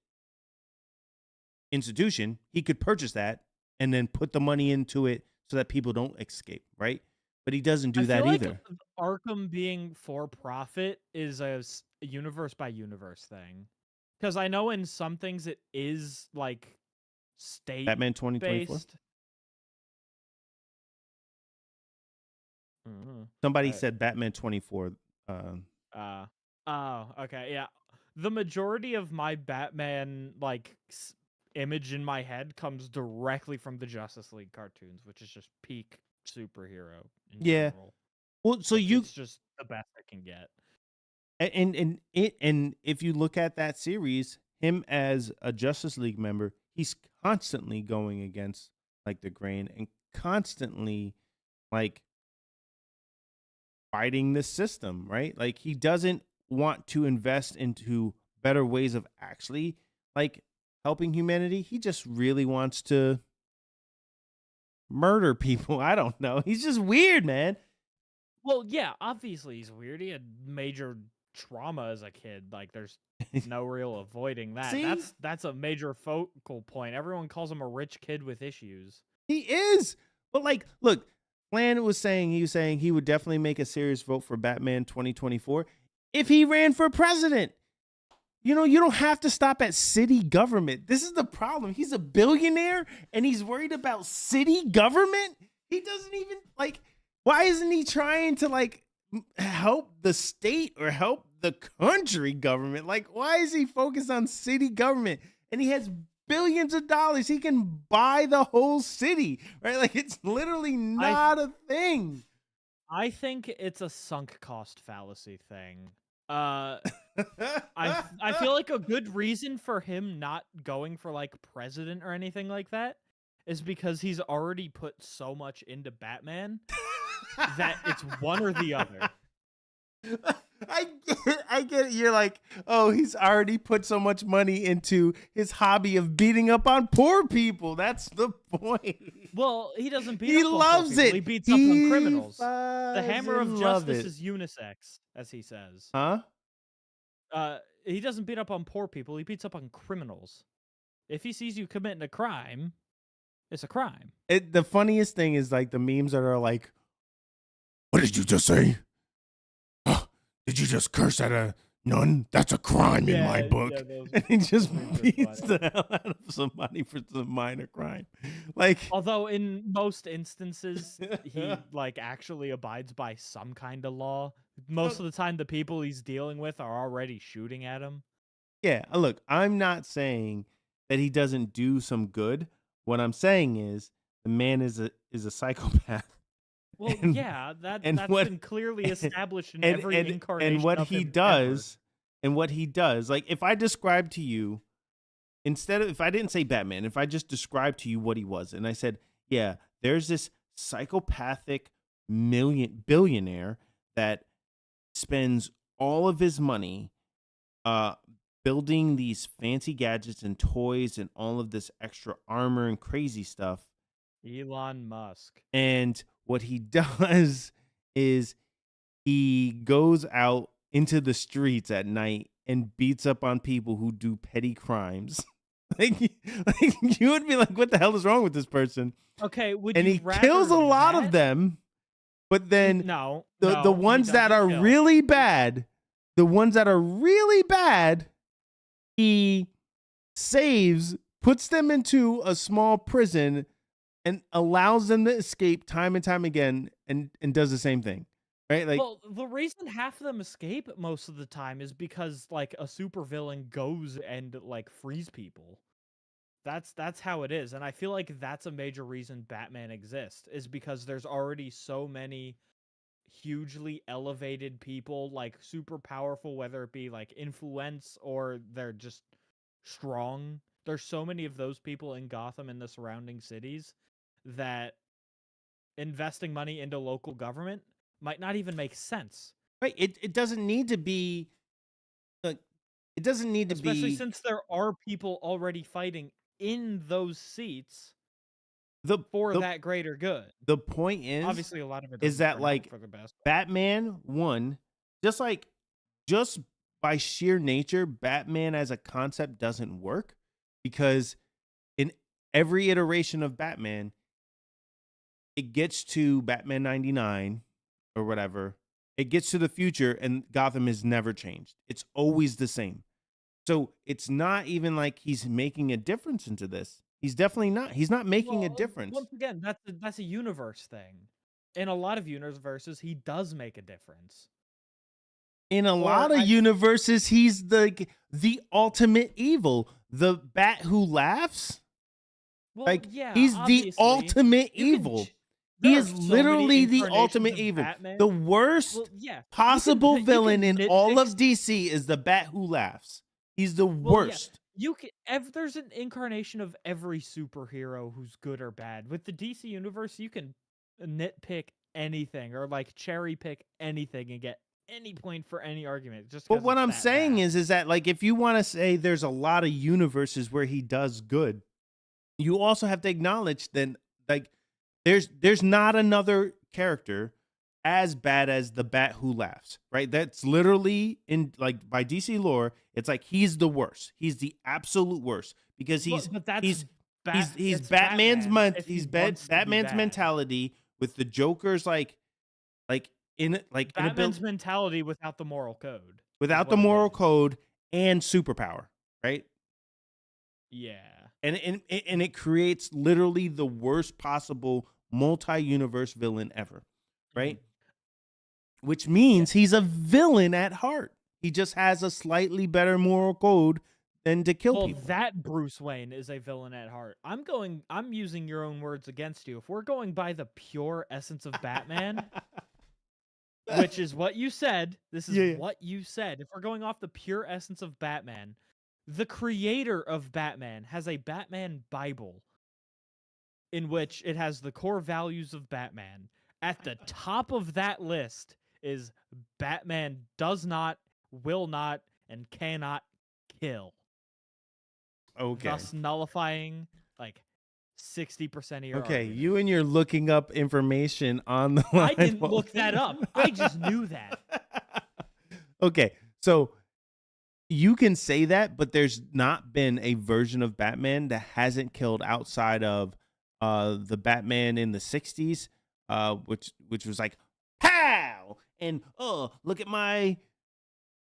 institution. He could purchase that and then put the money into it so that people don't escape, right? But he doesn't do that either. Arkham being for-profit is a universe by universe thing. Because I know in some things it is state Batman 2024. Somebody said Batman 24. Oh, okay, yeah. The majority of my Batman image in my head comes directly from the Justice League cartoons, which is just peak superhero. General. Well, so it's just the best I can get. And if you look at that series, him as a Justice League member, he's constantly going against the grain and constantly fighting the system, right? He doesn't want to invest into better ways of actually helping humanity. He just really wants to murder people. I don't know. He's just weird, man. Well, yeah, obviously he's weird. He had major trauma as a kid. there's no real avoiding that. See? That's a major focal point. Everyone calls him a rich kid with issues. He is. But look, Plan was saying he would definitely make a serious vote for Batman 2024 if he ran for president. You don't have to stop at city government. This is the problem. He's a billionaire and he's worried about city government. He doesn't even why isn't he trying to help the state or help the country government? Why is he focused on city government? And he has billions of dollars. He can buy the whole city, right? It's literally not a thing. I think it's a sunk cost fallacy thing. I feel like a good reason for him not going for president or anything like that is because he's already put so much into Batman that it's one or the other. I get it. You're oh, he's already put so much money into his hobby of beating up on poor people. That's the point. Well, he doesn't beat he up on loves poor people. it. He beats up on criminals. The hammer of justice is unisex, as he says. Huh? He doesn't beat up on poor people. He beats up on criminals. If he sees you committing a crime, it's a crime. The funniest thing is the memes that are what did you just say? Did you just curse at a none. That's a crime in my Yeah, book. yeah, those And he just tweets are beats funny. the hell out of somebody for some minor crime. Like, Although in most instances he like actually abides by some kind of law. Most of the time the people he's dealing with are already shooting at him. yeah, look, I'm not saying that he doesn't do some good. What I'm saying is the man is a psychopath. Well, And- yeah, and that's what- been clearly established in and every and, incarnation and what of he him does and what he does, like if I describe to you, instead of, if I didn't say Batman, if I just described to you what he was and I said, yeah, there's this psychopathic billionaire that spends all of his money building these fancy gadgets and toys and all of this extra armor and crazy stuff. Elon Musk. And what he does is he goes out into the streets at night and beats up on people who do petty crimes. like you would be like, what the hell is wrong with this person? Okay, would And you he rather kills a lot that? of them, but then No, the no, ones he that doesn't are kill. really bad, he saves, puts them into a small prison and allows them to escape time and time again and does the same thing. Right? Like, well, the reason half of them escape most of the time is because like a supervillain goes and like frees people. That's how it is, and I feel like that's a major reason Batman exists is because there's already so many hugely elevated people, like super powerful, whether it be like influence or they're just strong. There's so many of those people in Gotham and the surrounding cities that investing money into local government might not even make sense. right, it doesn't need to be like, it doesn't need to Especially be since there are people already fighting in those seats the for that greater good. the point is Obviously, a lot of it is doesn't that turn out like for the best. Batman one, just by sheer nature, Batman as a concept doesn't work because in every iteration of Batman, it gets to Batman 99 or whatever. It gets to the future and Gotham has never changed. It's always the same. So it's not even like he's making a difference into this. He's definitely not. He's not making a Well, difference. once again, that's a universe thing. In a lot of universes, he does make a difference. In a lot of universes, he's the ultimate evil. The bat who laughs. Well, Like, yeah, he's the obviously, ultimate you can evil. there He are is so many literally the incarnations ultimate of evil. Batman. The worst Well, yeah, possible you can villain in all of nitpick DC is the bat who laughs. He's the Well, yeah, worst. you can. There's an incarnation of every superhero who's good or bad. With the DC universe, you can nitpick anything or like cherry pick anything and get any point for any argument. Just But 'cause what it's I'm that saying vast. is that like if you want to say there's a lot of universes where he does good, you also have to acknowledge that like there's not another character as bad as the bat who laughs, right? That's literally in like by DC lore, it's like he's the worst. He's the absolute worst because But that's he's it's Batman's Batman if he wants to be Batman's bad. mentality with the Joker's like in Batman's mentality without the moral code. without the what it moral is. code and superpower, right? Yeah. And it creates literally the worst possible multi-universe villain ever, right? Which means he's a villain at heart. He just has a slightly better moral code than to kill Well, people. that Bruce Wayne is a villain at heart. I'm using your own words against you. If we're going by the pure essence of Batman, which is what you said, this is what you said. If we're going off the pure essence of Batman, the creator of Batman has a Batman Bible in which it has the core values of Batman. At the top of that list is Batman does not, will not, and cannot kill. Okay. Thus nullifying like 60% of your Okay, argument. you and your looking up information on the line. I didn't look that up. I just knew that. Okay, so you can say that, but there's not been a version of Batman that hasn't killed outside of the Batman in the 60s, which was like, pow! And look at my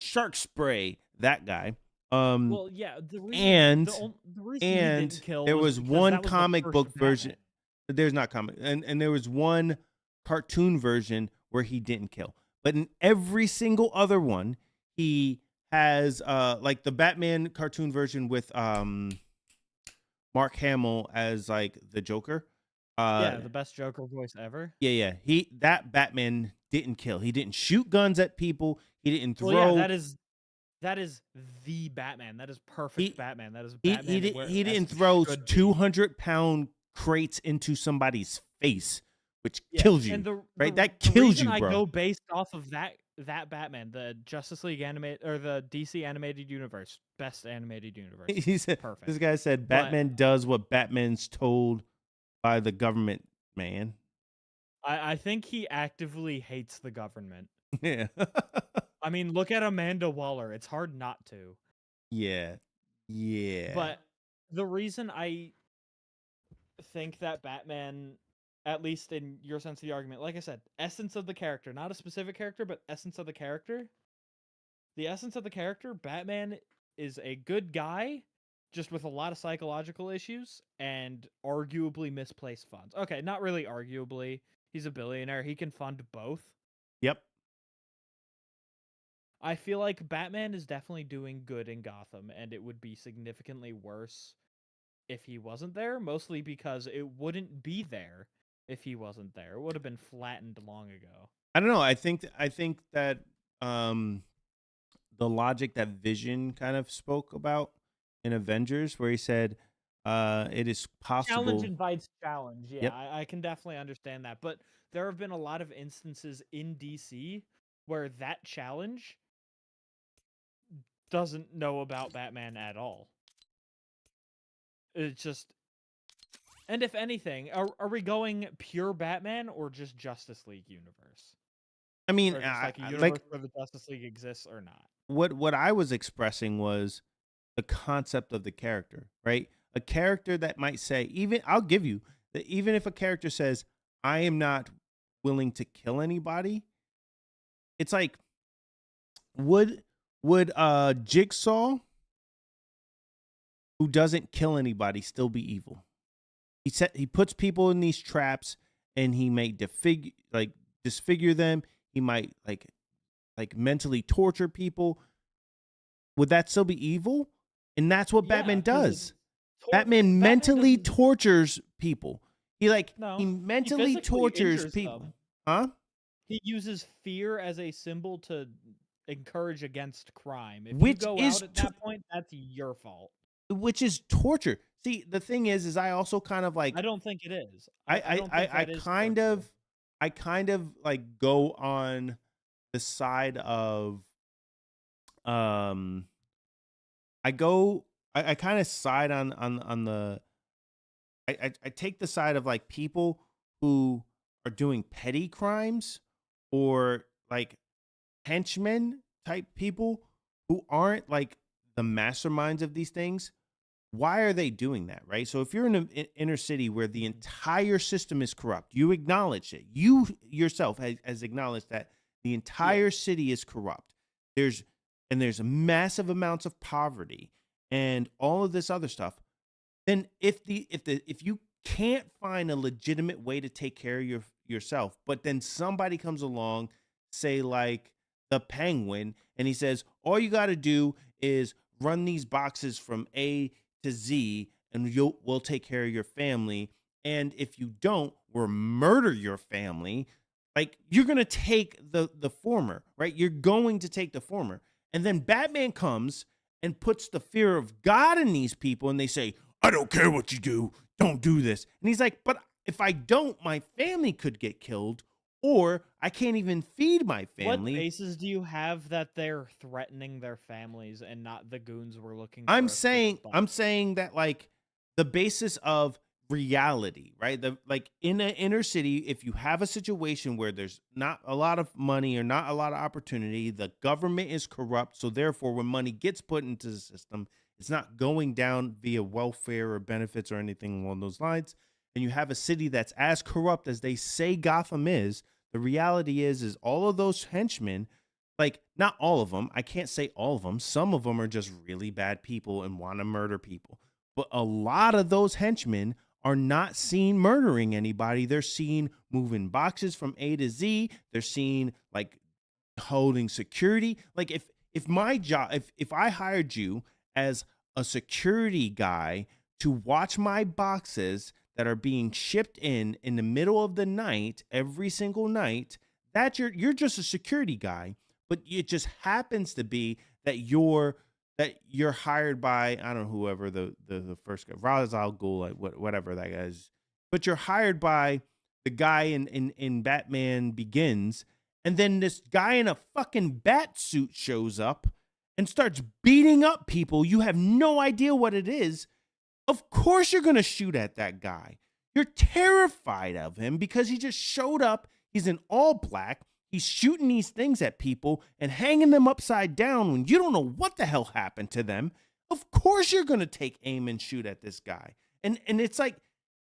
shark spray that guy. Well, yeah, and the reason he and didn't kill there was was because one that was the comic first book version. Batman. There's not comic, and there was one cartoon version where he didn't kill, but in every single other one, he has like the Batman cartoon version with Mark Hamill as like the Joker. Yeah, the best Joker voice ever. Yeah. That Batman didn't kill. He didn't shoot guns at people. He didn't throw. Well, yeah, that is the Batman. That is perfect Batman. That is Batman. He didn't throw 200-pound crates into somebody's face, which kills you. And right? That the kills reason you, bro. I go based off of that Batman, the Justice League animated or the DC animated universe, best animated universe. He said, perfect. This guy said Batman does what Batman's told by the government, man. I think he actively hates the government. Yeah. I mean, look at Amanda Waller. It's hard not to. Yeah. But the reason I think that Batman, at least in your sense of the argument, like I said, essence of the character, not a specific character, but essence of the character. The essence of the character, Batman is a good guy, just with a lot of psychological issues and arguably misplaced funds. Okay, not really arguably. He's a billionaire. He can fund both. Yep. I feel like Batman is definitely doing good in Gotham, and it would be significantly worse if he wasn't there, mostly because it wouldn't be there if he wasn't there. It would have been flattened long ago. I don't know. I think that the logic that Vision kind of spoke about in Avengers, where he said it is possible. Challenge invites challenge. Yeah, Yep. I can definitely understand that. But there have been a lot of instances in DC where that challenge doesn't know about Batman at all. It's just... And if anything, are we going pure Batman or just Justice League universe? I mean, Or just like a universe like where the Justice League exists or not? what I was expressing was the concept of the character, right? A character that might say, even I'll give you that, even if a character says, "I am not willing to kill anybody," it's like, would Jigsaw, who doesn't kill anybody, still be evil? He puts people in these traps, and he may disfigure them. He might like mentally torture people. Would that still be evil? And that's what Batman does. Batman mentally tortures people. He mentally tortures people. Huh? He uses fear as a symbol to encourage against crime. If Which you go is out at that point, that's your fault. Which is torture. See, the thing is I also kind of like... I don't think it is. I kind of like go on the side of I kind of side on the... I take the side of like people who are doing petty crimes, or like henchmen type people who aren't like the masterminds of these things. Why are they doing that, right? So if you're in an inner city where the entire system is corrupt, you acknowledge it. You yourself has acknowledged that the entire city is corrupt. There's massive amounts of poverty and all of this other stuff. Then if you can't find a legitimate way to take care of yourself, but then somebody comes along, say like the Penguin, and he says, all you got to do is run these boxes from A to Z, and we'll take care of your family. And if you don't, we'll murder your family. Like, you're gonna take the former, right? You're going to take the former. And then Batman comes and puts the fear of God in these people, and they say, I don't care what you do, don't do this. And he's like, but if I don't, my family could get killed, or I can't even feed my family. What basis do you have that they're threatening their families and not the goons we're looking for? I'm saying that like the basis of reality, right? Like in an inner city, if you have a situation where there's not a lot of money or not a lot of opportunity, the government is corrupt, so therefore when money gets put into the system, it's not going down via welfare or benefits or anything along those lines. And you have a city that's as corrupt as they say Gotham is. The reality is all of those henchmen like not all of them. I can't say all of them. Some of them are just really bad people and want to murder people. But a lot of those henchmen are not seen murdering anybody. They're seen moving boxes from A to Z. They're seen like holding security. Like if my job, if I hired you as a security guy to watch my boxes that are being shipped in the middle of the night every single night, that you're just a security guy, but it just happens to be that you're hired by, I don't know, whoever the first guy, Ra's al Ghul, like whatever that guy is, but you're hired by the guy in Batman Begins, and then this guy in a fucking bat suit shows up and starts beating up people. You have no idea what it is. Of course you're going to shoot at that guy. You're terrified of him because he just showed up. He's in all black. He's shooting these things at people and hanging them upside down when you don't know what the hell happened to them. Of course you're going to take aim and shoot at this guy. And it's like,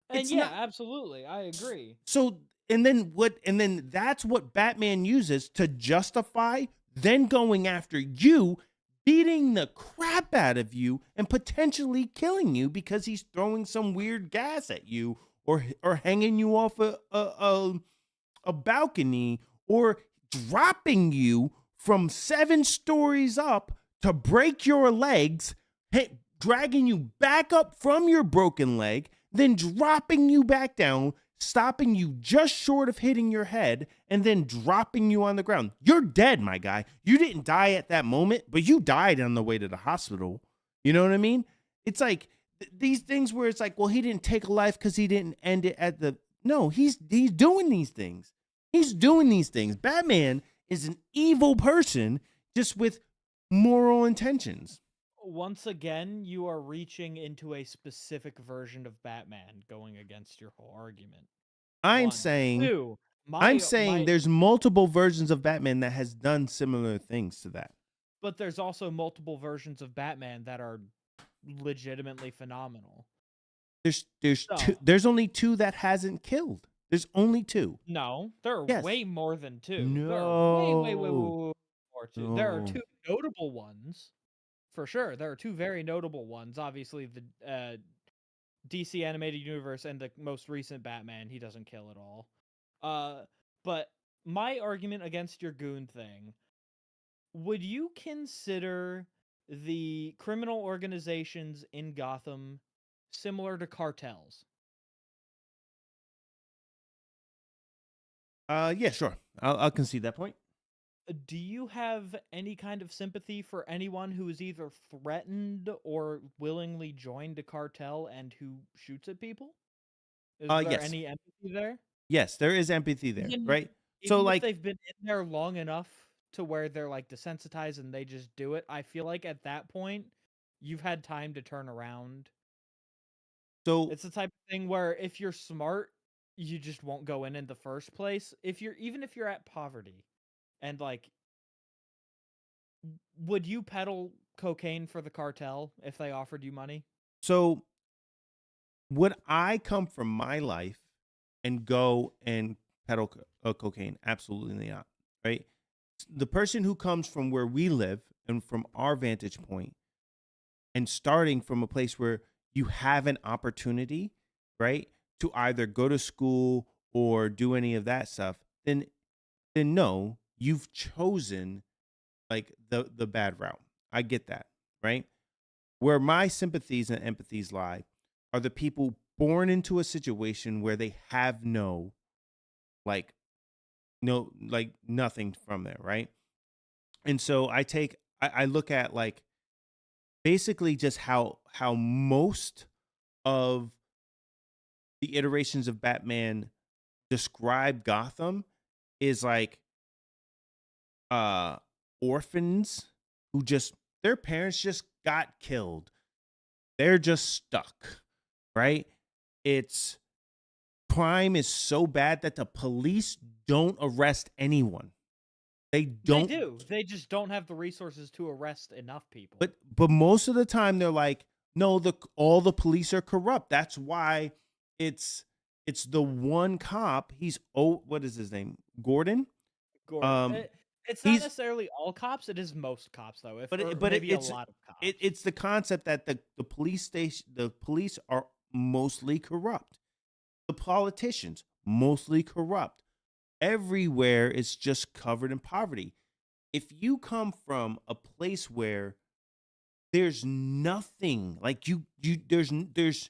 And it's yeah, not, absolutely, I agree. so and then that's what Batman uses to justify then going after you, beating the crap out of you and potentially killing you because he's throwing some weird gas at you or hanging you off a balcony or dropping you from 7 stories up to break your legs, dragging you back up from your broken leg, then dropping you back down, stopping you just short of hitting your head, and then dropping you on the ground. You're dead, my guy. You didn't die at that moment, but you died on the way to the hospital. You know what I mean? It's like these things where it's like, well, he didn't take a life because he didn't end it at the... No, he's doing these things. He's doing these things. Batman is an evil person just with moral intentions. Once again, you are reaching into a specific version of Batman going against your whole argument. I'm One. saying... Two, I'm saying there's multiple versions of Batman that has done similar things to that. But there's also multiple versions of Batman that are legitimately phenomenal. There's So- two, there's only 2 that hasn't killed. There's only 2. No, there are Yes. way more than 2. No. There are way more too. There are No. 2 notable ones. For sure. There are 2 very notable ones. Obviously, the DC animated universe and the most recent Batman, he doesn't kill at all. But my argument against your goon thing, would you consider the criminal organizations in Gotham similar to cartels? Yeah, sure. I'll concede that point. Do you have any kind of sympathy for anyone who is either threatened or willingly joined a cartel and who shoots at people? Is there Yes. any empathy there? Yes, there is empathy there, Even- right? Even So if like they've been in there long enough to where they're like desensitized and they just do it, I feel like at that point you've had time to turn around. so It's the type of thing where if you're smart, you just won't go in the first place. Even if you're at poverty, and like, would you peddle cocaine for the cartel if they offered you money? so would I come from my life and go and peddle cocaine? Absolutely not, right? The person who comes from where we live and from our vantage point and starting from a place where you have an opportunity, right, to either go to school or do any of that stuff, then no, you've chosen like the bad route. I get that, right? Where my sympathies and empathies lie are the people born into a situation where they have like nothing from there, right? And so I look at like basically just how most of the iterations of Batman describe Gotham is like orphans who just their parents just got killed. They're just stuck, right? It's crime is so bad that the police don't arrest anyone. They don't. They do. They just don't have the resources to arrest enough people. But most of the time they're like, no, all the police are corrupt. That's why it's the one cop. He's what is his name? Gordon. Gordon, It's not He's necessarily all cops. It is most cops, though. If but or it, but maybe it's a lot of cops. it's the concept that the police are mostly corrupt. The politicians mostly corrupt. Everywhere is just covered in poverty. If you come from a place where there's nothing, like there's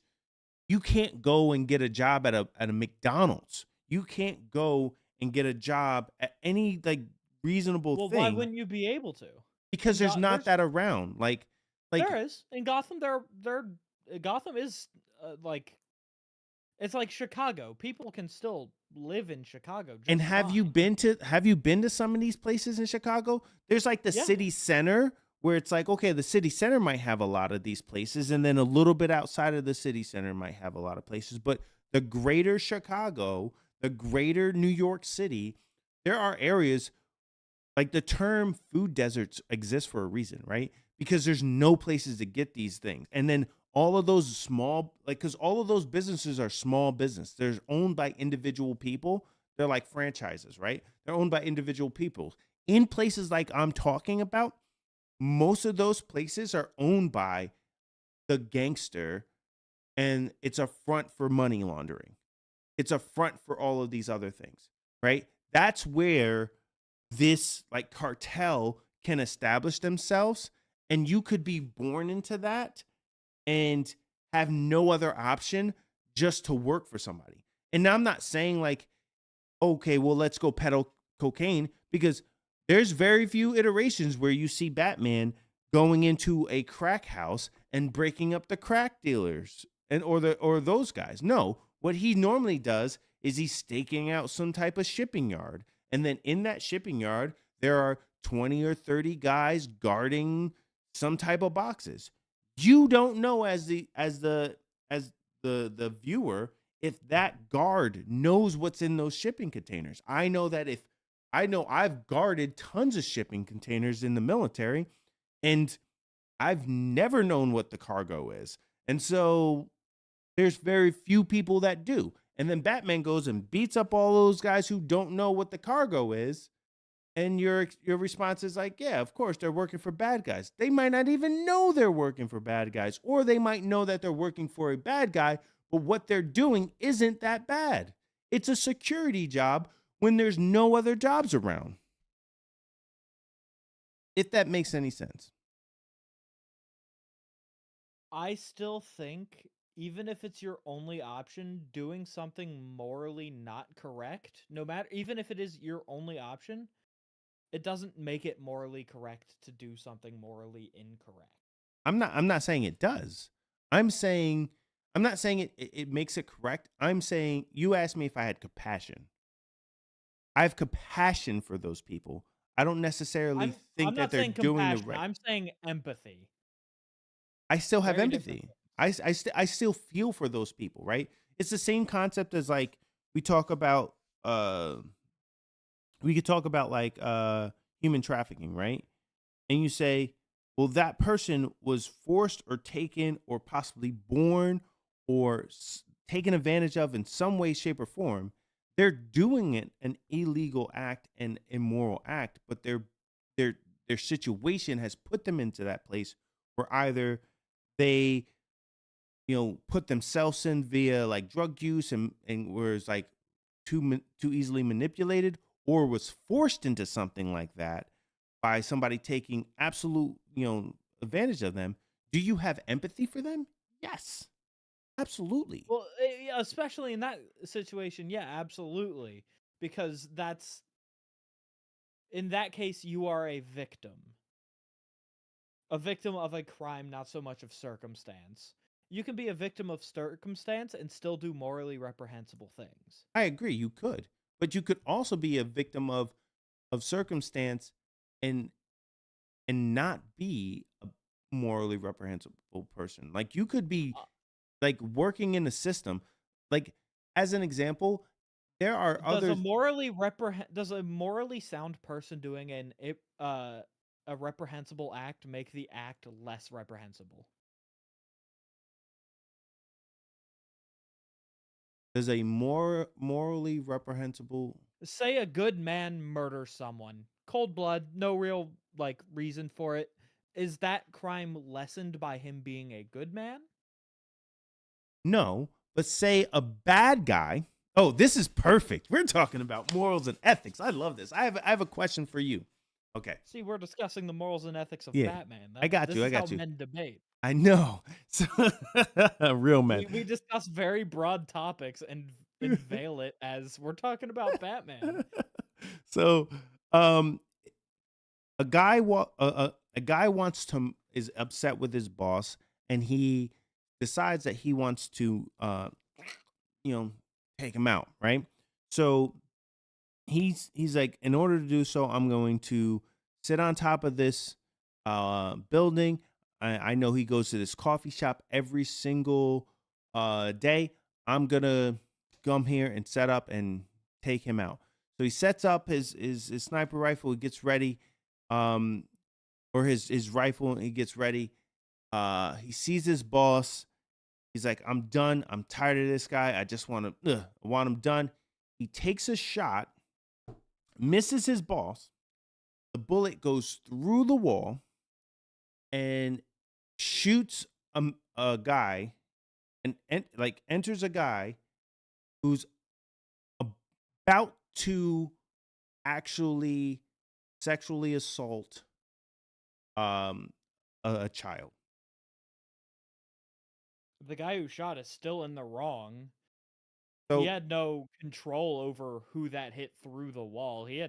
you can't go and get a job at a McDonald's. You can't go and get a job at any like reasonable well, why thing wouldn't you be able to? because there's not There's that around. Like there is in Gotham. Gotham is like it's like Chicago. People can still live in Chicago. Just and fine. have you been to some of these places in Chicago? There's like the Yeah. city center where it's like, okay, the city center might have a lot of these places, and then a little bit outside of the city center might have a lot of places. But the greater Chicago, the greater New York City, there are areas like the term food deserts exists for a reason, right? Because there's no places to get these things. And then all of those small, like, because all of those businesses are small business. They're owned by individual people. They're like franchises, right? They're owned by individual people. In places like I'm talking about, most of those places are owned by the gangster, and it's a front for money laundering. It's a front for all of these other things, right? That's where this like cartel can establish themselves, and you could be born into that and have no other option just to work for somebody. And now I'm not saying like, okay, well, let's go peddle cocaine, because there's very few iterations where you see Batman going into a crack house and breaking up the crack dealers or those guys. No, what he normally does is he's staking out some type of shipping yard. And then in that shipping yard, there are 20 or 30 guys guarding some type of boxes. You don't know as the viewer if that guard knows what's in those shipping containers. I know that if I know I've guarded tons of shipping containers in the military, and I've never known what the cargo is. And so there's very few people that do. And then Batman goes and beats up all those guys who don't know what the cargo is. And your response is like, yeah, of course, they're working for bad guys. They might not even know they're working for bad guys, or they might know that they're working for a bad guy, but what they're doing isn't that bad. It's a security job when there's no other jobs around. If that makes any sense. I still think, even if it's your only option, doing something morally not correct, even if it is your only option, it doesn't make it morally correct to do something morally incorrect. I'm not saying it does. I'm not saying it makes it correct. I'm saying, you asked me if I had compassion. I have compassion for those people. I don't necessarily think that they're doing the right. I'm saying empathy. I still have Very empathy. I still feel for those people, right? It's the same concept as like we talk about we could talk about like human trafficking, right? And you say, well, that person was forced or taken or possibly born or taken advantage of in some way, shape, or form. They're doing it an illegal act and immoral act, but their situation has put them into that place where either they put themselves in via like drug use and was like too easily manipulated, or was forced into something like that by somebody taking absolute advantage of them. Do you have empathy for them? Yes, absolutely. Well, yeah, especially in that situation, yeah, absolutely, because in that case you are a victim of a crime, not so much of circumstance. You can be a victim of circumstance and still do morally reprehensible things. I agree, you could, but you could also be a victim of circumstance and not be a morally reprehensible person. Like you could be like working in a system. Like as an example, there are does a morally sound person doing a reprehensible act make the act less reprehensible? Does a morally reprehensible, Say a good man murders someone. cold blood, no real like reason for it. Is that crime lessened by him being a good man? No, but say a bad guy. Oh, this is perfect. We're talking about morals and ethics. I love this. I have a question for you. Okay. See, we're discussing the morals and ethics of Yeah, Batman. I got this you. I is got how you. men debate. I know. So, real men. We discuss very broad topics and veil it as we're talking about Batman. So, a guy wants to is upset with his boss, and he decides that he wants to take him out, right? So he's like, in order to do so, I'm going to sit on top of this building. I know he goes to this coffee shop every single day. I'm gonna come here and set up and take him out. So he sets up his sniper rifle. He gets ready, or his rifle. And he gets ready. He sees his boss. He's like, I'm done. I'm tired of this guy. I just want him done. He takes a shot, misses his boss. The bullet goes through the wall and shoots a guy, and like enters a guy who's about to actually sexually assault a child. The guy who shot is still in the wrong. So He had no control over who that hit through the wall. He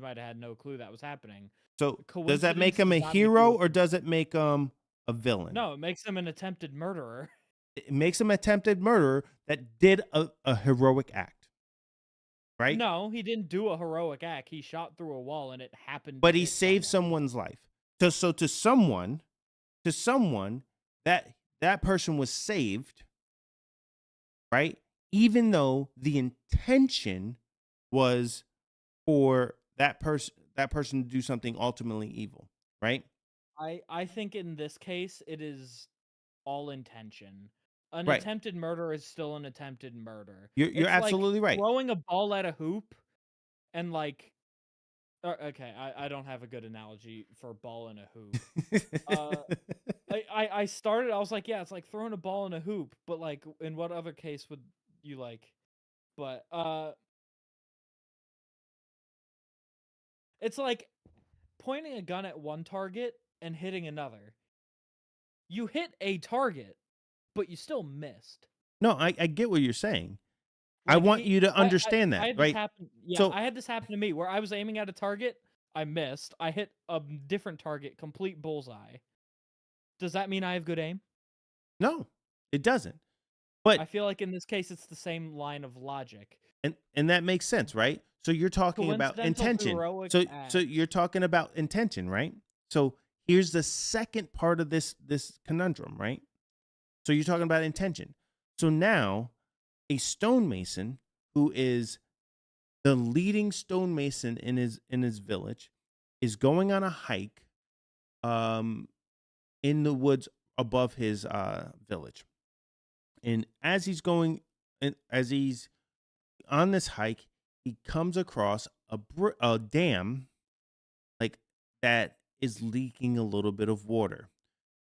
might have had no clue that was happening. so does that make Coincidence him a does not make you hero, a- or does it make him a villain? No, it makes him an attempted murderer. It makes him attempted murderer that did a heroic act, right? No, he didn't do a heroic act. He shot through a wall and it happened. But to he hit saved someone. someone's life. So to someone that person was saved, right? Even though the intention was for that person to do something ultimately evil, right? I think in this case it is all intention. An Right. attempted murder is still an attempted murder. You're It's like absolutely right. throwing a ball at a hoop and like okay, I don't have a good analogy for ball in a hoop. I started, I was like, yeah, it's like throwing a ball in a hoop, but like in what other case would you like? But it's like pointing a gun at one target and hitting another. You hit a target, but you still missed. No, I get what you're saying. I Like, want you to understand I that, had this right? happen. Yeah, So- I had this happen to me where I was aiming at a target, I missed. I hit a different target, complete bullseye. Does that mean I have good aim? No, it doesn't. But I feel like in this case, it's the same line of logic. and that makes sense, right? So you're talking about Coincidental intention. heroic So act. you're talking about intention, right? So here's the second part of this conundrum, right? So you're talking about intention. So now a stonemason who is the leading stonemason in his village is going on a hike in the woods above his village. And as he's on this hike, he comes across a dam like that is leaking a little bit of water.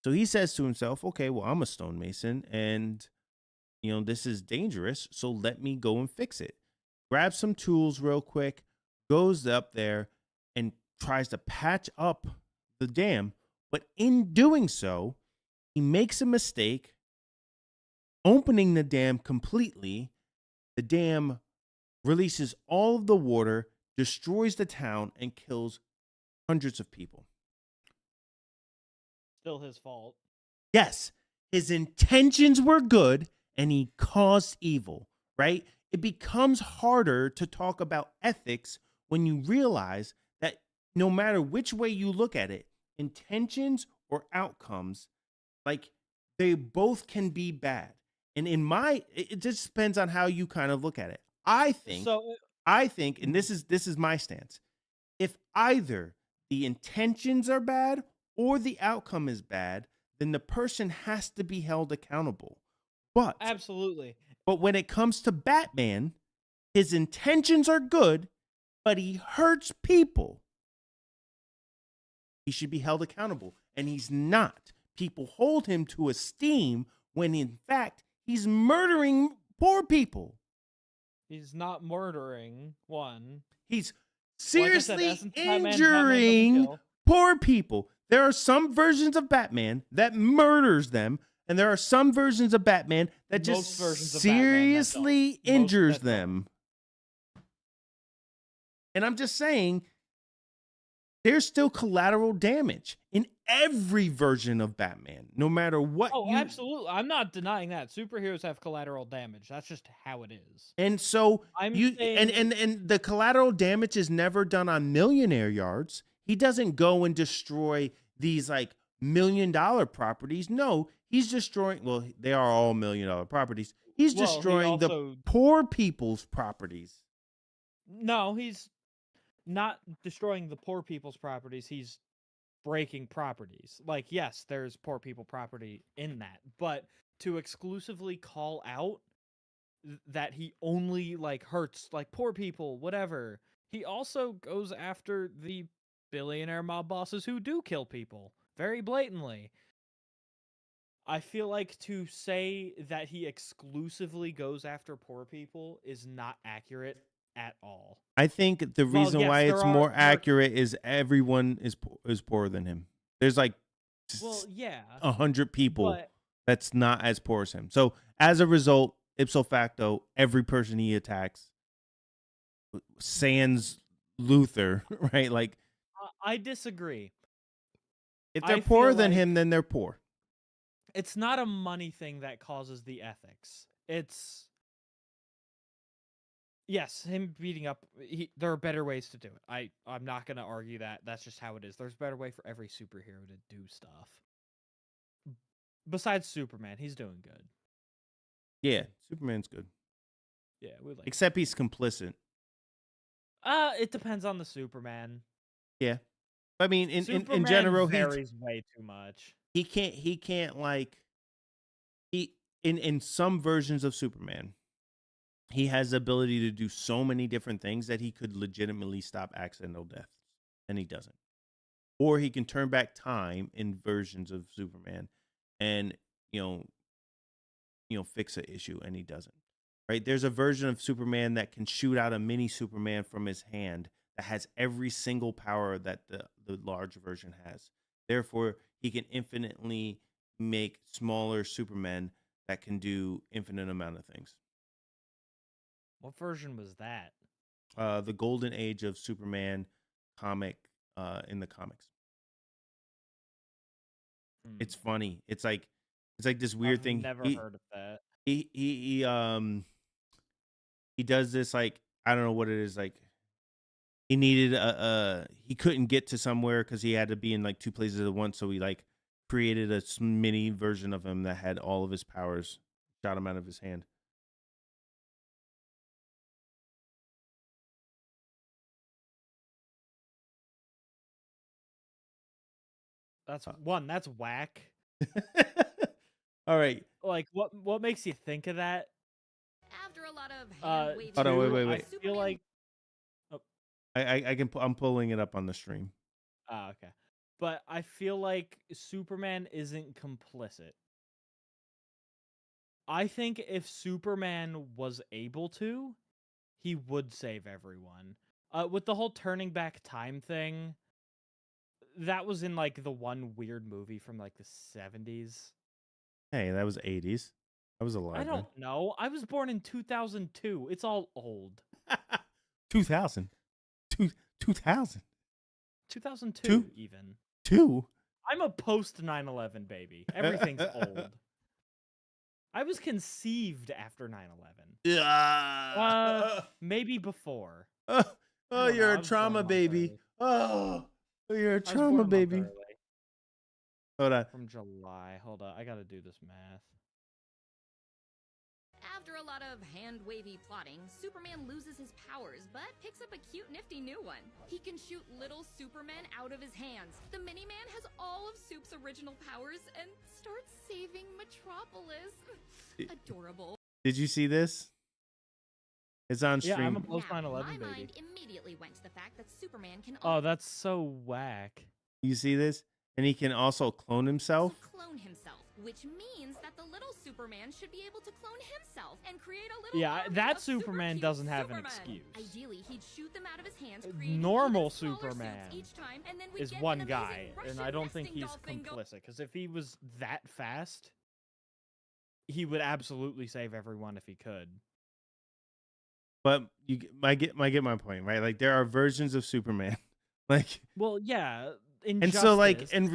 So he says to himself, okay, well, I'm a stonemason and this is dangerous, so let me go and fix it. Grabs some tools real quick, goes up there and tries to patch up the dam, but in doing so, he makes a mistake opening the dam completely. The dam releases all of the water, destroys the town, and kills hundreds of people. Still his fault. Yes, his intentions were good and he caused evil, right? It becomes harder to talk about ethics when you realize that no matter which way you look at it, intentions or outcomes, like they both can be bad. And it just depends on how you kind of look at it. I think, and this is my stance. If either the intentions are bad or the outcome is bad, then the person has to be held accountable. But Absolutely. But when it comes to Batman, his intentions are good, but he hurts people. He should be held accountable, and he's not. People hold him to esteem when in fact he's murdering poor people. He's not murdering one. He's Like I said, seriously Essence of Batman injuring doesn't kill. poor people. There are some versions of Batman that murders them, and there are some versions of Batman that just Most versions of Batman that seriously don't. Most injures that don't. them. And I'm just saying, there's still collateral damage in every version of Batman, no matter what. Oh, absolutely. I'm not denying that. Superheroes have collateral damage. That's just how it is. And so I'm you saying- and the collateral damage is never done on millionaire yards. He doesn't go and destroy these like $1 million properties. No, he's destroying. Well, they are all $1 million properties. He's Well, he destroying the also- poor people's properties. No, he's not destroying the poor people's properties. He's breaking properties. Like, yes, there's poor people property in that, but to exclusively call out that he only like hurts like poor people, whatever. He also goes after the billionaire mob bosses who do kill people very blatantly. I feel like to say that he exclusively goes after poor people is not accurate at all. I think the Well, reason yes, why there it's are- more there are- accurate is everyone is poorer than him. There's like Well, yeah, 100 people but that's not as poor as him. So as a result, ipso facto, every person he attacks, sans Luther, right? Like I disagree. if they're I poorer feel than like- him, then they're poor. It's not a money thing that causes the ethics. It's yes, him beating up. There are better ways to do it. I'm not gonna argue that. That's just how it is. There's a better way for every superhero to do stuff. Besides Superman, he's doing good. Yeah, Superman's good, Yeah, we like. except he's complicit. It depends on the Superman. Yeah, I mean, in Superman general, varies way too much. he can't like he in some versions of Superman, he has the ability to do so many different things that he could legitimately stop accidental deaths, and he doesn't. Or he can turn back time in versions of Superman, and fix an issue, and he doesn't. Right? There's a version of Superman that can shoot out a mini Superman from his hand that has every single power that the large version has. Therefore, he can infinitely make smaller Supermen that can do infinite amount of things. What version was that? The golden age of Superman comic in the comics. It's funny. It's like this weird I've thing. Never He- heard of that. he does this like I don't know what it is like. He needed he couldn't get to somewhere because he had to be in like two places at once. So he like created a mini version of him that had all of his powers, shot him out of his hand. That's one. That's whack. All right. Like, what makes you think of that? After a lot of Hold on, wait, Two, wait, I wait. feel like I'm pulling it up on the stream. okay, but I feel like Superman isn't complicit. I think if Superman was able to, he would save everyone. With the whole turning back time thing, that was in like the one weird movie from like the 70s. Hey, that was 80s. I was alive. I don't know. I was born in 2002. It's all old. 2000. 2000. 2002 Two? even. 2. I'm a post 9/11 baby. Everything's old. I was conceived after 9/11. Yeah. Maybe before. Oh, don't you're know, I a was born trauma a month baby. early. Oh, you're a I was born trauma a month baby. early, Hold on. from July. Hold on, I gotta do this math. After a lot of hand-wavy plotting, Superman loses his powers, but picks up a cute, nifty new one. He can shoot little Supermen out of his hands. The Mini-Man has all of Soup's original powers and starts saving Metropolis. Adorable. Did you see this? It's on Yeah, stream. I'm a post Now, 9/11 my baby. mind immediately went to the fact that Superman can Oh, that's so whack. You see this? And he can also clone himself. Clone himself, which means that the little Superman should be able to clone himself and create a little Yeah, army that of super Superman cute doesn't have an Supermen. excuse. Ideally, he'd shoot them out of his hands, creating Normal even smaller suits Superman each time, and then we'd is get one an guy, amazing and Russian I don't think nesting he's doll thing complicit. Because if he was that fast, he would absolutely save everyone if he could. But I get my point, right? Like there are versions of Superman, like, Well, yeah, and so like Injustice in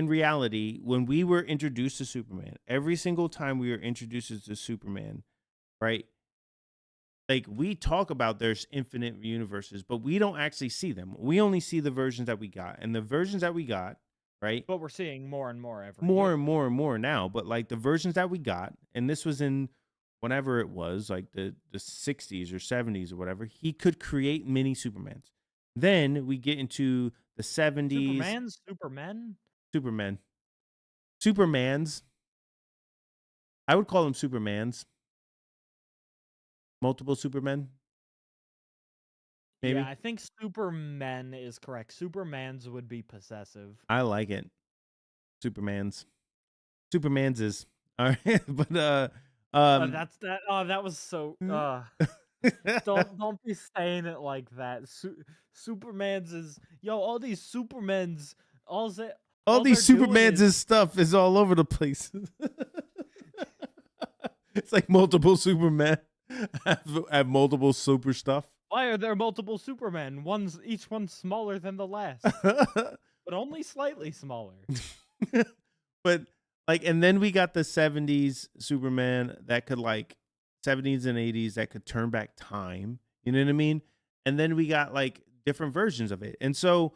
reality, when we were introduced to Superman, every single time we were introduced to Superman, right? Like we talk about there's infinite universes, but we don't actually see them. We only see the versions that we got, and the versions that we got, right? But we're seeing more and more every More year. and more and more now. But like the versions that we got, and this was in whenever it was, like the 60s or 70s or whatever, he could create mini Supermans. Then we get into the 70s. Supermans. I would call them Supermans. Multiple Supermen. Maybe. Yeah, I think Supermen is correct. Supermans would be possessive. I like it. Supermans is all right, but That's that. Oh, that was so. Don't be saying it like that. Supermans is all these Supermens. All these they're doing Supermans and stuff is all over the place. It's like multiple Supermen have multiple super stuff. Why are there multiple Supermen? Each one's smaller than the last, but only slightly smaller. But like, and then we got the 70s Superman that could 70s and 80s that could turn back time. You know what I mean? And then we got like different versions of it. And so,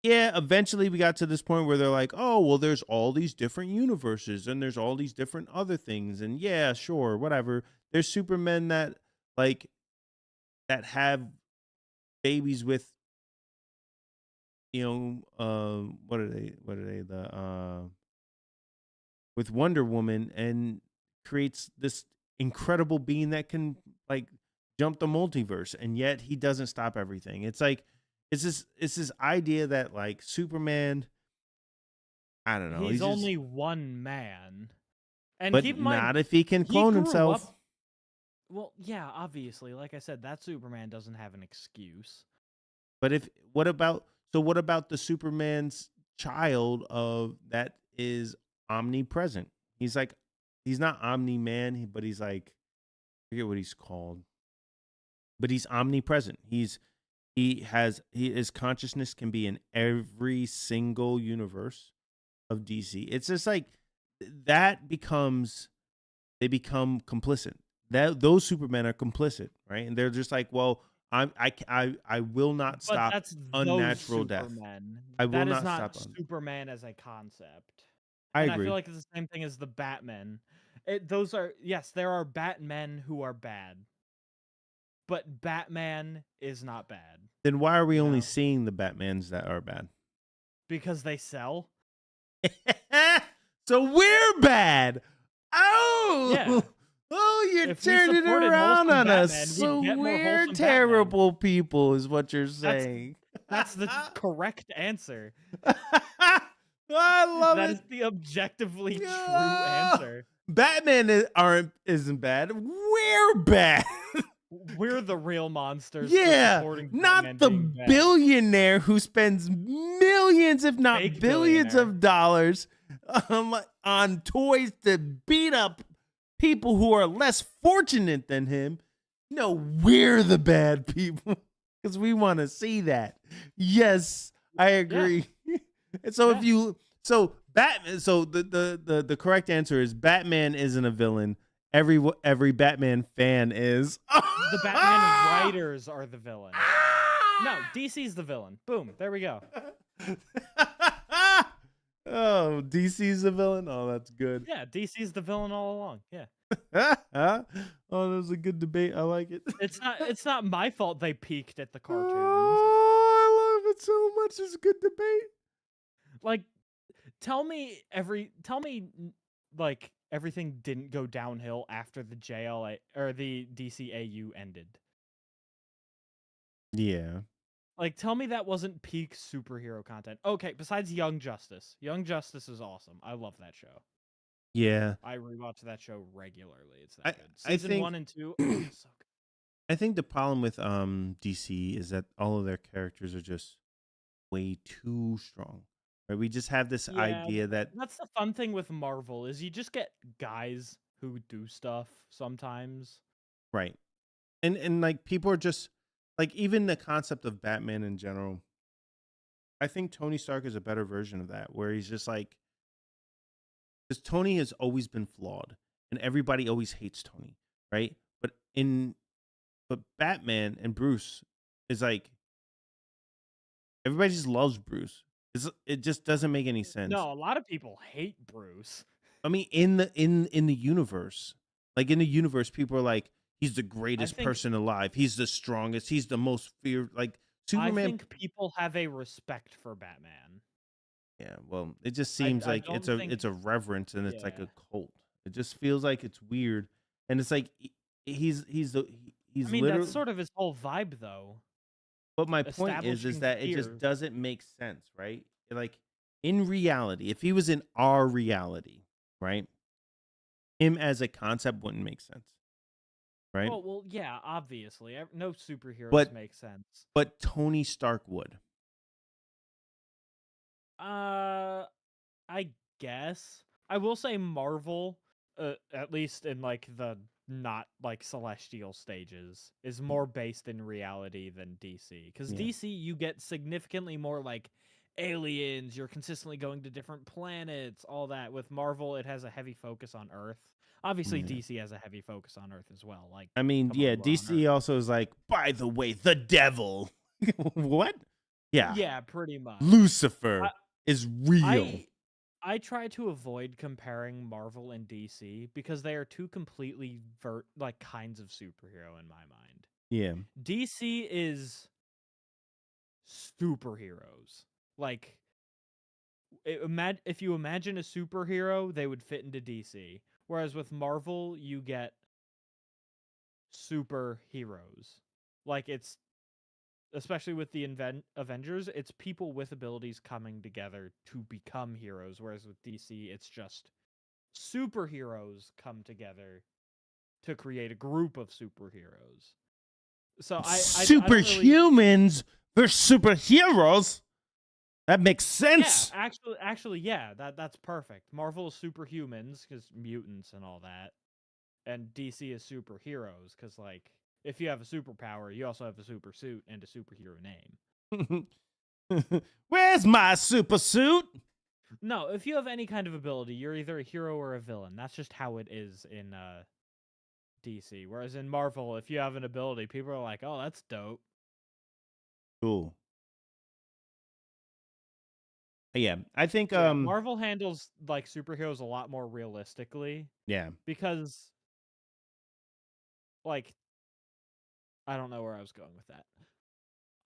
yeah, eventually we got to this point where they're like, oh, well, there's all these different universes and there's all these different other things. And yeah, sure, whatever. There's Supermen that have babies with, what are they? With Wonder Woman, and creates this incredible being that can jump the multiverse, and yet he doesn't stop everything. It's like it's this idea that Superman, I don't know, he's only one man, and but keep in mind, not if he can clone himself. Well, yeah, obviously, like I said, that Superman doesn't have an excuse. But what about the Superman's child that is omnipresent? He's not Omni-Man, but he's I forget what he's called. But he's omnipresent. His consciousness can be in every single universe of DC. It's just they become complicit. Those Supermen are complicit, right? And they're just like, well, I will not stop unnatural death. I will not stop Superman as a concept. I agree. agree. I feel like it's the same thing as the Batman. There are Batmen who are bad, but Batman is not bad. Then why are we only seeing the Batmans that are bad? Because they sell. So we're bad. Oh, yeah. Oh, you're turning it around on us. So we're terrible people, is what you're saying. That's the correct answer. I love that it. That is the objectively true answer. Batman isn't bad. We're bad. We're the real monsters. Yeah, not the billionaire who spends millions, if not billions of dollars on toys to beat up people who are less fortunate than him. No, we're the bad people because we want to see that. Yes, I agree. Yeah. And so Batman. So the correct answer is Batman isn't a villain. Every Batman fan is. The Batman writers are the villain. No, DC's the villain. Boom. There we go. Oh, DC's the villain? Oh, that's good. Yeah, DC's the villain all along. Yeah. Oh, that was a good debate. I like it. It's not my fault they peaked at the cartoons. Oh, I love it so much. It's a good debate. Tell me everything didn't go downhill after the JLA or the DCAU ended. Yeah. Like, tell me that wasn't peak superhero content. Okay, besides Young Justice. Young Justice is awesome. I love that show. Yeah. I rewatch that show regularly. It's I that good. I Season think 1 and 2, so good. I think the problem with DC is that all of their characters are just way too strong. Right? We just have this Yeah, idea that that's the fun thing with Marvel is you just get guys who do stuff sometimes. right. And like people are just like even the concept of Batman in general. I think Tony Stark is a better version of that where he's just like because Tony has always been flawed and everybody always hates Tony, right? But Batman and Bruce is like everybody just loves Bruce. It just doesn't make any sense. No, a lot of people hate Bruce. I mean, in the universe, like in the universe, people are like, he's the greatest think- person alive. He's the strongest. He's the most feared. Like Superman. I think people have a respect for Batman. Yeah, well, it just seems I like don't it's a reverence and it's like Yeah. a cult. It just feels like it's weird, and it's like he's I mean, literally. that's sort of his whole vibe, though. But my point is establishing that it fear. just doesn't make sense, right? Like in reality, if he was in our reality, right, him as a concept wouldn't make sense, right? Well, yeah, obviously, no superheroes But- make sense. But Tony Stark would. I guess I will say Marvel, at least in like the not like celestial stages, is more based in reality than DC. Because Yeah. DC, you get significantly more like aliens. You're consistently going to different planets, all that. With Marvel, it has a heavy focus on Earth. Obviously, Yeah. DC has a heavy focus on Earth as well. Like, I mean, come on, yeah, we're on DC Earth. also is like, by the way, the devil. What? Yeah. Yeah, pretty much. Lucifer I- is real. I try to avoid comparing Marvel and DC because they are two completely like kinds of superhero in my mind. Yeah. DC is superheroes. Like if you imagine a superhero, they would fit into DC. Whereas with Marvel, you get superheroes. Like it's especially with the Avengers, it's people with abilities coming together to become heroes. Whereas with DC, it's just superheroes come together to create a group of superheroes. So I don't really- Superhumans versus superheroes. That makes yeah, sense. actually, yeah, that's perfect. Marvel is superhumans because mutants and all that, and DC is superheroes because like if you have a superpower, you also have a super suit and a superhero name. Where's my super suit? No, if you have any kind of ability, you're either a hero or a villain. That's just how it is in DC. Whereas in Marvel, if you have an ability, people are like, "Oh, that's dope." Cool. Yeah, I think Yeah, Marvel handles like superheroes a lot more realistically yeah. because like I don't know where I was going with that.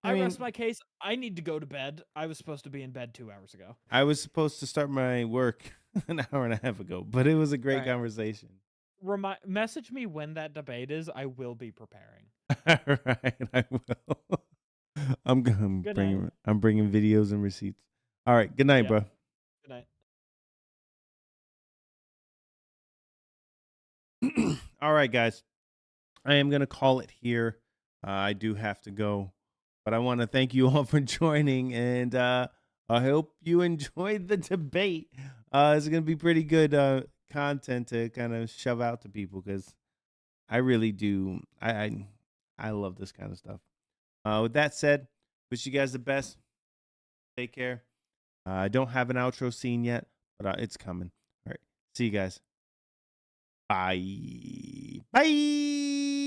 I I rest mean- my case. I need to go to bed. I was supposed to be in bed 2 hours ago. I was supposed to start my work an hour and a half ago, but it was a great Right. conversation. Message me when that debate is. I will be preparing. All right, I will. I'm Good bringing night. I'm bringing videos and receipts. All right, good night, Yeah. bro. Good night. All right, guys. I am going to call it here. I do have to go, but I want to thank you all for joining, and I hope you enjoyed the debate. It's going to be pretty good content to kind of shove out to people because I really do. I love this kind of stuff. With that said, wish you guys the best. Take care. I don't have an outro scene yet, but it's coming. All right. See you guys. Bye. Bye.